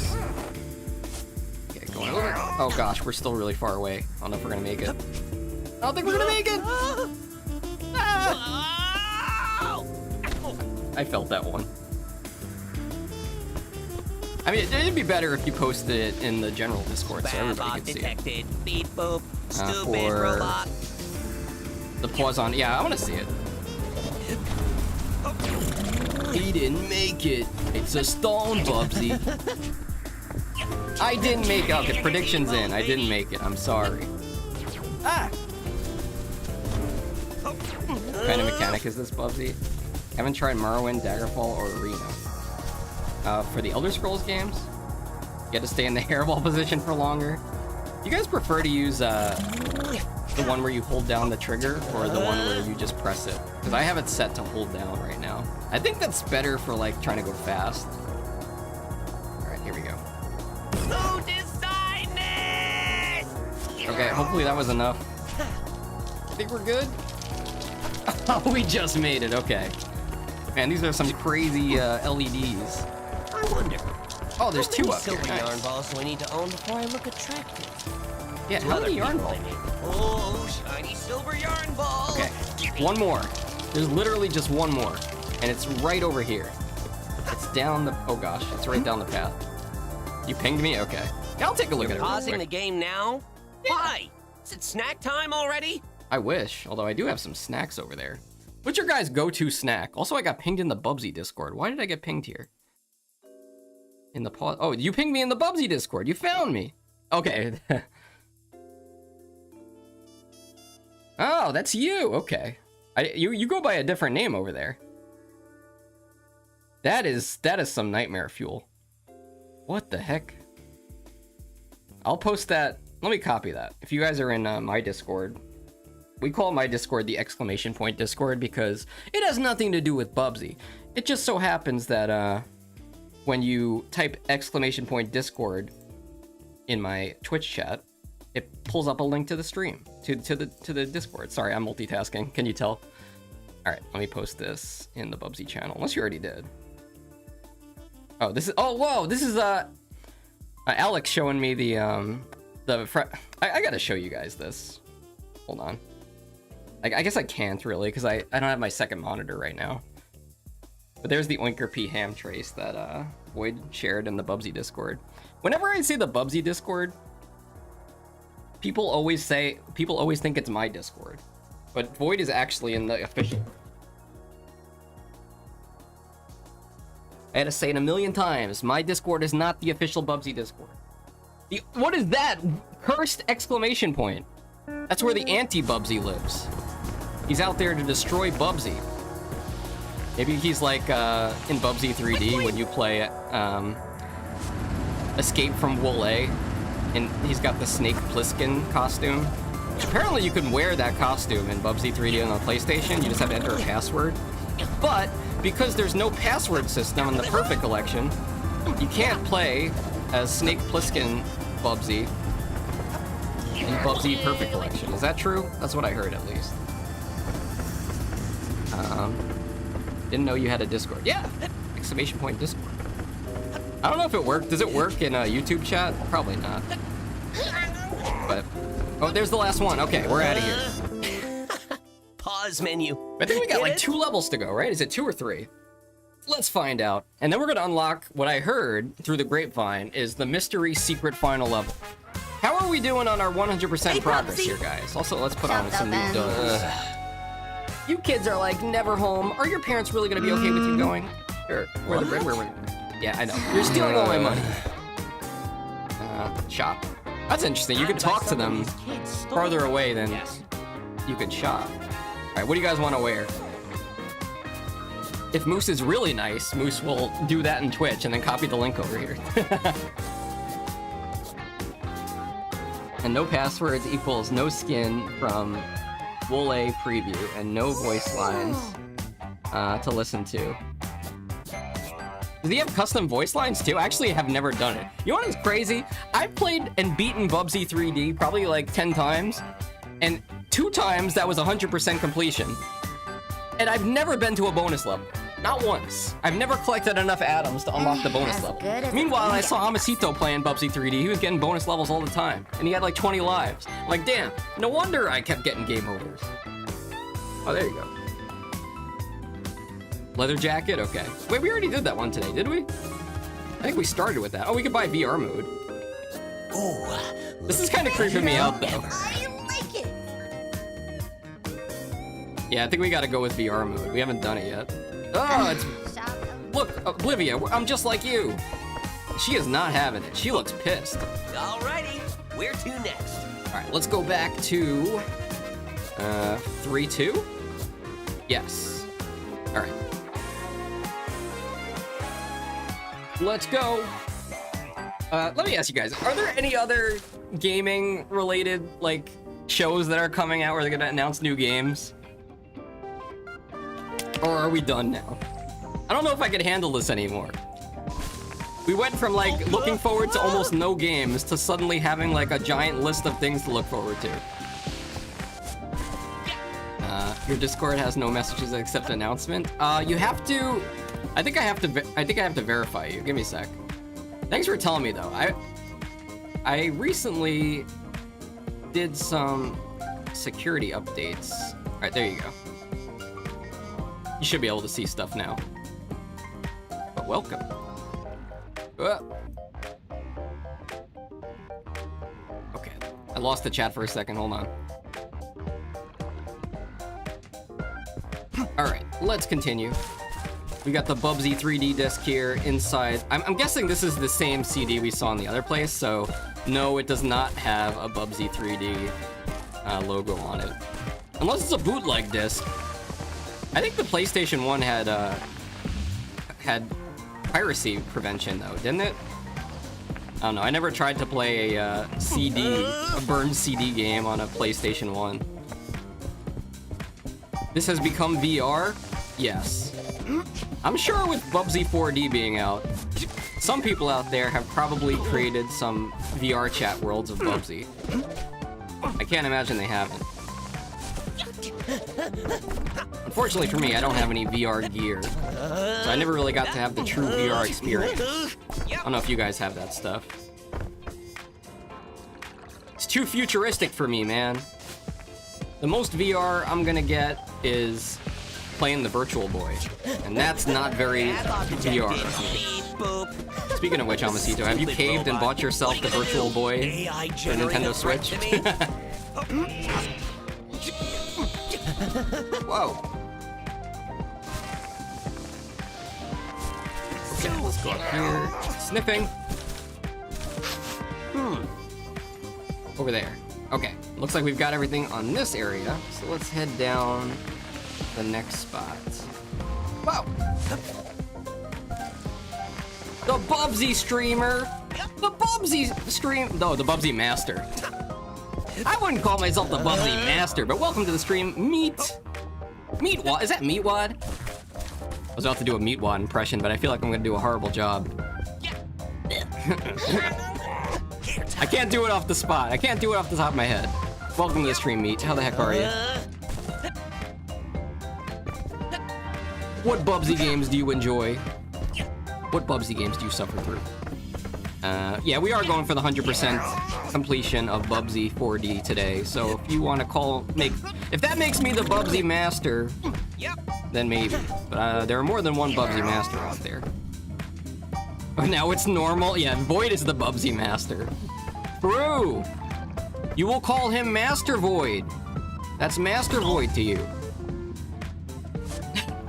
Okay, going over. Oh gosh, we're still really far away. I don't know if we're gonna make it. I don't think we're gonna make it! Ah! I felt that one. I mean, it'd be better if you posted it in the general Discord so everybody could see it. Beep boop. Stupid For robot. the pause on. Yeah, I want to see it. He didn't make it. It's a stone, Bubsy. I didn't make it. Okay, predictions in. I didn't make it. I'm sorry. Ah! What kind of mechanic is this, Bubsy? Haven't tried Morrowind, Daggerfall, or Arena. For the Elder Scrolls games, you get to stay in the hairball position for longer. You guys prefer to use the one where you hold down the trigger or the one where you just press it? Because I have it set to hold down right now. I think that's better for like trying to go fast. All right, here we go. Who designed this? Okay, hopefully that was enough. I think we're good. Oh, we just made it. Okay. Man, these are some crazy LEDs. I wonder. Oh, there's two up here. Silver Nice. yarn balls do I need to own before I look attractive? Yeah, how many yarn balls? Oh, shiny silver yarn ball. Okay, one more. There's literally just one more, and it's right over here. It's down the. Oh gosh, it's right down the path. You pinged me? Okay. Yeah, I'll take a look at it real Pausing the quick. game now? Yeah. Why? Is it snack time already? I wish, although I do have some snacks over there. What's your guys' go-to snack? Also, I got pinged in the Bubsy Discord. Why did I get pinged here? In the pause. Oh, you pinged me in the Bubsy Discord. You found me. Okay. Oh, that's you. Okay. You go by a different name over there. That is some nightmare fuel. What the heck? I'll post that. Let me copy that. If you guys are in my Discord, we call my Discord the exclamation point Discord because it has nothing to do with Bubsy. It just so happens that when you type exclamation point Discord in my Twitch chat, it pulls up a link to the stream, to the Discord. Sorry, I'm multitasking. Can you tell? All right, let me post this in the Bubsy channel, unless you already did. Oh, this is. Oh, whoa! This is Alex showing me the I gotta show you guys this. Hold on. I guess I can't really because I don't have my second monitor right now. But there's the Oinker P ham trace that Void shared in the Bubsy Discord. Whenever I see the Bubsy Discord, people always think it's my Discord, but Void is actually in the official. I had to say it a million times. My Discord is not the official Bubsy Discord. What is that? Cursed exclamation point. That's where the anti-Bubsy lives. He's out there to destroy Bubsy. Maybe he's like in Bubsy 3D when you play Escape from Wool A, and he's got the Snake Plissken costume. Which apparently you can wear that costume in Bubsy 3D on the PlayStation. You just have to enter a password. But because there's no password system in the Perfect Collection, you can't play as Snake Plissken Bubsy in Bubsy Perfect Collection. Is that true? That's what I heard, at least. Didn't know you had a Discord. Yeah! Exclamation point Discord. I don't know if it worked. Does it work in a YouTube chat? Probably not. But... oh, there's the last one. Okay, we're out of here. Pause menu. I think we got like 2 levels to go, right? Is it 2 or 3? Let's find out. And then we're gonna unlock what I heard through the grapevine is the mystery secret final level. How are we doing on our 100% progress here, guys? Also, let's put on some new... You kids are like never home. Are your parents really gonna be okay with you going? Sure. Where the bread? Yeah, I know. You're stealing all my money. Shop. That's interesting. You can talk to them farther away than you can shop. Alright, what do you guys want to wear? If Moose is really nice, Moose will do that in Twitch and then copy the link over here. And no passwords equals no skin from Wool-A preview and no voice lines to listen to. Does he have custom voice lines too? I actually have never done it. You know what is crazy? I've played and beaten Bubsy 3D probably like 10 times, and 2 times that was 100% completion. And I've never been to a bonus level. Not once. I've never collected enough atoms to unlock the bonus level. Meanwhile, I saw Amasito playing Bubsy 3D. He was getting bonus levels all the time, and he had like 20 lives. I'm like, damn, no wonder I kept getting game overs. Oh, there you go. Leather jacket? Okay. Wait, we already did that one today, did we? I think we started with that. Oh, we could buy VR mode. Ooh. This is kind of creeping me out, though. I like it. Yeah, I think we gotta go with VR mode. We haven't done it yet. Oh, it's... Look, Oblivia, I'm just like you. She is not having it. She looks pissed. Alrighty, where to next? Alright, let's go back to... 3-2? Yes. Alright. Let's go. Let me ask you guys, are there any other gaming-related, like, shows that are coming out where they're gonna announce new games? Or are we done now? I don't know if I can handle this anymore. We went from, like, looking forward to almost no games to suddenly having, like, a giant list of things to look forward to. Your Discord has no messages except announcement. You have to... I think I have to verify you. Give me a sec. Thanks for telling me, though. I recently did some security updates. All right, there you go. You should be able to see stuff now. But welcome. Okay, I lost the chat for a second. Hold on. All right, let's continue. We got the Bubsy 3D disc here inside. I'm guessing this is the same CD we saw in the other place, so no, it does not have a Bubsy 3D logo on it. Unless it's a bootleg disc. I think the PlayStation 1 had piracy prevention though, didn't it? I don't know, I never tried to play a burned CD game on a PlayStation 1. This has become VR? Yes. I'm sure with Bubsy 4D being out, some people out there have probably created some VR chat worlds of Bubsy. I can't imagine they haven't. Unfortunately for me, I don't have any VR gear, so I never really got to have the true VR experience. I don't know if you guys have that stuff. It's too futuristic for me, man. The most VR I'm gonna get is playing the Virtual Boy, and that's not very VR. Speaking of which, Amasito, have you caved and bought yourself the Virtual Boy for Nintendo Switch? Whoa. Okay, let's go up here. Sniffing. Over there. Okay, looks like we've got everything on this area, so let's head down the next spot. Wow! The Bubsy streamer! The Bubsy stream... No, the Bubsy master. I wouldn't call myself the Bubsy master, but welcome to the stream, Meatwad. Is that Meatwad? I was about to do a Meatwad impression, but I feel like I'm gonna do a horrible job. I can't do it off the spot. I can't do it off the top of my head. Welcome to the stream, Meat. How the heck are you? What Bubsy games do you enjoy? What Bubsy games do you suffer through? Yeah, we are going for the 100% completion of Bubsy 4D today, so if you want to if that makes me the Bubsy master, then maybe. But there are more than one Bubsy master out there. But now it's normal. Yeah, Void is the Bubsy master. True. You will call him Master Void. That's Master Void to you.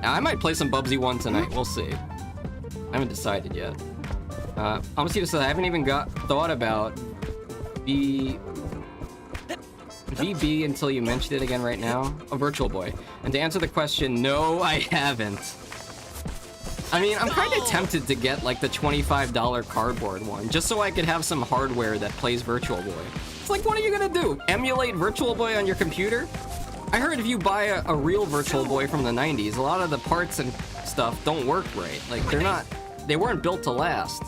Now, I might play some Bubsy 1 tonight. We'll see. I haven't decided yet. Amasito says I haven't even thought about the VB until you mentioned it again right now. A Virtual Boy. And to answer the question, no, I haven't. I mean, I'm kind of tempted to get like the $25 cardboard one, just so I could have some hardware that plays Virtual Boy. It's like, what are you gonna do? Emulate Virtual Boy on your computer? I heard if you buy a real Virtual Boy from the 90s, a lot of the parts and stuff don't work right. Like, they weren't built to last.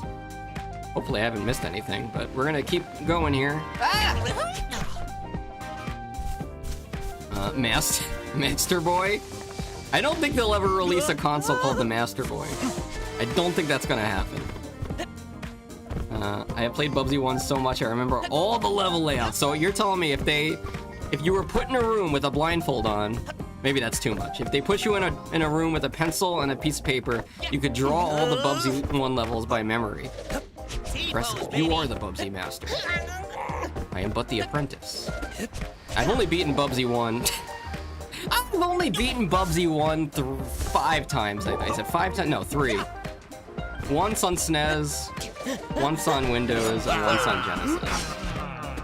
Hopefully I haven't missed anything, but we're gonna keep going here. Master Boy? I don't think they'll ever release a console called the Master Boy. I don't think that's gonna happen. I have played Bubsy 1 so much I remember all the level layouts. So you're telling me if you were put in a room with a blindfold on, maybe that's too much. If they put you in a room with a pencil and a piece of paper, you could draw all the Bubsy 1 levels by memory. Impressive. You are the Bubsy master. I am but the apprentice. I've only beaten Bubsy 1. I've only beaten Bubsy 1 5 times. I said 5 times? No, 3. Once on SNES, once on Windows, and once on Genesis.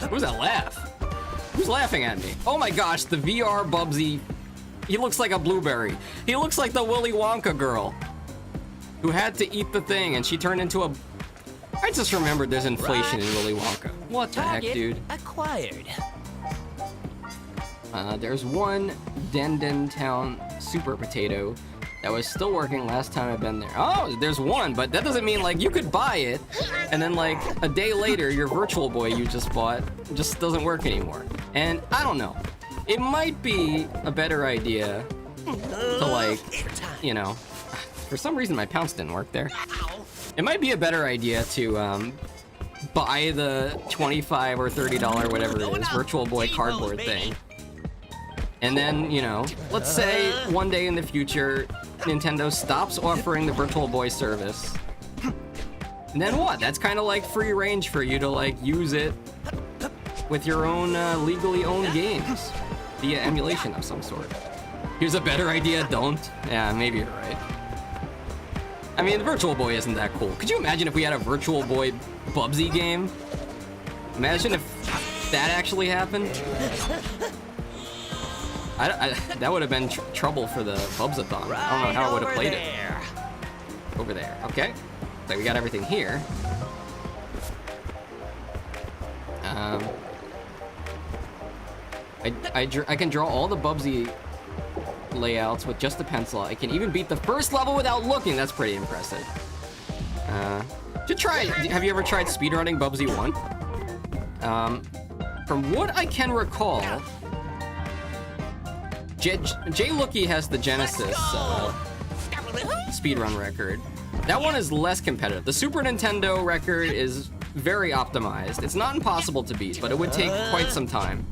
What was that laugh? Who's laughing at me? Oh my gosh, the VR Bubsy. He looks like a blueberry. He looks like the Willy Wonka girl who had to eat the thing and she turned into a... I just remembered there's inflation in Willy Wonka. What the heck, dude? Acquired. There's one Denden Town Super Potato that was still working last time I've been there. Oh, there's one, but that doesn't mean like you could buy it and then like a day later your Virtual Boy you just bought just doesn't work anymore. And I don't know. It might be a better idea to like, you know, for some reason my pounce didn't work there. It might be a better idea to buy the $25 or $30, whatever it is, Virtual Boy cardboard thing. And then, you know, let's say one day in the future, Nintendo stops offering the Virtual Boy service. And then what? That's kind of like free range for you to like use it with your own legally owned games via emulation of some sort. Here's a better idea, don't? Yeah, maybe you're right. I mean, the Virtual Boy isn't that cool. Could you imagine if we had a Virtual Boy Bubsy game? Imagine if that actually happened. That would have been trouble for the Bubs-A-THON. I don't know how I would have played it. Over there, okay. So we got everything here. I can draw all the Bubsy layouts with just a pencil. I can even beat the first level without looking. That's pretty impressive. Have you ever tried speedrunning Bubsy 1? From what I can recall, Jay Lookie has the Genesis speedrun record. That one is less competitive. The Super Nintendo record is very optimized. It's not impossible to beat, but it would take quite some time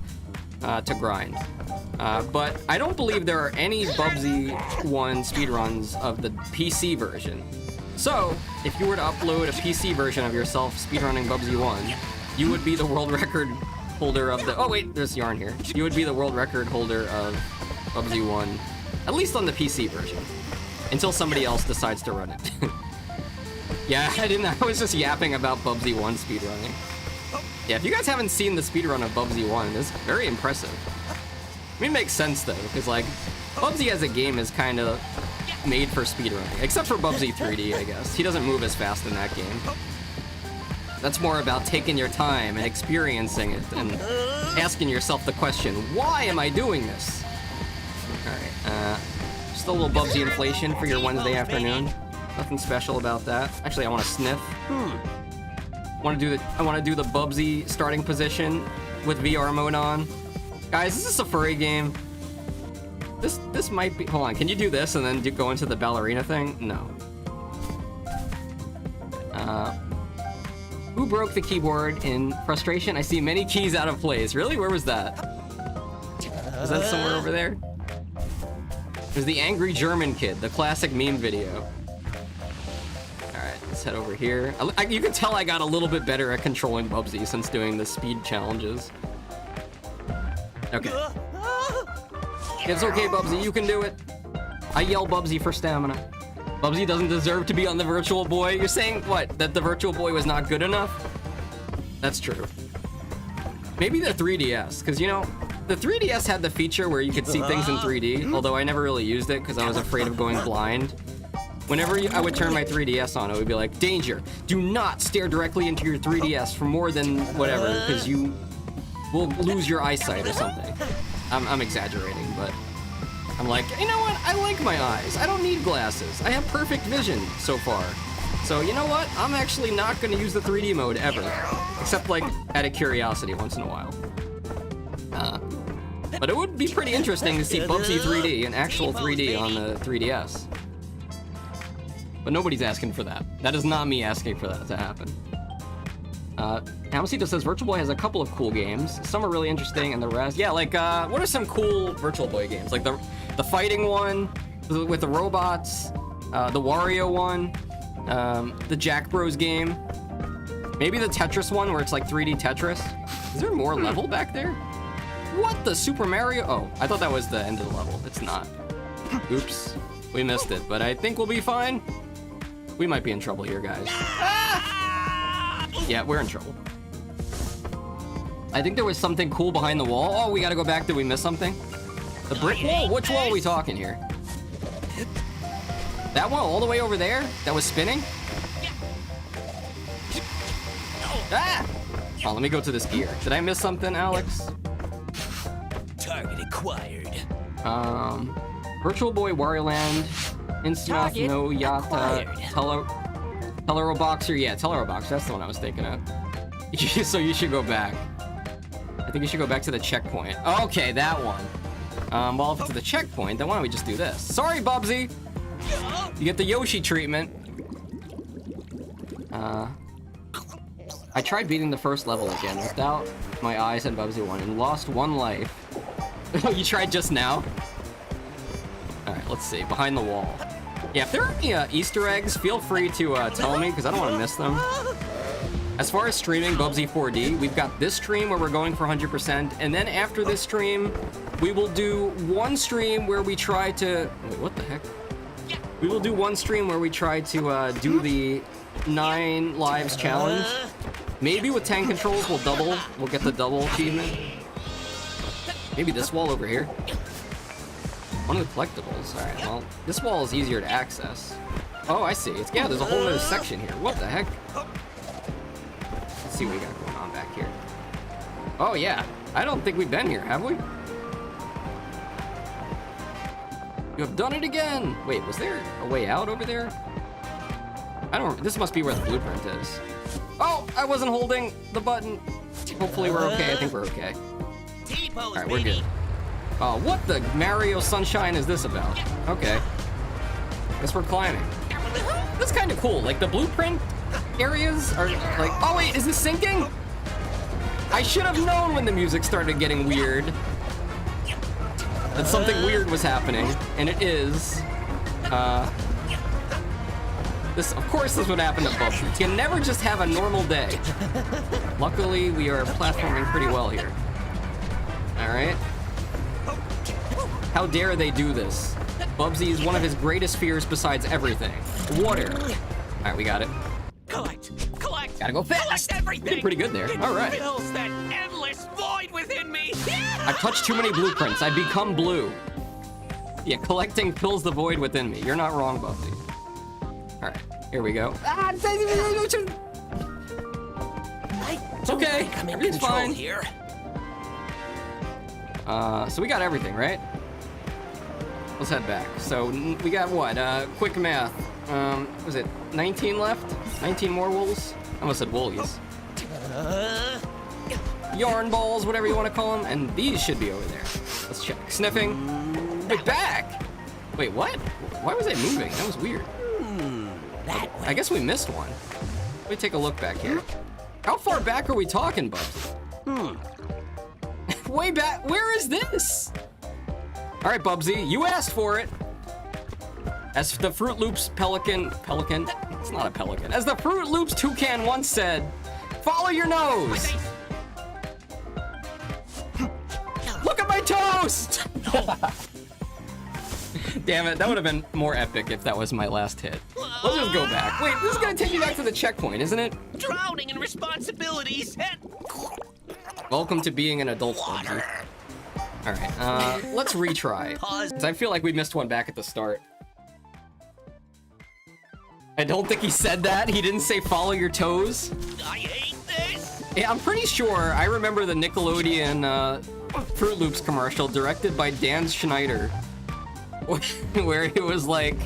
to grind. But I don't believe there are any Bubsy 1 speedruns of the PC version. So, if you were to upload a PC version of yourself speedrunning Bubsy 1, you would be the world record holder of the... Oh wait, there's yarn here. You would be the world record holder of Bubsy 1, at least on the PC version, until somebody else decides to run it. Yeah, I was just yapping about Bubsy 1 speedrunning. Yeah, if you guys haven't seen the speedrun of Bubsy 1, it's very impressive. I mean, it makes sense though, because like, Bubsy as a game is kind of made for speedrunning, except for Bubsy 3D, I guess. He doesn't move as fast in that game. That's more about taking your time and experiencing it and asking yourself the question, why am I doing this? Alright, just a little Bubsy inflation for your Wednesday afternoon. Nothing special about that. Actually, I want to sniff. I want to do the Bubsy starting position with VR mode on. Guys, is this a furry game? This might be... Hold on, can you do this and then go into the ballerina thing? No. Who broke the keyboard in frustration? I see many keys out of place. Really? Where was that? Was that somewhere over there? There's the angry German kid, the classic meme video. Alright, let's head over here. You can tell I got a little bit better at controlling Bubsy since doing the speed challenges. Okay. It's okay, Bubsy, you can do it. I yell Bubsy for stamina. Bubsy doesn't deserve to be on the Virtual Boy. You're saying, what, that the Virtual Boy was not good enough? That's true. Maybe the 3DS, because, you know, The 3DS had the feature where you could see things in 3D, although I never really used it because I was afraid of going blind. Whenever I would turn my 3DS on, it would be like, danger, do not stare directly into your 3DS for more than whatever, because you will lose your eyesight or something. I'm exaggerating, but I'm like, you know what? I like my eyes. I don't need glasses. I have perfect vision so far. So you know what? I'm actually not going to use the 3D mode ever, except like out of curiosity once in a while. But it would be pretty interesting to see Bubsy 3D, an actual 3D on the 3DS. But nobody's asking for that. That is not me asking for that to happen. Hamacito says Virtual Boy has a couple of cool games. Some are really interesting, and the rest, yeah. Like, what are some cool Virtual Boy games? Like the fighting one with the robots, the Wario one, the Jack Bros game, maybe the Tetris one where it's like 3D Tetris. Is there more level back there? What the Super Mario? Oh, I thought that was the end of the level. It's not. Oops, we missed it. But I think we'll be fine. We might be in trouble here, guys. Ah! Yeah, we're in trouble. I think there was something cool behind the wall. Oh, we gotta go back. Did we miss something? The brick wall? Which wall are we talking here? That wall all the way over there? That was spinning? Ah! Oh, let me go to this gear. Did I miss something, Alex? Target acquired. Virtual Boy Wario Land, Innsmouth, No Yata, Telero Boxer. Yeah, Telero Boxer. That's the one I was thinking of. So you should go back. I think you should go back to the checkpoint. Okay, that one. Well, if it's the checkpoint, then why don't we just do this? Sorry, Bubsy. You get the Yoshi treatment. I tried beating the first level again without my eyes and Bubsy won and lost 1 life. You tried just now? Alright, let's see. Behind the wall. Yeah, if there are any Easter eggs, feel free to tell me, because I don't want to miss them. As far as streaming Bubsy 4D, we've got this stream where we're going for 100%, and then after this stream, we will do one stream where we try to... Wait, what the heck? We will do one stream where we try to do the 9 lives challenge. Maybe with 10 controls we'll get the double achievement. Maybe this wall over here. One of the collectibles. Alright, well, this wall is easier to access. Oh, I see. Yeah, there's a whole other section here. What the heck? Let's see what we got going on back here. Oh, yeah. I don't think we've been here, have we? You have done it again! Wait, was there a way out over there? I don't... This must be where the blueprint is. Oh! I wasn't holding the button. Hopefully we're okay. I think we're okay. Alright, we're good. Oh, what the Mario Sunshine is this about? Okay. Guess we're climbing. That's kind of cool. Like, the blueprint areas are like... Oh, wait, is this sinking? I should have known when the music started getting weird that something weird was happening, and it is. Of course this would happen to Bubsy. You can never just have a normal day. Luckily, we are platforming pretty well here. Alright. How dare they do this? Bubsy is one of his greatest fears besides everything. Water. Alright, we got it. Collect. Gotta go fast. Collect everything. Did pretty good there. It Alright. fills that endless void within me. I've touched too many blueprints. I become blue. Yeah, collecting fills the void within me. You're not wrong, Bubsy. Alright, here we go. It's okay. I'm in Everything's control fine. here. So we got everything, right? Let's head back. So we got what? Quick math. Was it 19 left? 19 more wolves? I almost said woolies. Yarn balls, whatever you want to call them. And these should be over there. Let's check. Sniffing. Wait, back! Wait, what? Why was I moving? That was weird. I guess we missed one. Let me take a look back here. How far back are we talking, Bubs? Way back. Where is this? All right, Bubsy, you asked for it. As the Fruit Loops pelican, it's not a pelican. As the Fruit Loops toucan once said, follow your nose. Look at my toast. Damn it, that would have been more epic if that was my last hit. Let's just go back. Wait, this is gonna take me back to the checkpoint, isn't it? Drowning in responsibilities and... Welcome to being an adult, Bubsy. Alright, let's retry. Pause. 'Cause I feel like we missed one back at the start. I don't think he said that. He didn't say follow your toes. I hate this. Yeah, I'm pretty sure I remember the Nickelodeon Fruit Loops commercial directed by Dan Schneider. Where it was like,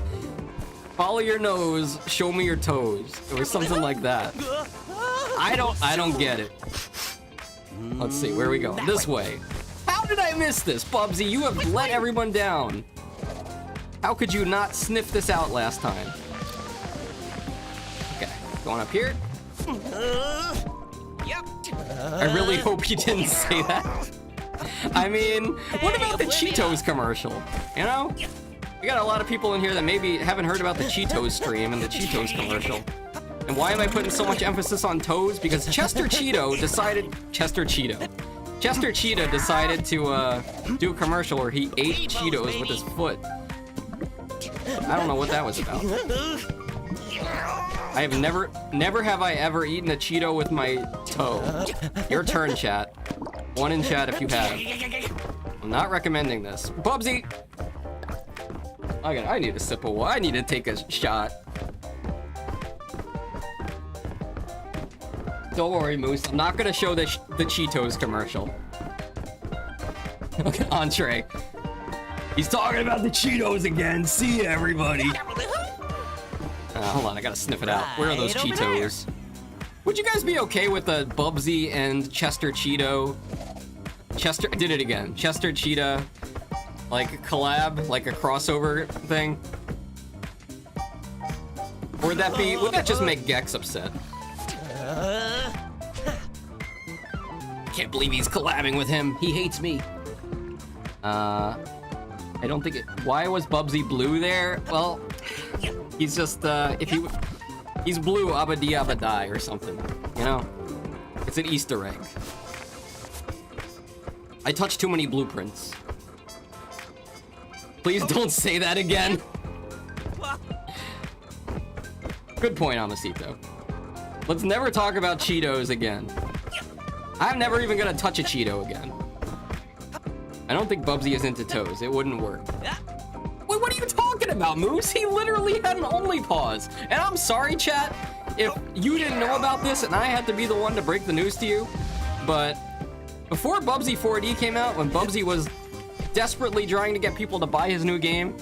follow your nose, show me your toes. Or something like that. I don't get it. Let's see, where are we going? This way. How did I miss this, Bubsy? You have let everyone down. How could you not sniff this out last time? Okay, going up here. Yep. I really hope you didn't say that. I mean, what about the Cheetos commercial? You know? We got a lot of people in here that maybe haven't heard about the Cheetos stream and the Cheetos commercial. And why am I putting so much emphasis on toes? Because Chester Cheetah decided to do a commercial where he ate Cheetos with his foot. I don't know what that was about. I have never have I ever eaten a Cheeto with my toe. Your turn, chat. One in chat if you have. I'm not recommending this. Bubsy! I need a sip of water. I need to take a shot. Don't worry, Moose. I'm not gonna show the Cheetos commercial. Okay, entree. He's talking about the Cheetos again. See ya, everybody. Hold on, I gotta sniff it out. Where are those Right over Cheetos? Would you guys be okay with the Bubsy and Chester Cheeto? Chester did it again. Chester Cheetah, like a collab, like a crossover thing. Or would that just make Gex upset? Can't believe he's collabing with him. He hates me. I don't think it. Why was Bubsy blue there? Well, he's just he's blue abadi abadai or something. You know, it's an Easter egg. I touched too many blueprints. Please don't say that again. Good point, Amasito. Let's never talk about Cheetos again. I'm never even gonna touch a Cheeto again. I don't think Bubsy is into toes. It wouldn't work. Wait, what are you talking about, Moose? He literally had an only pause. And I'm sorry, chat, if you didn't know about this and I had to be the one to break the news to you. But before Bubsy 4D came out, when Bubsy was desperately trying to get people to buy his new game,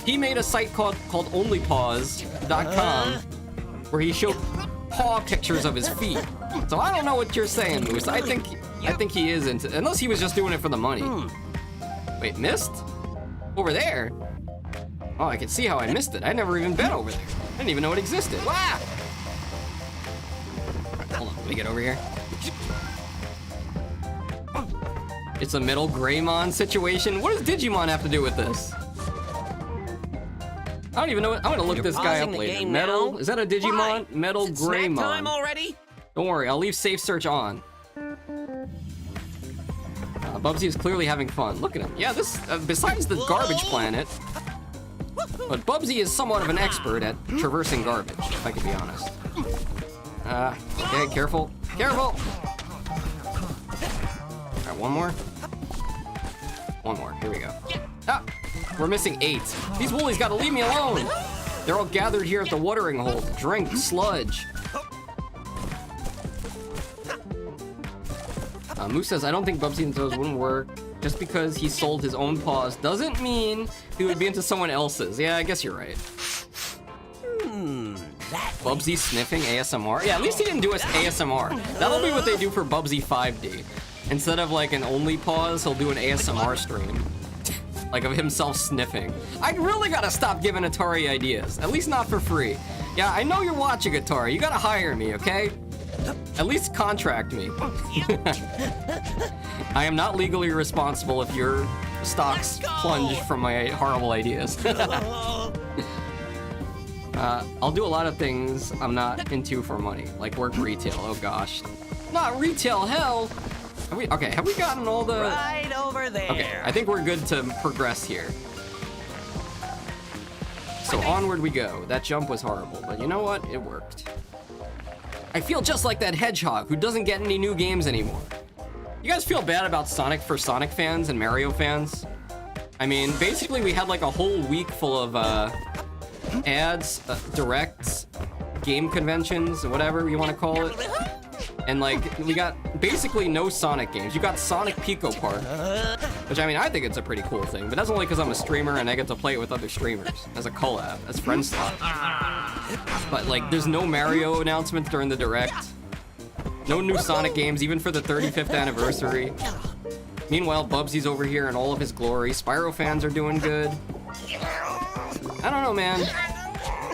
he made a site called onlypaws.com where he showed paw pictures of his feet. So I don't know what you're saying, Moose. I think he is into, unless he was just doing it for the money. Wait, missed? Over there? Oh, I can see how I missed it. I never even been over there. I didn't even know it existed. Wow! Hold on, let me get over here. It's a Metal Greymon situation. What does Digimon have to do with this? I don't even know. I'm gonna look this guy up later. Metal? Is that a Digimon? Why? Metal Is it snack time Greymon. already? Don't worry, I'll leave safe search on. Bubsy is clearly having fun. Look at him. Yeah, this, besides the garbage planet, but Bubsy is somewhat of an expert at traversing garbage, if I can be honest. Okay, careful. Careful! Alright, one more. One more, here we go. Ah, we're missing 8. These woolies gotta leave me alone! They're all gathered here at the watering hole to drink sludge. Moose says, I don't think Bubsy and Toes wouldn't work. Just because he sold his own paws doesn't mean he would be into someone else's. Yeah, I guess you're right. Bubsy sniffing ASMR? Yeah, at least he didn't do us ASMR. That'll be what they do for Bubsy 5D. Instead of like an only pause, he'll do an ASMR stream. Like of himself sniffing. I really gotta stop giving Atari ideas. At least not for free. Yeah, I know you're watching Atari. You gotta hire me, okay? At least contract me. I am not legally responsible if your stocks plunge from my horrible ideas. I'll do a lot of things I'm not into for money, like work retail. Oh gosh. Not retail, hell! Have we gotten all the... Right over there. Okay, I think we're good to progress here. So onward we go. That jump was horrible, but you know what? It worked. I feel just like that hedgehog who doesn't get any new games anymore. You guys feel bad about Sonic for Sonic fans and Mario fans? I mean, basically we had like a whole week full of ads, directs, game conventions, whatever you want to call it. And like, we got basically no Sonic games. You got Sonic Pico Park, which I mean, I think it's a pretty cool thing, but that's only because I'm a streamer and I get to play it with other streamers as a collab, as friend stuff. But like, there's no Mario announcements during the Direct. No new Sonic games, even for the 35th anniversary. Meanwhile, Bubsy's over here in all of his glory. Spyro fans are doing good. I don't know, man.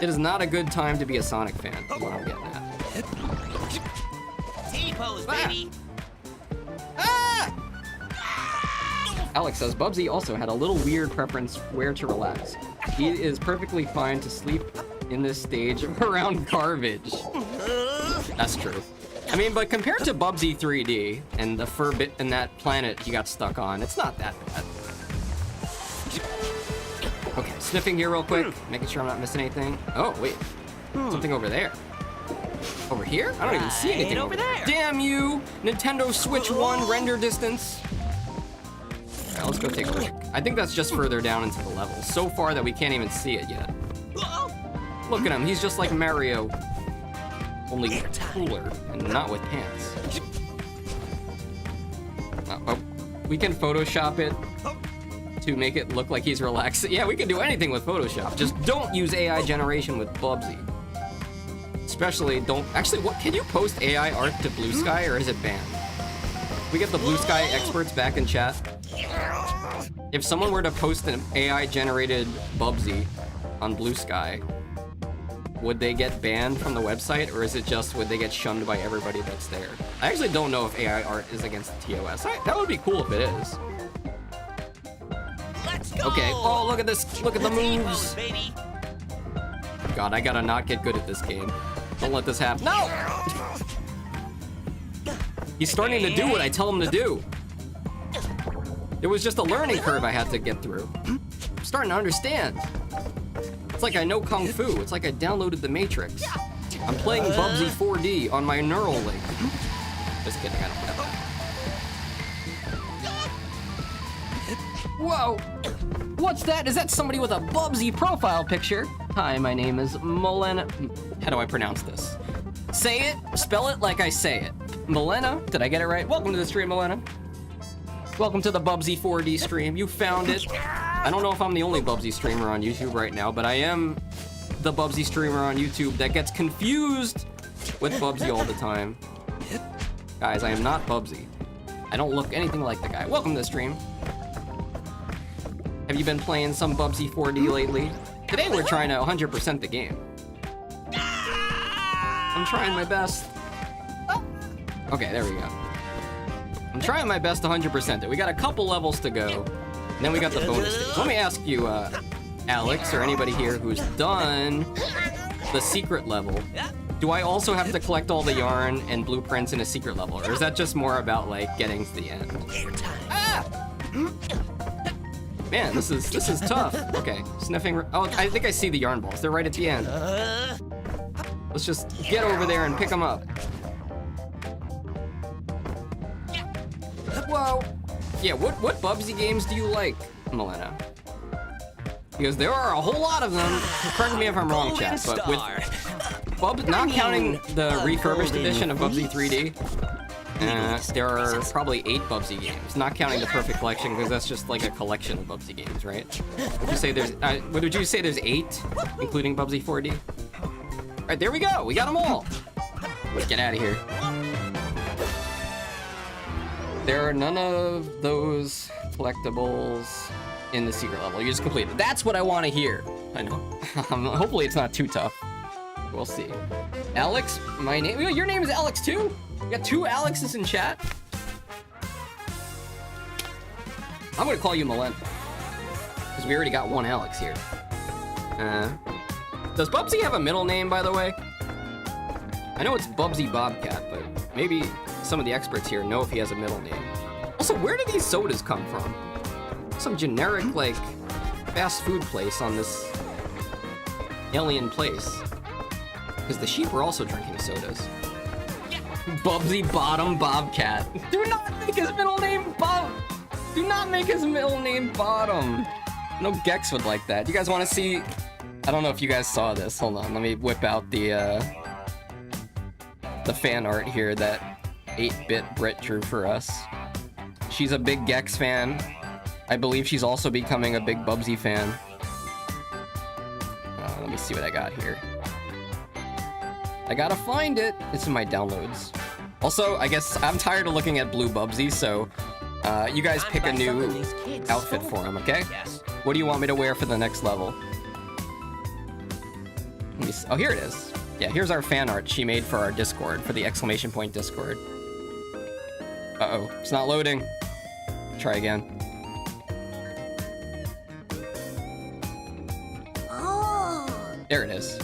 It is not a good time to be a Sonic fan, is what I'm getting at. T-pose, baby. Alex says, Bubsy also had a little weird preference where to relax. He is perfectly fine to sleep in this stage around garbage. That's true. I mean, but compared to Bubsy 3D and the fur bit and that planet he got stuck on, it's not that bad. Okay, sniffing here real quick, making sure I'm not missing anything. Oh, wait. Something over there. Over here? I don't even see anything over there. Damn you! Nintendo Switch 1 render distance. Alright, let's go take a look. I think that's just further down into the level. So far that we can't even see it yet. Look at him, he's just like Mario. Only cooler and not with pants. Oh, we can Photoshop it to make it look like he's relaxed. Yeah, we can do anything with Photoshop. Just don't use AI generation with Bubsy. Especially don't... Actually, what can you post AI art to Blue Sky or is it banned? We get the Blue Sky experts back in chat. If someone were to post an AI generated Bubsy on Blue Sky, would they get banned from the website, or is it just would they get shunned by everybody that's there? I actually don't know if AI art is against the TOS. That would be cool if it is. Let's go. Okay, oh, look at this. Look at the moves. Baby. God, I gotta not get good at this game. Don't let this happen. No! He's starting to do what I tell him to do. It was just a learning curve I had to get through. I'm starting to understand. It's like I know Kung Fu. It's like I downloaded the Matrix. I'm playing Bubsy 4D on my neural link. Just kidding, I don't have that. Whoa! What's that? Is that somebody with a Bubsy profile picture? Hi, my name is Milena. How do I pronounce this? Say it, spell it like I say it. Milena, did I get it right? Welcome to the stream, Milena. Welcome to the Bubsy 4D stream. You found it. I don't know if I'm the only Bubsy streamer on YouTube right now, but I am the Bubsy streamer on YouTube that gets confused with Bubsy all the time. Guys, I am not Bubsy. I don't look anything like the guy. Welcome to the stream. Have you been playing some Bubsy 4D lately? Today we're trying to 100% the game. I'm trying my best. Okay, there we go. I'm trying my best to 100% it. We got a couple levels to go, and then we got the bonus stage. Let me ask you, Alex, or anybody here who's done the secret level, do I also have to collect all the yarn and blueprints in a secret level, or is that just more about, like, getting to the end? Ah! Man, this is tough. Okay, sniffing. Oh, I think I see the yarn balls. They're right at the end. Let's just get over there and pick them up. Whoa. Yeah, what Bubsy games do you like, Milena? Because there are a whole lot of them. Correct me if I'm wrong, chat, but with Bubs, not counting the refurbished edition of Bubsy 3D, there are probably 8 Bubsy games, not counting the Perfect Collection, because that's just like a collection of Bubsy games, right? Would you say there's 8, including Bubsy 4D? All right, there we go. We got them all. Let's get out of here. There are none of those collectibles in the secret level. You just completed. That's what I want to hear. I know. Hopefully it's not too tough. We'll see. Alex, my name. Your name is Alex too? You got 2 Alexes in chat? I'm gonna call you Milena, because we already got 1 Alex here. Does Bubsy have a middle name, by the way? I know it's Bubsy Bobcat, but maybe some of the experts here know if he has a middle name. Also, where do these sodas come from? Some generic, like, fast food place on this alien place. Because the sheep are also drinking sodas. Bubsy Bottom Bobcat. Do not make his middle name Bob. Do not make his middle name Bottom. No Gex would like that. You guys want to see? I don't know if you guys saw this. Hold on, let me whip out the fan art here that 8-bit Brit drew for us. She's a big Gex fan. I believe she's also becoming a big Bubsy fan. Let me see what I got here. I gotta find it. It's in my downloads. Also, I guess I'm tired of looking at blue Bubsy, so you guys pick a new outfit for him, okay? Yes. What do you want me to wear for the next level? Let me see. Oh, here it is. Yeah, here's our fan art she made for our Discord, for the exclamation point Discord. Uh-oh, it's not loading. Try again. Oh. There it is.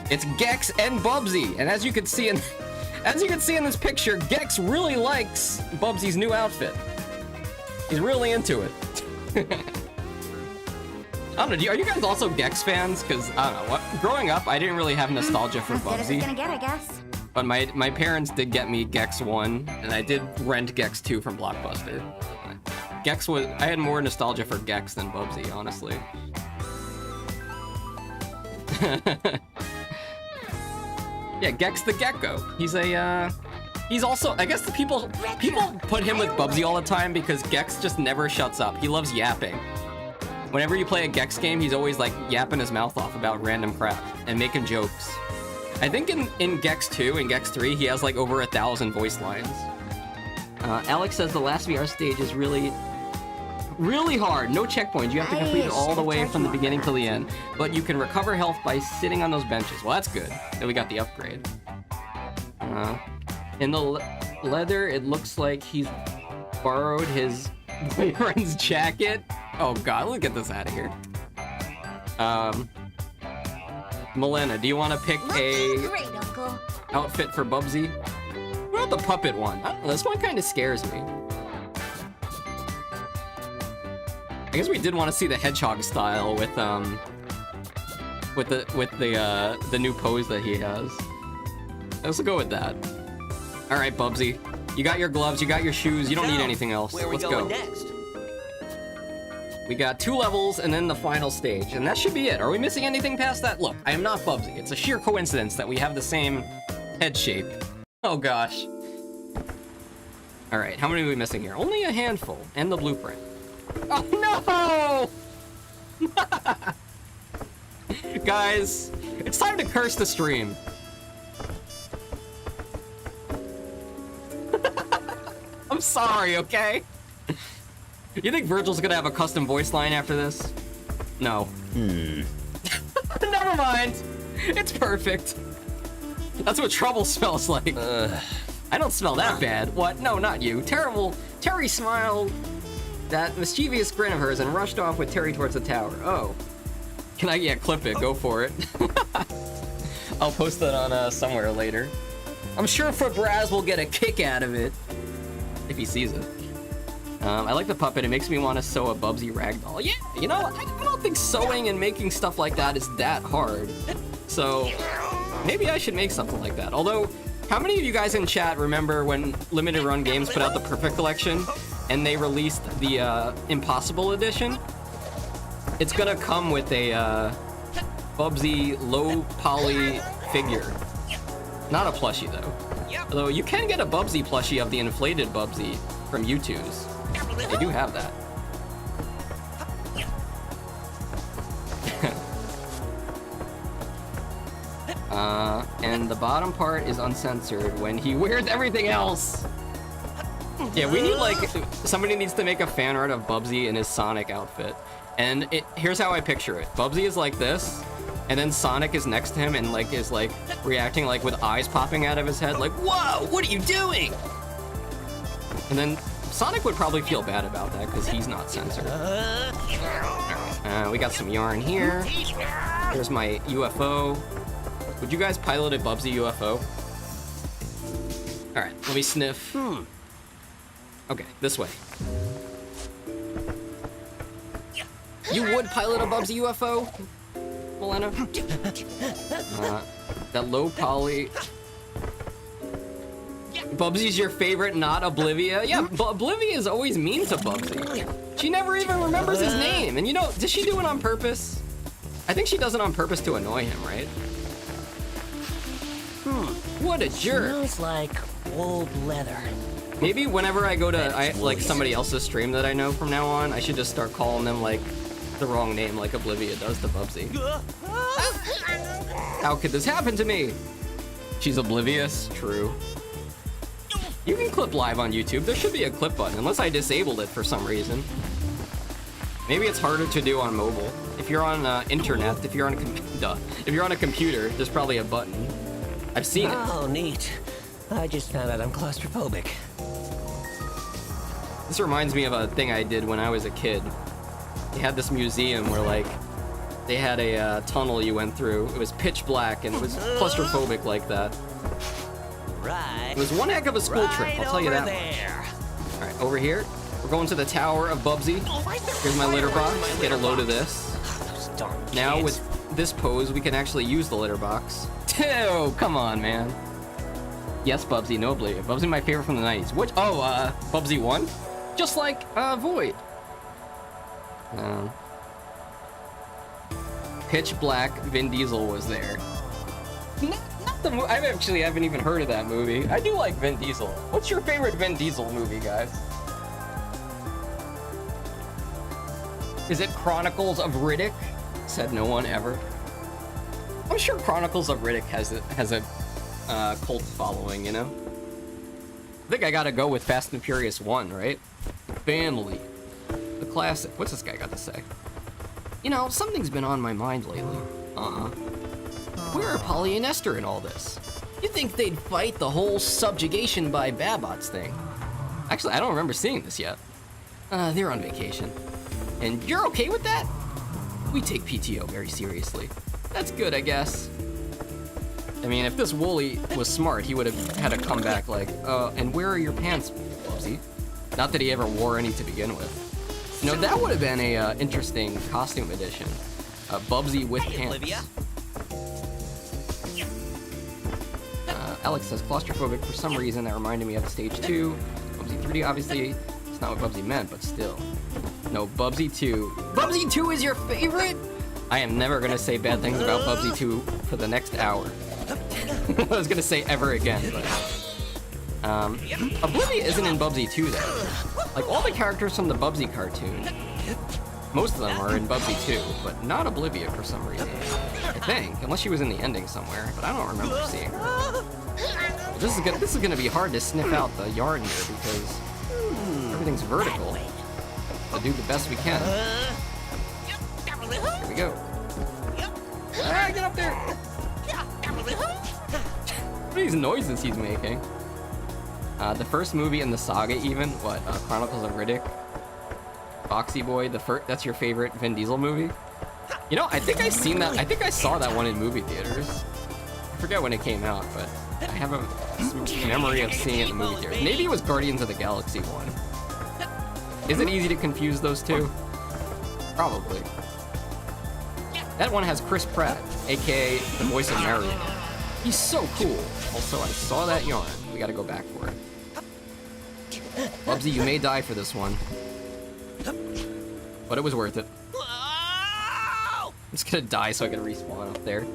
It's Gex and Bubsy, and as you can see in this picture, Gex really likes Bubsy's new outfit. He's really into it. I don't know, are you guys also Gex fans? Because, I don't know, growing up, I didn't really have nostalgia for As good as it's Bubsy. gonna get, I guess. But my parents did get me Gex 1, and I did rent Gex 2 from Blockbuster. I had more nostalgia for Gex than Bubsy, honestly. Yeah, Gex the Gecko. He's also, I guess the people put him with Bubsy all the time because Gex just never shuts up. He loves yapping. Whenever you play a Gex game, he's always like yapping his mouth off about random crap and making jokes. I think in Gex 2 and Gex 3, he has like over 1,000 voice lines. Alex says the last VR stage is really hard. No checkpoints. You have to complete it all the way from the beginning till the end. But you can recover health by sitting on those benches. Well, that's good. Then we got the upgrade. In the leather, it looks like he's borrowed his boyfriend's jacket. Oh god, let's get this out of here. Milena, do you want to pick Looking great, Uncle. outfit for Bubsy? What about the puppet one? I don't know, this one kind of scares me. I guess we did want to see the hedgehog style with the new pose that he has. Let's go with that. All right, Bubsy, you got your gloves, you got your shoes, you don't need anything else. Where are we Let's going go. next? We got 2 levels and then the final stage, and that should be it. Are we missing anything past that? Look, I am not Bubsy. It's a sheer coincidence that we have the same head shape. Oh gosh. All right, how many are we missing here? Only a handful, and the blueprint. Oh no! Guys, it's time to curse the stream. I'm sorry, okay? You think Virgil's gonna have a custom voice line after this? No. Never mind. It's perfect. That's what trouble smells like. I don't smell that bad. What? No, not you. Terrible. Terry smiled that mischievous grin of hers and rushed off with Terry towards the tower. Oh. Can I, yeah, clip it. Go for it. I'll post that on somewhere later. I'm sure Fabraz will get a kick out of it. If he sees it. I like the puppet. It makes me want to sew a Bubsy ragdoll. Yeah, you know, I don't think sewing and making stuff like that is that hard. So maybe I should make something like that. Although, how many of you guys in chat remember when Limited Run Games put out the Perfect Collection and they released the Impossible Edition? It's gonna come with a Bubsy low poly figure. Not a plushie though. Although you can get a Bubsy plushie of the inflated Bubsy from U2's. They do have that. And the bottom part is uncensored when he wears everything else. Yeah, we need like, somebody needs to make a fan art of Bubsy in his Sonic outfit. And here's how I picture it. Bubsy is like this, and then Sonic is next to him and like is like reacting like with eyes popping out of his head like, whoa, what are you doing? And then Sonic would probably feel bad about that because he's not censored. Alright, we got some yarn here. Here's my UFO. Would you guys pilot a Bubsy UFO? Alright, let me sniff. Okay, this way. You would pilot a Bubsy UFO, Milena? That low poly. Bubsy's your favorite, not Oblivia? Yeah, Oblivia is always mean to Bubsy. She never even remembers his name. And you know, does she do it on purpose? I think she does it on purpose to annoy him, right? What a jerk. Smells like old leather. Maybe whenever I go to like somebody else's stream that I know from now on, I should just start calling them like the wrong name like Oblivia does to Bubsy. How could this happen to me? She's oblivious, true. You can clip live on YouTube. There should be a clip button, unless I disabled it for some reason. Maybe it's harder to do on mobile. If you're on internet, if you're on a computer, there's probably a button. I've seen it. Oh, neat. I just found out I'm claustrophobic. This reminds me of a thing I did when I was a kid. They had this museum where like they had a tunnel you went through. It was pitch black and it was claustrophobic like that. Right. It was one heck of a school trip, I'll tell you that there. much. All right, over here, we're going to the Tower of Bubsy. Here's my litter box. Get a load of this. Those darn Now kids. with this pose, we can actually use the litter box. Oh, come on, man. Yes, Bubsy, no Oblivion. Bubsy, my favorite from the 90s. Which? Oh, Bubsy 1? Just like Void. Pitch Black, Vin Diesel was there. Not the I haven't even heard of that movie. I do like Vin Diesel. What's your favorite Vin Diesel movie, guys? Is it Chronicles of Riddick? Said no one ever. I'm sure Chronicles of Riddick has a cult following, you know? I think I gotta go with Fast and Furious 1, right? Family. The classic. What's this guy got to say? You know, something's been on my mind lately. Where are Polly and Esther in all this? You think they'd fight the whole subjugation by Babots thing? Actually, I don't remember seeing this yet. They're on vacation. And you're okay with that? We take PTO very seriously. That's good, I guess. I mean, if this Wooly was smart, he would have had to come back like, and where are your pants, Bubsy? Not that he ever wore any to begin with. You know, that would have been a interesting costume addition. Bubsy with pants. Alex says claustrophobic for some reason. That reminded me of Stage 2. Bubsy 3D, obviously, it's not what Bubsy meant, but still. No, Bubsy 2. Bubsy 2 is your favorite? I am never gonna say bad things about Bubsy 2 for the next hour. I was gonna say ever again, but... Oblivia isn't in Bubsy 2 though. Like, all the characters from the Bubsy cartoon, most of them are in Bubsy 2, but not Oblivia for some reason. I think, unless she was in the ending somewhere, but I don't remember seeing her. This is gonna be hard to sniff out the yarn here because everything's vertical. So do the best we can. Here we go. Ah, get up there! What are these noises he's making? The first movie in the saga even, what, Chronicles of Riddick? Foxy Boy, that's your favorite Vin Diesel movie? You know, I think I saw that one in movie theaters. I forget when it came out, but I have a memory of seeing it in the movie theaters. Maybe it was Guardians of the Galaxy one. Is it easy to confuse those two? Probably. That one has Chris Pratt, aka the voice of Marion. He's so cool. Also, I saw that yarn. We gotta go back for it. Bubsy, you may die for this one. But it was worth it. I'm just gonna die so I can respawn up there.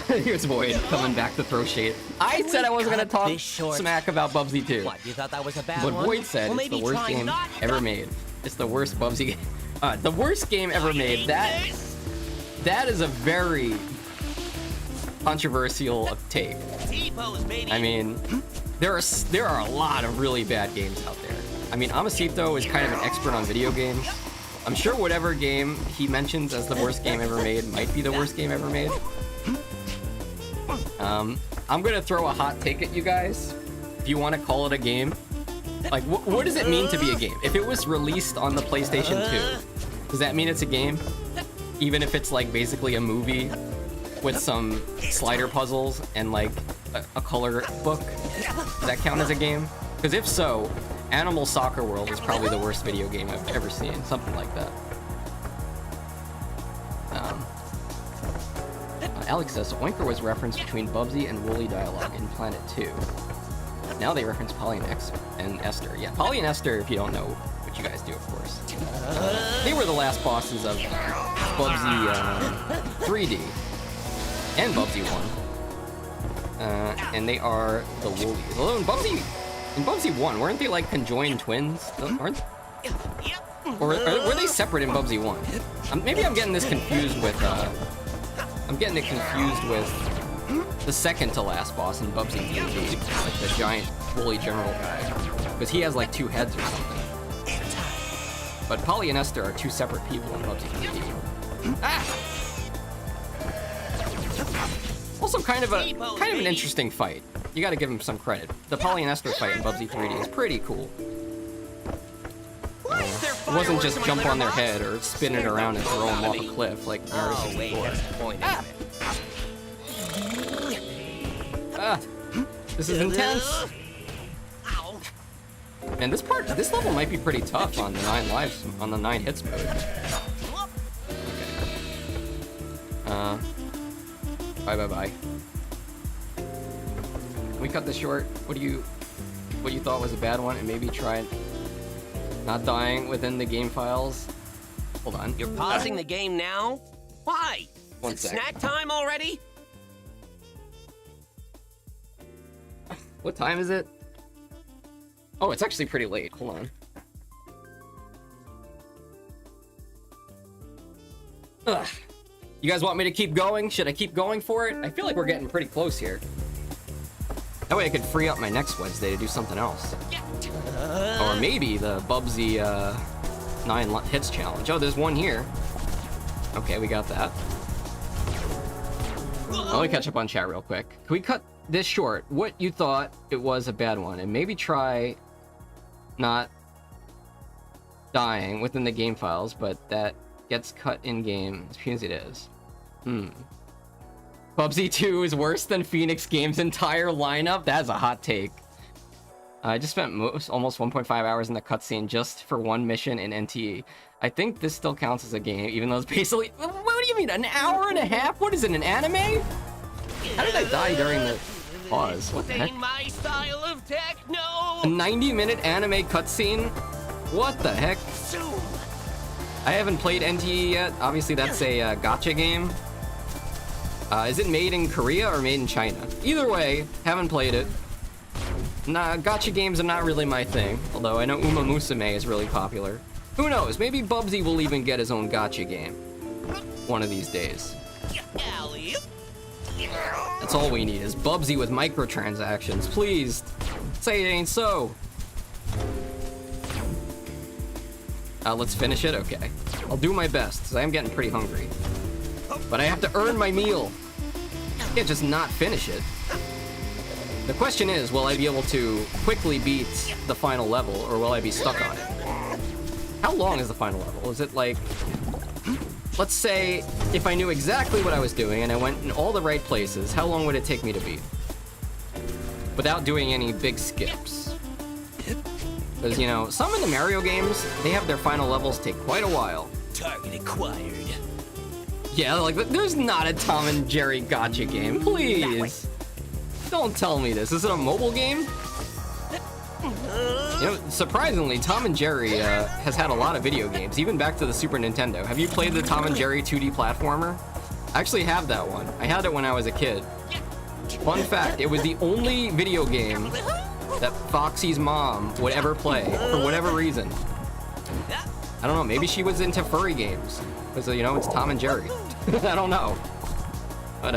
Here's Void coming back to throw shade. I said I wasn't gonna talk smack about Bubsy 2. What, you thought that was a bad But one? Void said Well, it's the maybe worst try game not- ever made. It's the worst Bubsy game. The worst game ever made. That is a very controversial take. T-pose, baby. I mean, there are a lot of really bad games out there. I mean, Amasito is kind of an expert on video games. I'm sure whatever game he mentions as the worst game ever made might be the worst game ever made. I'm gonna throw a hot take at you guys. If you want to call it a game, like, what does it mean to be a game? If it was released on the PlayStation 2, does that mean it's a game? Even if it's like basically a movie with some slider puzzles and like a color book, does that count as a game? Because if so, Animal Soccer World is probably the worst video game I've ever seen. Something like that. Alex says, Oinker was referenced between Bubsy and Wooly dialogue in Planet 2. Now they reference Polly and Esther. Yeah, Polly and Esther, if you don't know what you guys do, of course. They were the last bosses of Bubsy 3D and Bubsy 1. And they are the Woolies. Although in Bubsy 1, weren't they like conjoined twins? Weren't or were they separate in Bubsy 1? Maybe I'm getting this confused with I'm getting it confused with the second to last boss in Bubsy 3D, like the giant woolly general guy, because he has like 2 heads or something. But Polly and Esther are 2 separate people in Bubsy 3D. Ah! Also, kind of an interesting fight. You got to give him some credit. The Polly and Esther fight in Bubsy 3D is pretty cool. It wasn't just jump on their head or spin it around and throw them off a cliff like Mario 64. Ah! This is intense. And this level might be pretty tough on the 9 lives, on the 9 hits mode. Okay. Bye. Can we cut this short? What you thought was a bad one, and maybe try not dying within the game files? Hold on. You're pausing the game now? Why? One Is it sec. snack time already? What time is it? Oh, it's actually pretty late. Hold on. Ugh. You guys want me to keep going? Should I keep going for it? I feel like we're getting pretty close here. That way I could free up my next Wednesday to do something else. Or maybe the Bubsy 9 hits challenge. Oh, there's one here. Okay, we got that. Let me catch up on chat real quick. Can we cut this short? What you thought it was a bad one, and maybe try not dying within the game files, but that gets cut in game as soon as it is. Bubsy 2 is worse than Phoenix Games' entire lineup? That's a hot take. I just spent almost 1.5 hours in the cutscene just for one mission in NTE. I think this still counts as a game, even though it's basically... What do you mean, an hour and a half? What is it, an anime? How did I die during the pause? What the heck? My style of techno. A 90-minute anime cutscene? What the heck? I haven't played NTE yet. Obviously, that's a gacha game. Is it made in Korea or made in China? Either way, haven't played it. Nah, gacha games are not really my thing. Although I know Uma Musume is really popular. Who knows? Maybe Bubsy will even get his own gacha game one of these days. That's all we need is Bubsy with microtransactions. Please say it ain't so. Let's finish it? Okay. I'll do my best, because I am getting pretty hungry. But I have to earn my meal. I can't just not finish it. The question is, will I be able to quickly beat the final level, or will I be stuck on it? How long is the final level? Is it like... Let's say, if I knew exactly what I was doing and I went in all the right places, how long would it take me to beat? Without doing any big skips. Because, you know, some of the Mario games, they have their final levels take quite a while. Target acquired. Yeah, like, there's not a Tom and Jerry gacha game, please. Don't tell me this. Is it a mobile game? You know, surprisingly, Tom and Jerry has had a lot of video games, even back to the Super Nintendo. Have you played the Tom and Jerry 2D platformer? I actually have that one. I had it when I was a kid. Fun fact, it was the only video game that Foxy's mom would ever play, for whatever reason. I don't know, maybe she was into furry games. Because, you know, it's Tom and Jerry. I don't know. But,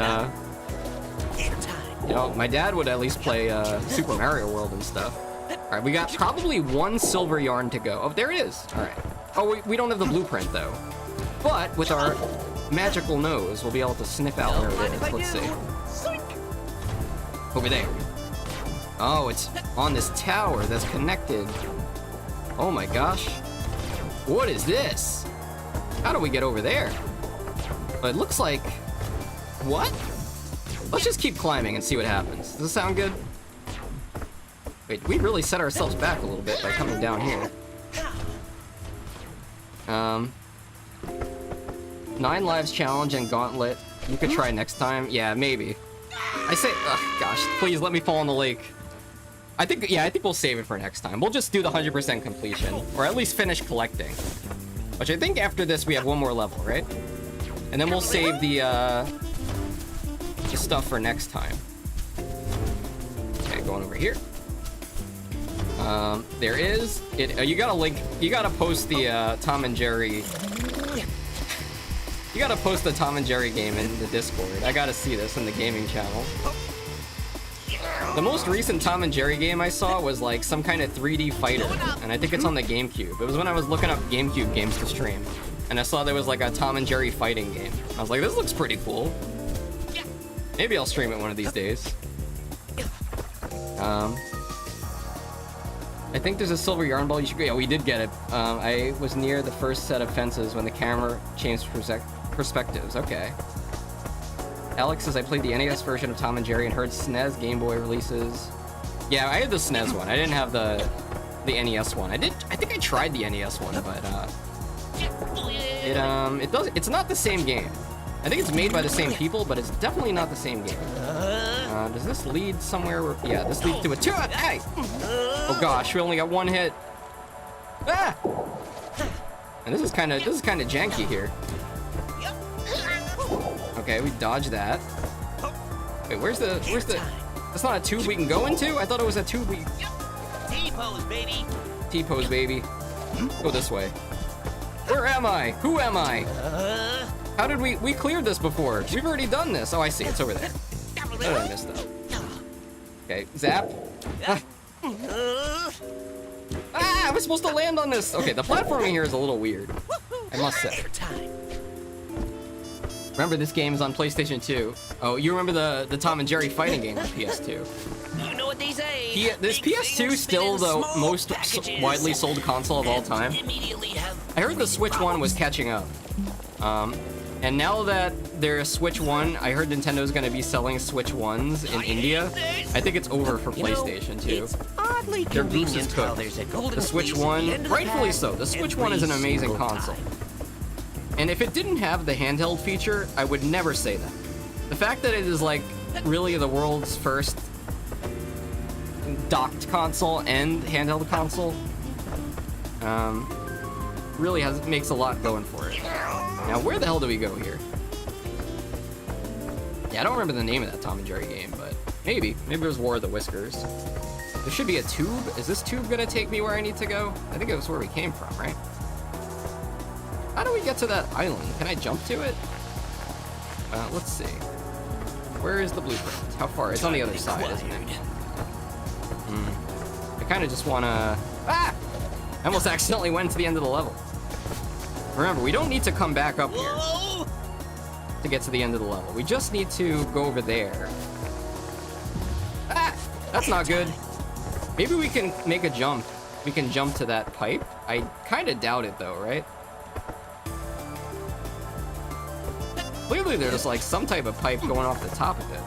you know, my dad would at least play Super Mario World and stuff. Alright, we got probably one silver yarn to go. Oh, there it is. Alright. Oh, we don't have the blueprint, though. But, with our magical nose, we'll be able to sniff out where it is. Let's see. Over there. Oh, it's on this tower that's connected. Oh my gosh. What is this? How do we get over there? It looks like... What? Let's just keep climbing and see what happens. Does this sound good? Wait, we really set ourselves back a little bit by coming down here. 9 lives challenge and gauntlet You could try next time. Yeah, maybe. I say, ugh, gosh, please let me fall in the lake. I think we'll save it for next time. We'll just do the 100% completion, or at least finish collecting. Which I think after this we have one more level, right? And then we'll save the stuff for next time. Okay, going over here. There is it. You gotta link. You gotta post the Tom and Jerry. You gotta post the Tom and Jerry game in the Discord. I gotta see this in the gaming channel. The most recent Tom and Jerry game I saw was like some kind of 3D fighter, and I think it's on the GameCube. It was when I was looking up GameCube games to stream, and I saw there was like a Tom and Jerry fighting game. I was like, this looks pretty cool. Maybe I'll stream it one of these days. I think there's a silver yarn ball. You should go. Yeah, we did get it. I was near the first set of fences when the camera changed perspectives. Okay. Alex says I played the NES version of Tom and Jerry and heard SNES Game Boy releases. Yeah, I had the SNES one. I didn't have the NES one. I think I tried the NES one, but it's not the same game. I think it's made by the same people, but it's definitely not the same game. Does this lead somewhere? Yeah, this leads to a two. Hey! Oh gosh, we only got one hit. Ah! And this is kind of janky here. Okay, we dodged that. Wait, where's the? That's not a tube we can go into? I thought it was a tube we. T-pose, baby. T-pose, baby. Go this way. Where am I? Who am I? How did we cleared this before? We've already done this. Oh, I see. It's over there. Oh, I missed that. Okay, zap. I was supposed to land on this. Okay, the platforming here is a little weird, I must say. Remember, this game is on PlayStation 2. Oh, you remember the Tom and Jerry fighting game on PS2. You know what they say. Is PS2 still the most widely sold console of all time? I heard the Switch 1 was catching up. And now that there's Switch 1, I heard Nintendo's going to be selling Switch 1s in India. I think it's over for PlayStation 2. Their goose is cooked. The Switch 1, rightfully so. The Switch 1 is an amazing console. And if it didn't have the handheld feature, I would never say that. The fact that it is like really the world's first docked console and handheld console really makes a lot going for it. Now, where the hell do we go here? Yeah, I don't remember the name of that Tom and Jerry game, but maybe it was War of the Whiskers. There should be a tube. Is this tube gonna take me where I need to go? I think it was where we came from, right? How do we get to that island? Can I jump to it? Let's see. Where is the blueprint? How far? It's on the other side, isn't it? I kind of just want to... Ah! I almost accidentally went to the end of the level. Remember, we don't need to come back up here to get to the end of the level. We just need to go over there. Ah! That's not good. Maybe we can make a jump. We can jump to that pipe. I kind of doubt it, though, right? Clearly there's like some type of pipe going off the top of it.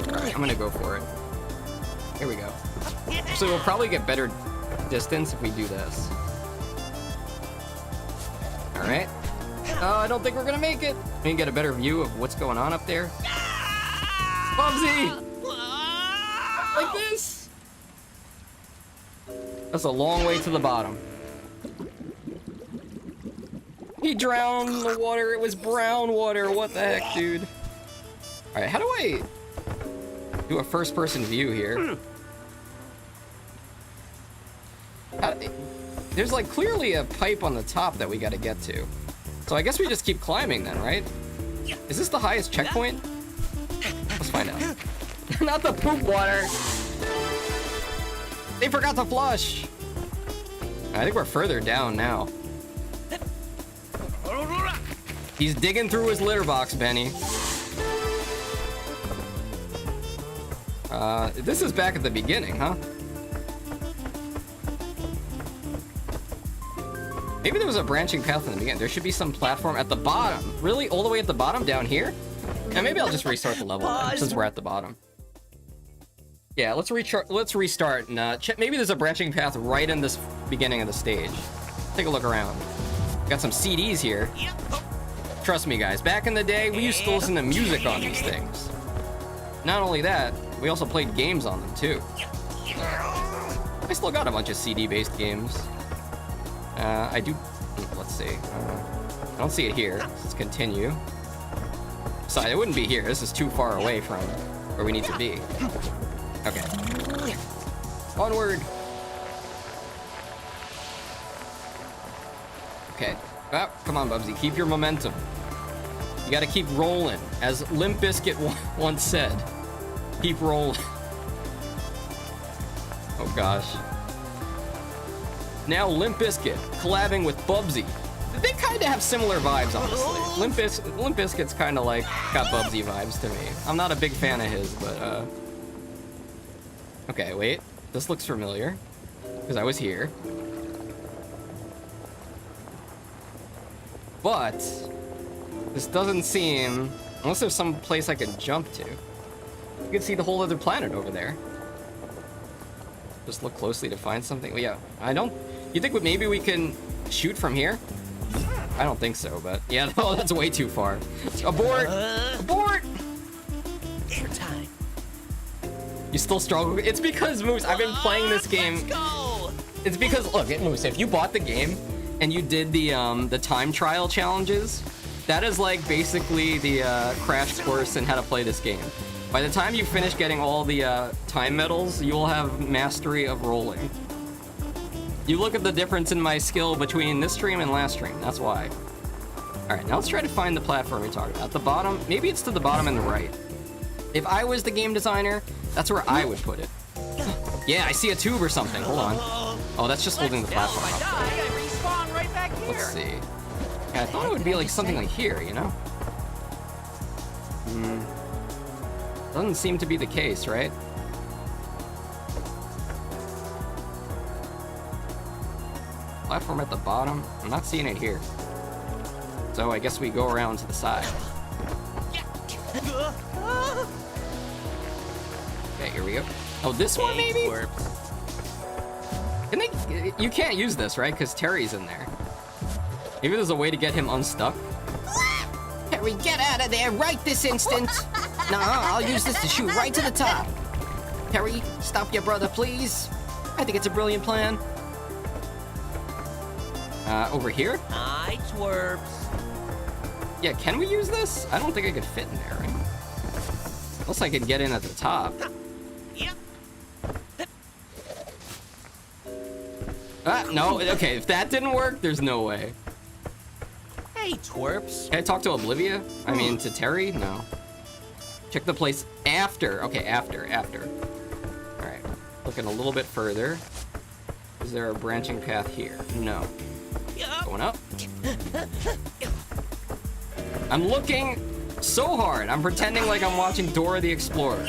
Alright, I'm gonna go for it. Here we go. So we'll probably get better distance if we do this. Alright. Oh, I don't think we're gonna make it. We can get a better view of what's going on up there. Bubsy! Like this? That's a long way to the bottom. He drowned in the water. It was brown water. What the heck, dude? All right, how do I do a first-person view here? There's like clearly a pipe on the top that we got to get to. So I guess we just keep climbing then, right? Is this the highest checkpoint? Let's find out. Not the poop water. They forgot to flush. I think we're further down now. He's digging through his litter box, Benny. This is back at the beginning, huh? Maybe there was a branching path in the beginning. There should be some platform at the bottom. Really? All the way at the bottom down here? Yeah, maybe I'll just restart the level then, since we're at the bottom. Yeah, let's restart and check. Maybe there's a branching path right in this beginning of the stage. Take a look around. Got some CDs here. Trust me, guys. Back in the day, we used to listen to music on these things. Not only that, we also played games on them, too. I still got a bunch of CD-based games. I do... Let's see. I don't see it here. Let's continue. Sorry, it wouldn't be here. This is too far away from where we need to be. Okay. Onward. Okay. Oh, come on, Bubsy. Keep your momentum. You gotta keep rolling. As Limp Bizkit once said, keep rolling. Oh, gosh. Now Limp Bizkit collabing with Bubsy. They kind of have similar vibes, honestly. Limp Bizkit's kind of like got Bubsy vibes to me. I'm not a big fan of his, but okay, wait. This looks familiar because I was here. But this doesn't seem, unless there's some place I can jump to. You can see the whole other planet over there. Just look closely to find something. Well, yeah, I don't. You think maybe we can shoot from here? I don't think so, but yeah, no, that's way too far. Abort! Abort! Airtime. You still struggle? It's because, Moose, I've been playing this game. Let's go. It's because, look, Moose, if you bought the game and you did the time trial challenges, that is like basically the crash course in how to play this game. By the time you finish getting all the time medals, you will have mastery of rolling. You look at the difference in my skill between this stream and last stream. That's why. All right, now let's try to find the platform you're talking about. At the bottom, maybe it's to the bottom and the right. If I was the game designer, that's where I would put it. Yeah, I see a tube or something. Hold on. Oh, that's just holding the platform If I up. die, I respawn right back here. Let's see. Yeah, I thought it would be like something like here, you know? Doesn't seem to be the case, right? Platform at the bottom? I'm not seeing it here. So I guess we go around to the side. Okay, here we go. Oh, this one maybe? Can they? You can't use this, right? Because Terry's in there. Maybe there's a way to get him unstuck. Terry, get out of there right this instant. Nah, I'll use this to shoot right to the top. Terry, stop your brother, please. I think it's a brilliant plan. Over here? Hi, twerps. Yeah, can we use this? I don't think I could fit in there, right? Unless I could get in at the top. Yep. No, okay, if that didn't work, there's no way. Hey, twerps. Can I talk to Olivia? I mean, to Terry? No. Check the place after. Okay, after. All right, looking a little bit further. Is there a branching path here? No. Going up. I'm looking so hard. I'm pretending like I'm watching Dora the Explorer.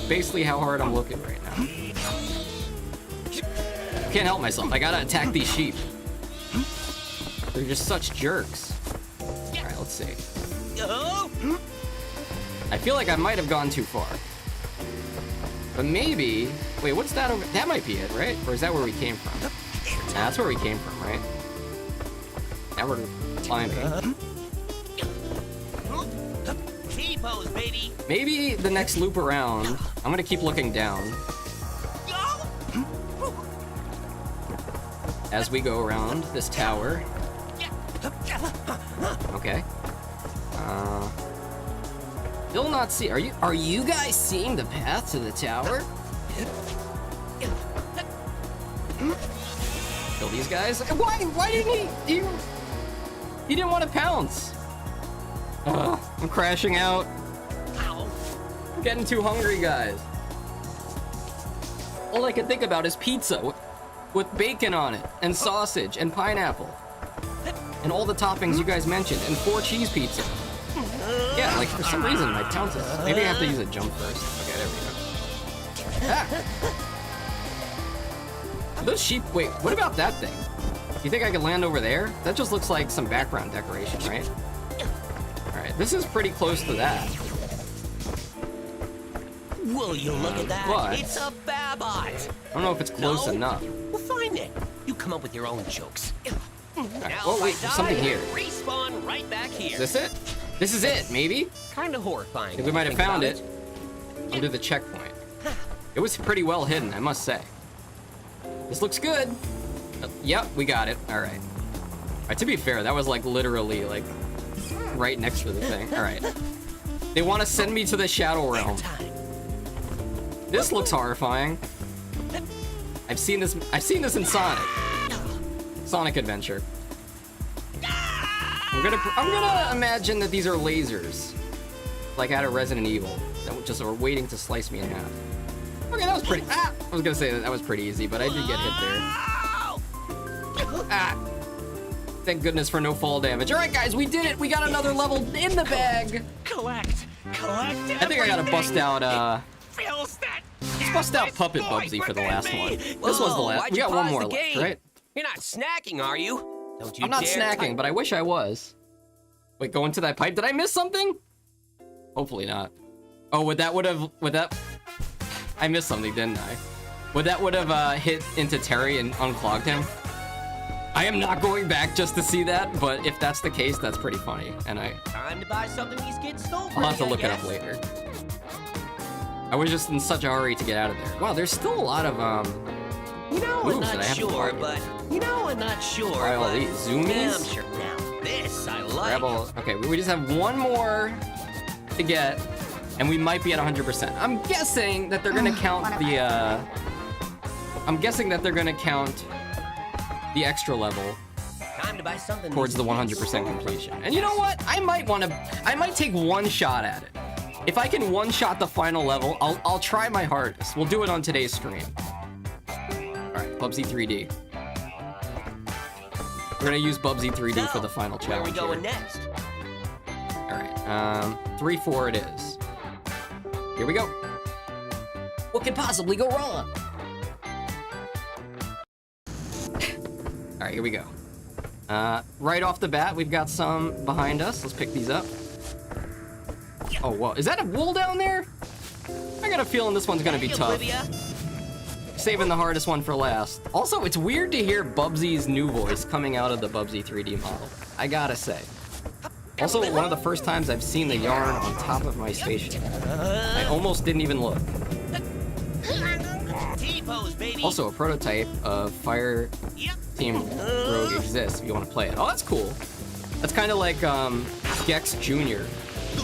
Basically how hard I'm looking right now. Can't help myself. I gotta attack these sheep. They're just such jerks. All right, let's see. I feel like I might have gone too far. But maybe... Wait, what's that over... That might be it, right? Or is that where we came from? Nah, that's where we came from, right? Now we're climbing. T-pose, baby. Maybe the next loop around, I'm gonna keep looking down as we go around this tower. Okay. Still not see. Are you guys seeing the path to the tower? Kill these guys. Why didn't he didn't want to pounce. I'm crashing out. I'm getting too hungry, guys. All I can think about is pizza with bacon on it, and sausage, and pineapple. And all the toppings you guys mentioned, and 4 cheese pizza. Yeah, like for some reason my count is... Maybe I have to use a jump first. Okay, there we go. Ah. Those sheep... Wait, what about that thing? You think I could land over there? That just looks like some background decoration, right? Alright, this is pretty close to that. Will you look at that? What? It's a Babot. I don't know if it's close enough. We'll find it. You come up with your own jokes. Now Oh, if wait, I there's something die, here. Respawn right back here. Is this it? This is it, maybe? Kind of horrifying. I think we might have Think found about it under the checkpoint. It was pretty well hidden, I must say. This looks good. Yep, we got it. All right. All right, to be fair, that was like literally like right next to the thing. All right. They want to send me to the Shadow Realm. This looks horrifying. I've seen this in Sonic. Sonic Adventure. I'm gonna imagine that these are lasers, like out of Resident Evil, that just are waiting to slice me in half. Okay, that was pretty. I was gonna say that was pretty easy, but I did get hit there. Thank goodness for no fall damage. All right, guys, we did it. We got another level in the bag. Collect. I think I gotta bust out. Feels that. Let's bust out Puppet Bubsy for the last one. This was the Whoa, last. why'd We you got one pause more the left, game? right? You're not snacking, are you? Don't you I'm not dare snacking, type- but I wish I was. Wait, go into that pipe. Did I miss something? Hopefully not. Oh, would that? I missed something, didn't I? Would have hit into Terry and unclogged him? I am not going back just to see that, but if that's the case, that's pretty funny. And Time to buy something these kids stole from I'll have to me, I look it up guess. later. I was just in such a hurry to get out of there. Wow, there's still a lot of You know, I'm moves that I not haven't sure, tried but Try all but these zoomies? yeah, I'm sure. Now this I like. grab all. Okay, we just have one more to get, and we might be at 100%. I'm guessing that they're gonna count the. I'm guessing that they're gonna count the extra level Time to buy something towards the these kids 100% stole. completion. And you know what? I might take one shot at it. If I can one-shot the final level, I'll try my hardest. We'll do it on today's stream. All right, Bubsy 3D. We're gonna use Bubsy 3D for the final Where are we challenge going here. next? All right, 3-4 it is. Here we go. What could possibly go wrong? All right, here we go. Right off the bat, we've got some behind us. Let's pick these up. Oh, whoa. Is that a wool down there? I got a feeling this one's gonna be Hey, tough. Olivia. Saving the hardest one for last. Also, it's weird to hear Bubsy's new voice coming out of the Bubsy 3D model. I gotta say. Also, one of the first times I've seen the yarn on top of my spaceship. I almost didn't even look. T-pose, baby. Also, a prototype of Fire Yep. Team Rogue exists if you want to play it. Oh, that's cool. That's kind of like Gex Jr.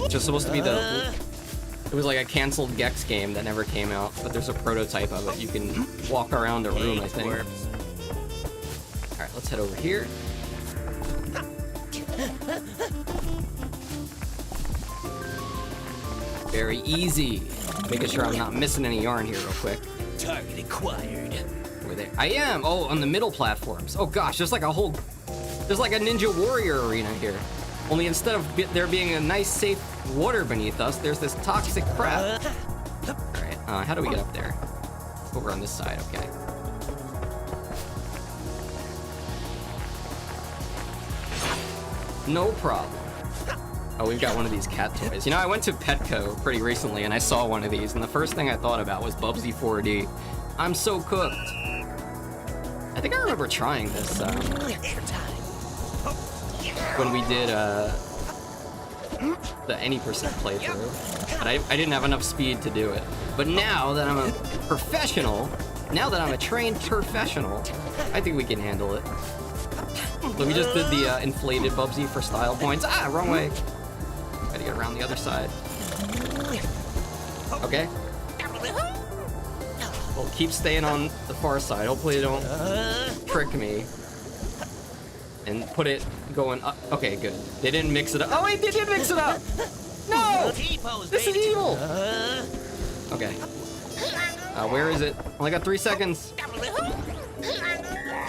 Just supposed to be it was like a canceled Gex game that never came out, but there's a prototype of it. You can walk around a room, I think. All right, let's head over here. Very easy. Making sure I'm not missing any yarn here real quick. Target acquired. Where they? I am. Oh, on the middle platforms. Oh gosh, there's like a Ninja Warrior arena here. Only instead of there being a nice, safe water beneath us, there's this toxic crap. All right, how do we get up there? Over on this side, okay. No problem. Oh, we've got one of these cat toys. You know, I went to Petco pretty recently and I saw one of these, and the first thing I thought about was Bubsy 4D. I'm so cooked. I think I remember trying this when we did the any percent playthrough, but I didn't have enough speed to do it. But now that I'm a professional, now that I'm a trained professional, I think we can handle it. So we just did the inflated Bubsy for style points. Ah, wrong way. Gotta get around the other side. Okay. Well, keep staying on the far side. Hopefully they don't trick me. And put it going up. Okay, good. They didn't mix it up. Oh wait, they did mix it up! No! T-pose, This is baby. evil! Okay. Where is it? Only got 3 seconds.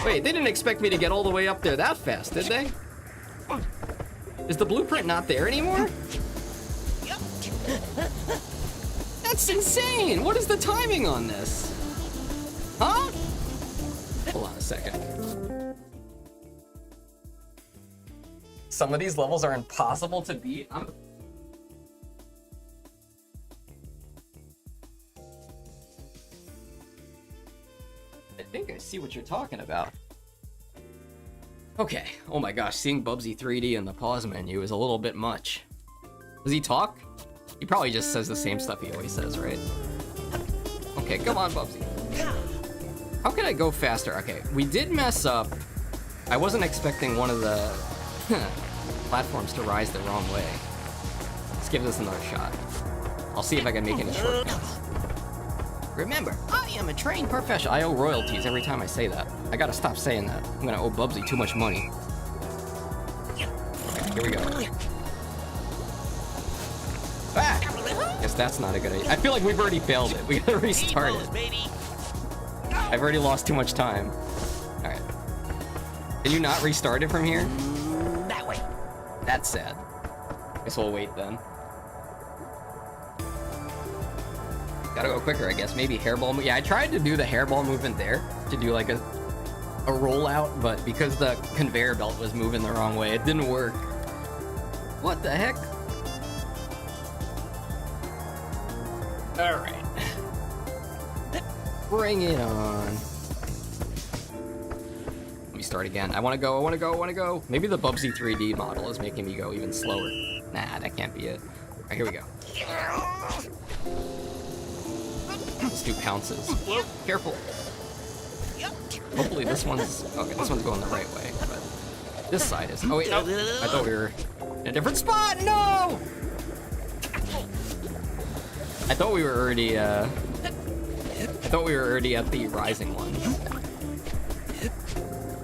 Wait, they didn't expect me to get all the way up there that fast, did they? Is the blueprint not there anymore? That's insane! What is the timing on this? Huh? Hold on a second. Some of these levels are impossible to beat. I think I see what you're talking about. Okay. Oh my gosh, seeing Bubsy 3D in the pause menu is a little bit much. Does he talk? He probably just says the same stuff he always says, right? Okay, come on, Bubsy. How can I go faster? Okay, we did mess up. I wasn't expecting one of the platforms to rise the wrong way. Let's give this another shot. I'll see if I can make any shortcuts. Remember, I am a trained professional. I owe royalties every time I say that. I gotta stop saying that. I'm gonna owe Bubsy too much money. Okay, here we go. Ah! Guess that's not a good idea. I feel like we've already failed it. We gotta restart it. I've already lost too much time. Alright. Can you not restart it from here? That way. That's sad. Guess we'll wait then. Gotta go quicker, I guess. Maybe hairball. Yeah, I tried to do the hairball movement there to do like a rollout, but because the conveyor belt was moving the wrong way, it didn't work. What the heck? All right. Bring it on. Let me start again. I want to go. I want to go. I want to go. Maybe the Bubsy 3D model is making me go even slower. Nah, that can't be it. All right, here we go. Let's do pounces. Careful. Hopefully this one's... Okay, this one's going the right way, but this side is... Oh, wait, no. I thought we were in a different spot. No! I thought we were already, I thought we were already at the rising one.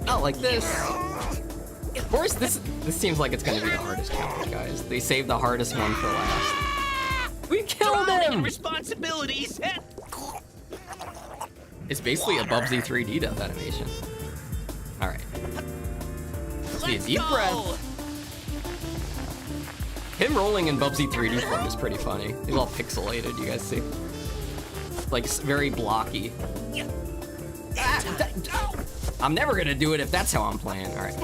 Not like this. Of course, this seems like it's gonna be the hardest challenge, guys. They saved the hardest one for last. We killed him! Responsibilities. It's basically a Bubsy 3D death animation. Alright. Let's be a deep breath. Him rolling in Bubsy 3D form is pretty funny. He's all pixelated, you guys see? Like, very blocky. I'm never gonna do it if that's how I'm playing. Alright.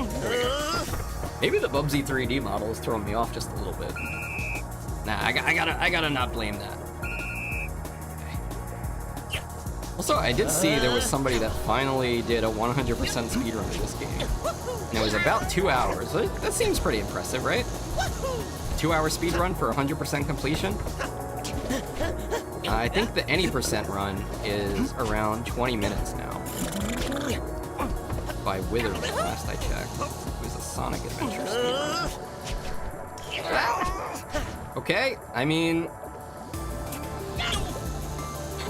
Maybe the Bubsy 3D model is throwing me off just a little bit. Nah, I gotta not blame that. Also, I did see there was somebody that finally did a 100% speedrun of this game. And it was about 2 hours. That seems pretty impressive, right? 2-hour speedrun for 100% completion? I think the any percent run is around 20 minutes now. By Wither, last I checked. It was a Sonic Adventure speedrun. Okay, I mean...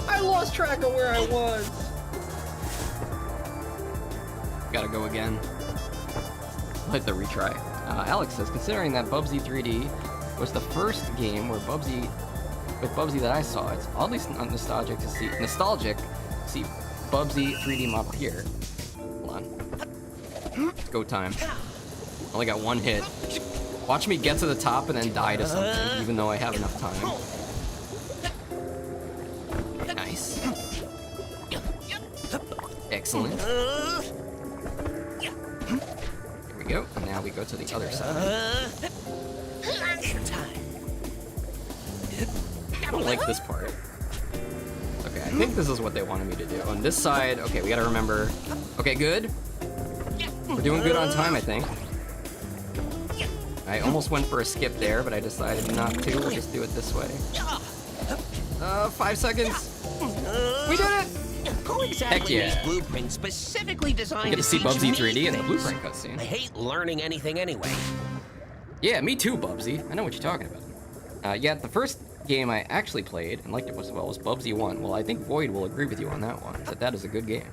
I lost track of where I was. Gotta go again. Hit the retry. Alex says, considering that Bubsy 3D was the first game where Bubsy that I saw, it's oddly nostalgic to see Bubsy 3D model here. Hold on. It's go time. Only got one hit. Watch me get to the top and then die to something, even though I have enough time. Nice. Excellent. Here we go, and now we go to the other side. I don't like this part. Okay, I think this is what they wanted me to do. On this side, okay, we gotta remember. Okay, good. We're doing good on time, I think. I almost went for a skip there, but I decided not to. We'll just do it this way. 5 seconds. We did it! Who exactly Heck yeah. makes blueprints specifically designed You get to see teach Bubsy me 3D in the things? blueprint cutscene. I hate learning anything anyway. Yeah, me too, Bubsy. I know what you're talking about. Yeah, the first game I actually played and liked it as well was Bubsy 1. Well, I think Void will agree with you on that one, that is a good game.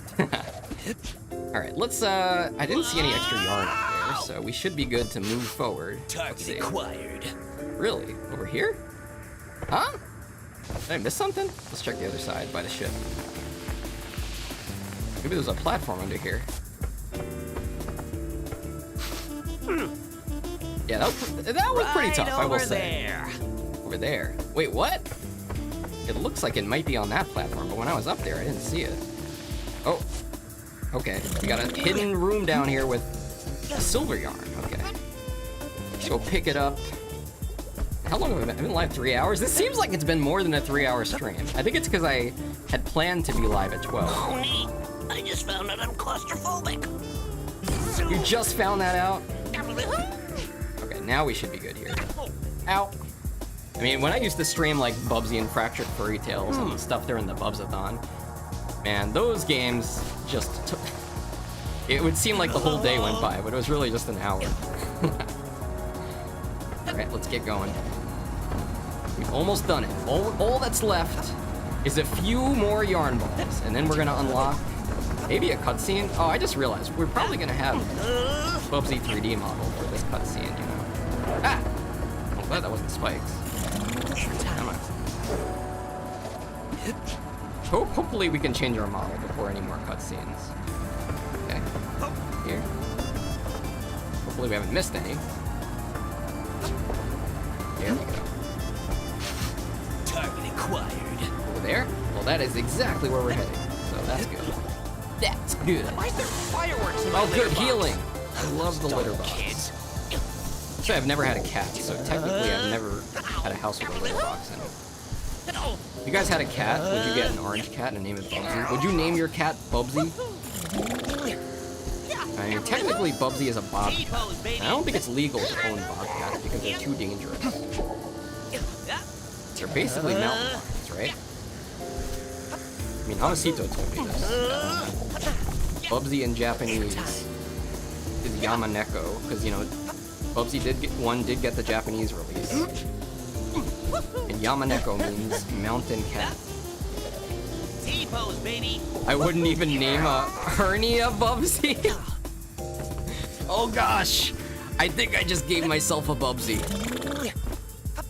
Alright, let's, I didn't see any extra yarn up there, so we should be good to move forward. Let's see. Acquired. Really? Over here? Huh? Did I miss something? Let's check the other side by the ship. Maybe there's a platform under here. Yeah, that was pretty tough, I will say. There. Over there. Wait, what? It looks like it might be on that platform, but when I was up there, I didn't see it. Oh. Okay. We got a hidden room down here with a silver yarn. Okay. Go pick it up. How long have I been live? 3 hours? This seems like it's been more than a 3-hour stream. I think it's because I had planned to be live at 12. Oh, neat. I just found out I'm claustrophobic. You just found that out? Okay, now we should be good here. Ow. I mean, when I used to stream like Bubsy and Fractured Furry Tales and stuff during the BUBS-A-THON, man, those games just took... It would seem like the whole day went by, but it was really just an hour. Alright, let's get going. We've almost done it. All that's left is a few more yarn balls, and then we're gonna unlock maybe a cutscene. Oh, I just realized we're probably gonna have Bubsy 3D model for this cutscene, you know. Ah! I'm glad that wasn't spikes. Come on. Hopefully we can change our model before any more cutscenes. Okay. Here. Hopefully we haven't missed any. There we go. Target acquired. Over there? Well, that is exactly where we're heading. So that's good. That's good. Why is there fireworks in my Oh, litter good box? healing. I love the litter box. Kids. So I've never had a cat, so technically I've never had a house with a litter box in it. If you guys had a cat, would you get an orange cat and name it Bubsy? Would you name your cat Bubsy? I mean, technically Bubsy is a bobcat. And I don't think it's legal to own bobcats because they're too dangerous. They're basically mountain lions, right? I mean, Amasito told me this. Bubsy in Japanese is Yamaneko, because, you know, Bubsy did get the Japanese release. And Yamaneko means mountain cat. T-pose, baby. I wouldn't even name a hernia Bubsy. Oh gosh, I think I just gave myself a Bubsy.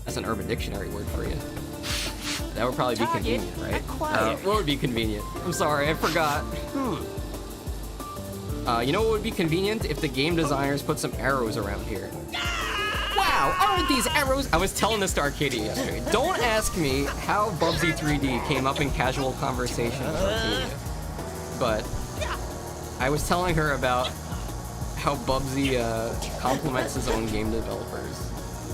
That's an Urban Dictionary word for you. That would probably be convenient, right? What would be convenient? I'm sorry, I forgot. You know what would be convenient? If the game designers put some arrows around here. Wow, aren't these arrows? I was telling this to Arcadia yesterday. Don't ask me how Bubsy 3D came up in casual conversation with Arcadia. But I was telling her about how Bubsy compliments his own game developers.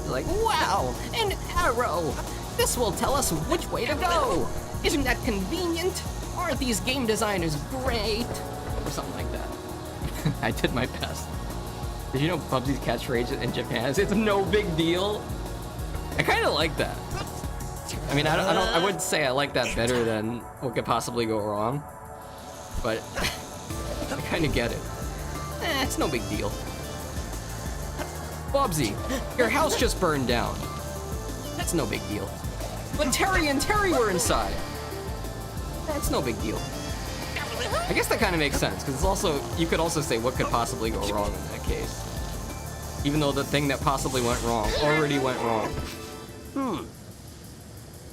Like, wow, an arrow! This will tell us which way to go! Isn't that convenient? Aren't these game designers great? Or something like that. I did my best. Did you know Bubsy's catchphrase in Japan is, "It's no big deal"? I kind of like that. I mean, I wouldn't say I like that better than what could possibly go wrong, but I kind of get it. It's no big deal. Bubsy, your house just burned down. That's no big deal. But Terry and Terry were inside. That's no big deal. I guess that kind of makes sense, because it's also, you could also say what could possibly go wrong in that case. Even though the thing that possibly went wrong already went wrong.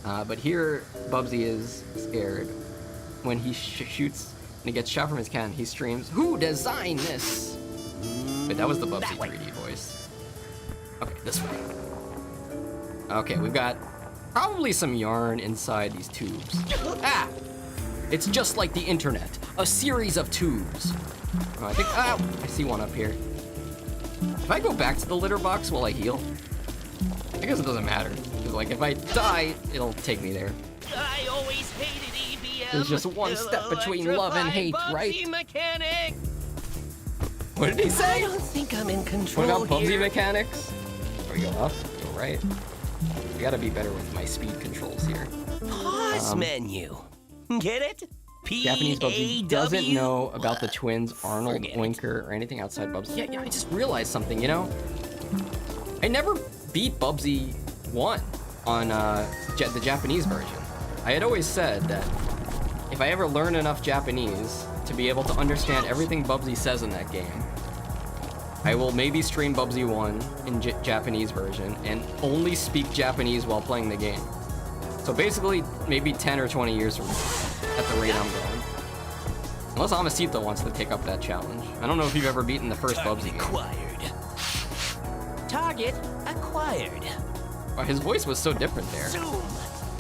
But here, Bubsy is scared. When he shoots, and he gets shot from his cannon, he screams, "Who designed this?" Wait, that was the Bubsy 3D voice. Okay, this way. Okay, we've got probably some yarn inside these tubes. Ah! It's just like the internet. A series of tubes. Oh, I think, I see one up here. If I go back to the litter box, will I heal? I guess it doesn't matter. Because, like, if I die, it'll take me there. I always hated EBM. There's just one step between love and hate, right? Mechanic. What did he I say? don't think I'm in control. What about Bubsy here. mechanics? Do we go up? Go right? I gotta be better with my speed controls here. Pause menu. Get it? Japanese Bubsy doesn't know about the twins Arnold, Forget it. Winker, or anything outside Bubsy. Yeah, I just realized something, you know? I never beat Bubsy 1 on the Japanese version. I had always said that if I ever learn enough Japanese to be able to understand everything Bubsy says in that game, I will maybe stream Bubsy 1 in Japanese version and only speak Japanese while playing the game. So basically, maybe 10 or 20 years from now, at the rate I'm going. Unless Amasito wants to take up that challenge. I don't know if you've ever beaten the first Bubsy game. Acquired. Target acquired. Oh, his voice was so different there. Zoom.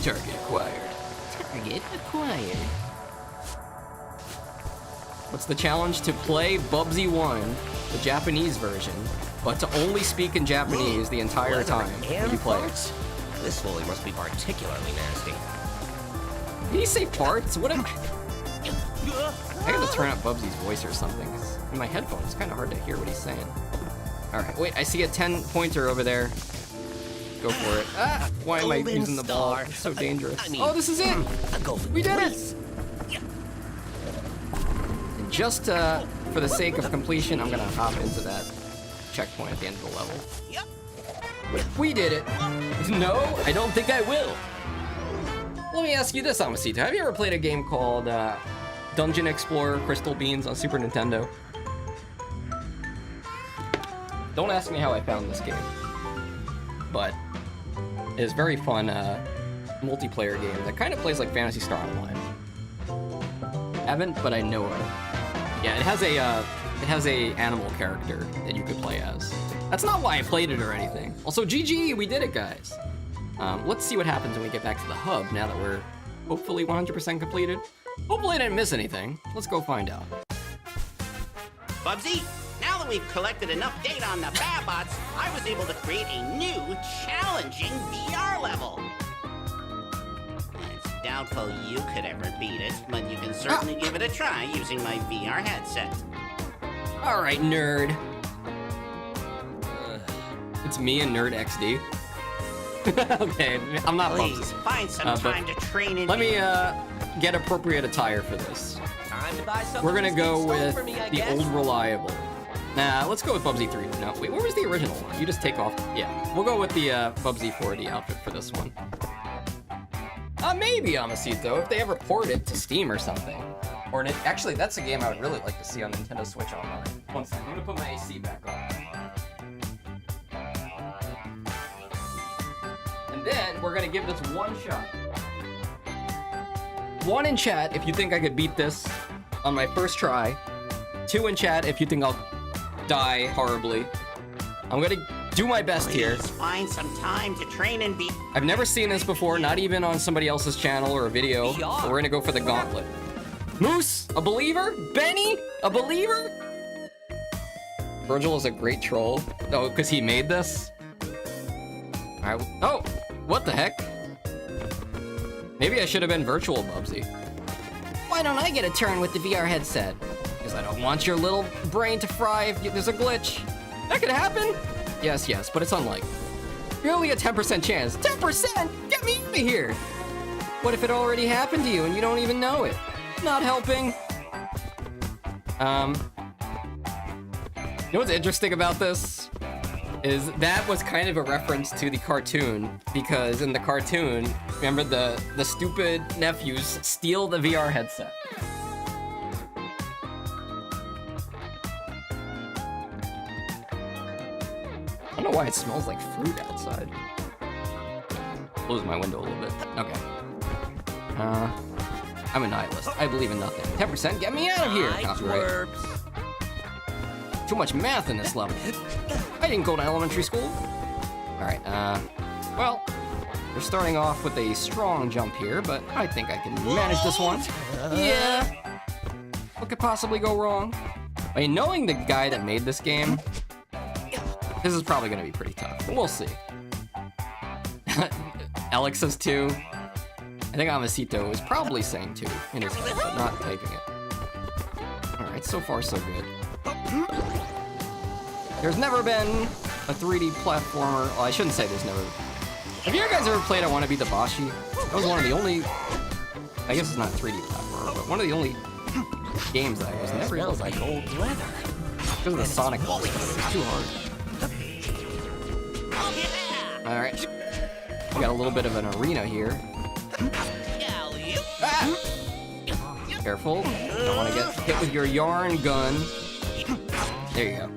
Target acquired. Target acquired. What's the challenge? To play Bubsy 1, the Japanese version, but to only speak in Japanese the entire time when you play it. This Foley must be particularly nasty. Did he say farts? What am I gotta turn up Bubsy's voice or something. 'Cause in my headphones, it's kind of hard to hear what he's saying. All right, wait, I see a 10-pointer over there. Go for it. Ah, why am I Golden using the ball? star. It's so dangerous. I mean, Oh, this is it. A golden We did it. fleece. And just for the sake of completion, I'm gonna hop into that checkpoint at the end of the level. Yep. We did it. No, I don't think I will. Let me ask you this, Amasita. Have you ever played a game called Dungeon Explorer Crystal Beans on Super Nintendo? Don't ask me how I found this game, but it's very fun multiplayer game that kind of plays like Phantasy Star Online. Haven't, but I know it. Yeah, it has a animal character that you could play as. That's not why I played it or anything. Also, GG, we did it, guys. Let's see what happens when we get back to the hub now that we're hopefully 100% completed. Hopefully I didn't miss anything. Let's go find out. Bubsy, now that we've collected enough data on the Babots, I was able to create a new, challenging VR level. It's doubtful you could ever beat it, but you can certainly give it a try using my VR headset. All right, nerd. It's me and Nerd XD. Okay, I'm not Please, Bubsy. find some but time to train in Let me get appropriate attire for this. Time to buy something We're gonna that's go been with sold for me, I the guess. old reliable. Nah, let's go with Bubsy 3. No, wait, where was the original one? You just take off. Yeah, we'll go with the Bubsy 4D outfit for this one. Maybe Amasito, if they ever port it to Steam or something. Or actually, that's a game I would really like to see on Nintendo Switch Online. One second, I'm gonna put my AC back on. And then we're gonna give this one shot. One in chat if you think I could beat this on my first try. Two in chat if you think I'll die horribly. I'm gonna do my best here. Please find some time to train and be. I've never seen this before, not even on somebody else's channel or a video. So we're gonna go for the gauntlet. Moose, a believer? Benny, a believer? Virgil is a great troll. Oh, because he made this? All right. Oh, what the heck? Maybe I should have been virtual Bubsy. Why don't I get a turn with the VR headset? Because I don't want your little brain to fry if there's a glitch. That could happen. Yes, but it's unlikely. You're only a 10% chance. 10%? Get me out of here! What if it already happened to you and you don't even know it? Not helping. You know what's interesting about this? Is that was kind of a reference to the cartoon, because in the cartoon, remember the stupid nephews steal the VR headset. I don't know why it smells like fruit outside. Close my window a little bit. Okay. I'm a nihilist. I believe in nothing. 10%, get me out of here! Hi, Copyright. twerps. Too much math in this level. I didn't go to elementary school. Alright, well, we're starting off with a strong jump here, but I think I can manage this one. Yeah. What could possibly go wrong? I mean, knowing the guy that made this game, this is probably gonna be pretty tough, but we'll see. Alex says 2. I think Amasito is probably saying 2 in his head, but not typing it. Alright, so far so good. There's never been a 3D platformer. Well, I shouldn't say there's never. Have you guys ever played I Want to Be the Boshi? That was one of the only. I guess it's not 3D platformer, but one of the only games that I was never able Smells to like beat. old leather. Because of the Sonic balls. It's too hard. Alright. We got a little bit of an arena here. Ah! Careful. Don't want to get hit with your yarn gun. There you go.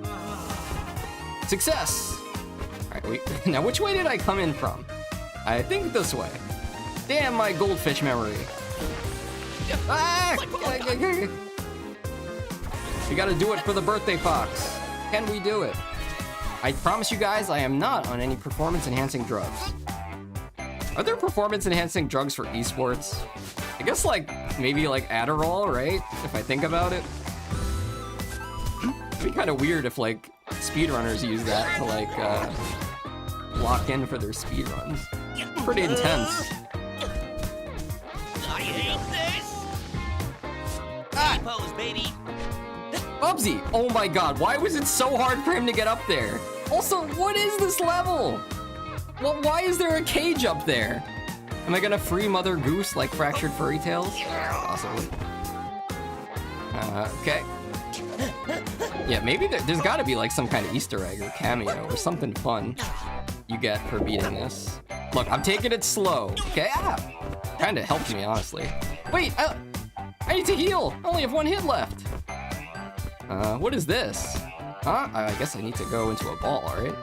Success! Alright, now which way did I come in from? I think this way. Damn my goldfish memory. Ah! We gotta do it for the birthday fox. Can we do it? I promise you guys I am not on any performance-enhancing drugs. Are there performance-enhancing drugs for esports? I guess maybe Adderall, right? If I think about it. It'd be kind of weird if speedrunners use that to lock in for their speedruns. Pretty intense. I hate this. Ah! pose, baby. Bubsy! Oh my god, why was it so hard for him to get up there? Also, what is this level? Well, why is there a cage up there? Am I gonna free Mother Goose like Fractured Furry Tales? Possibly. Okay. Yeah, maybe there's gotta be like some kind of Easter egg or cameo or something fun you get for beating this. Look, I'm taking it slow, okay? Ah! Kinda helped me, honestly. Wait, I need to heal! I only have one hit left. What is this? Huh? I guess I need to go into a ball, alright?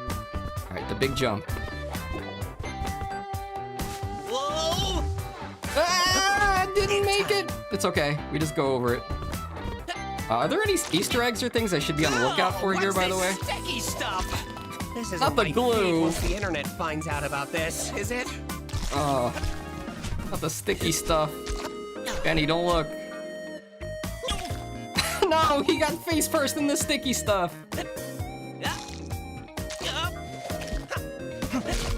Alright, the big jump. Whoa! Ah! Didn't make it! It's okay, we just go over it. Are there any Easter eggs or things I should be on the lookout for here, by the way? Sticky stuff. This is Not the glue. Once the internet finds out about this, is it? Oh, not the sticky stuff. Benny, don't look. No, he got face first in the sticky stuff.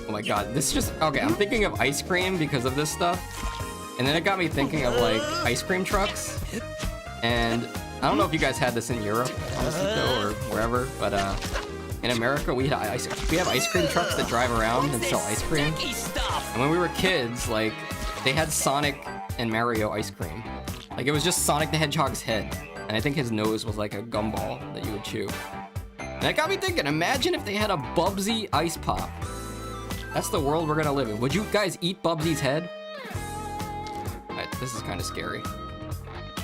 Oh my god, this just... Okay, I'm thinking of ice cream because of this stuff. And then it got me thinking of, like, ice cream trucks. And I don't know if you guys had this in Europe, honestly, though, or wherever, but in America, we have ice cream trucks that drive around and sell ice cream. And when we were kids, like, they had Sonic and Mario ice cream. Like, it was just Sonic the Hedgehog's head. And I think his nose was like a gumball that you would chew. And that got me thinking, imagine if they had a Bubsy ice pop. That's the world we're gonna live in. Would you guys eat Bubsy's head? This is kind of scary.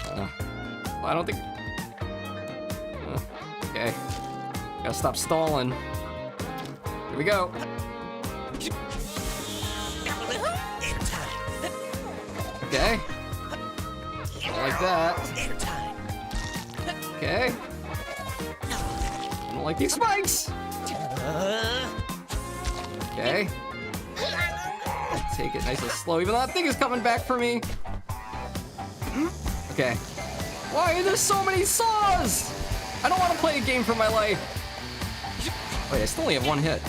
Well, I don't think... okay. Gotta stop stalling. Here we go. Okay. Like that. Okay. I don't like these spikes. Okay. Take it nice and slow, even though that thing is coming back for me. Okay. Why are there so many saws? I don't want to play a game for my life. Wait, I still only have one hit.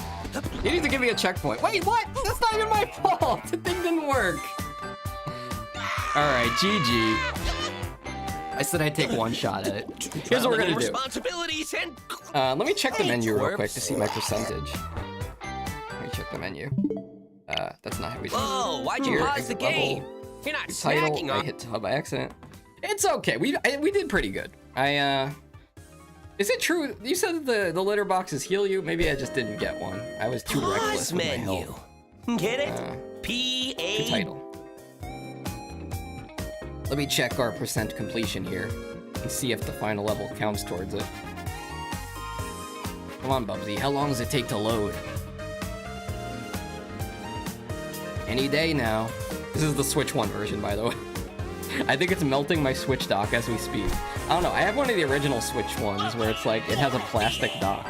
You need to give me a checkpoint. Wait, what? That's not even my fault. The thing didn't work. All right, GG. I said I'd take one shot at it. Here's what we're gonna do. Responsibilities and Let me check the menu real quick to see my percentage. Let me check the menu. That's not how we do it. whoa! Why'd you pause the game? You're not Title, snacking I on. hit hub by accident. It's okay. We did pretty good. Is it true? You said that the litter boxes heal you? Maybe I just didn't get one. I was too reckless Pause with my menu. health. Get it? Good P-A. title. Let me check our percent completion here and see if the final level counts towards it. Come on, Bubsy. How long does it take to load? Any day now. This is the Switch 1 version, by the way. I think it's melting my Switch dock as we speak. I don't know. I have one of the original Switch ones where it's like it has a plastic dock.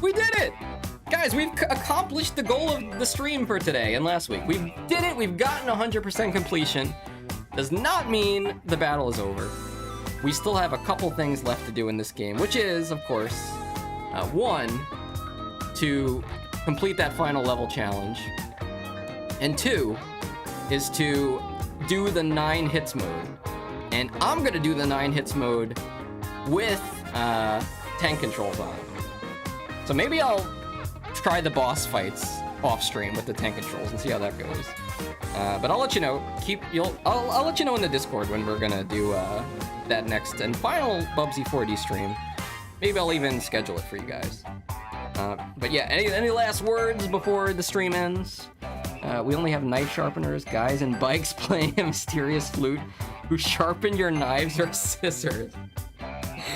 We did it! Guys, we've accomplished the goal of the stream for today and last week. We did it. We've gotten 100% completion. Does not mean the battle is over. We still have a couple things left to do in this game, which is, of course, one, to complete that final level challenge, and two, is to do the 9 hits mode. And I'm gonna do the 9 hits mode with tank controls on. So maybe I'll try the boss fights off stream with the tank controls and see how that goes. But I'll let you know. I'll let you know in the Discord when we're gonna do that next and final Bubsy 4D stream. Maybe I'll even schedule it for you guys. But yeah, any last words before the stream ends? We only have knife sharpeners, guys in bikes playing a mysterious flute who sharpen your knives or scissors.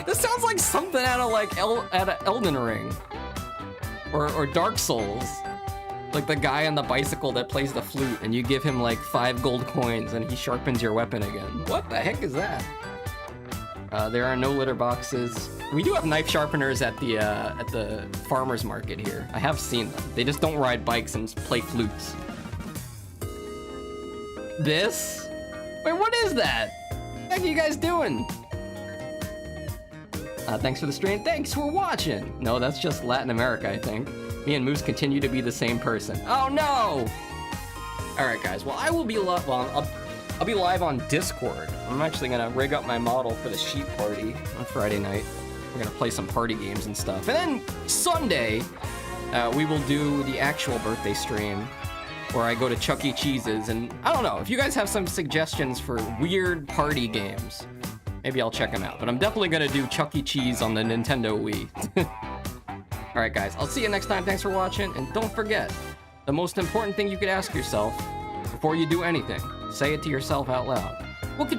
This sounds like something out of like out of Elden Ring or Dark Souls. Like the guy on the bicycle that plays the flute and you give him like 5 gold coins and he sharpens your weapon again. What the heck is that? There are no litter boxes. We do have knife sharpeners at the farmer's market here. I have seen them. They just don't ride bikes and play flutes. This? Wait, what is that? What the heck are you guys doing? Thanks for the stream. Thanks for watching. No, that's just Latin America, I think. Me and Moose continue to be the same person. Oh no! All right, guys. Well, I will be I'll be live on Discord. I'm actually gonna rig up my model for the sheep party on Friday night. We're gonna play some party games and stuff. And then Sunday, we will do the actual birthday stream where I go to Chuck E. Cheese's. And I don't know, if you guys have some suggestions for weird party games, maybe I'll check them out. But I'm definitely gonna do Chuck E. Cheese on the Nintendo Wii. Alright guys, I'll see you next time. Thanks for watching. And don't forget, the most important thing you could ask yourself before you do anything, say it to yourself out loud.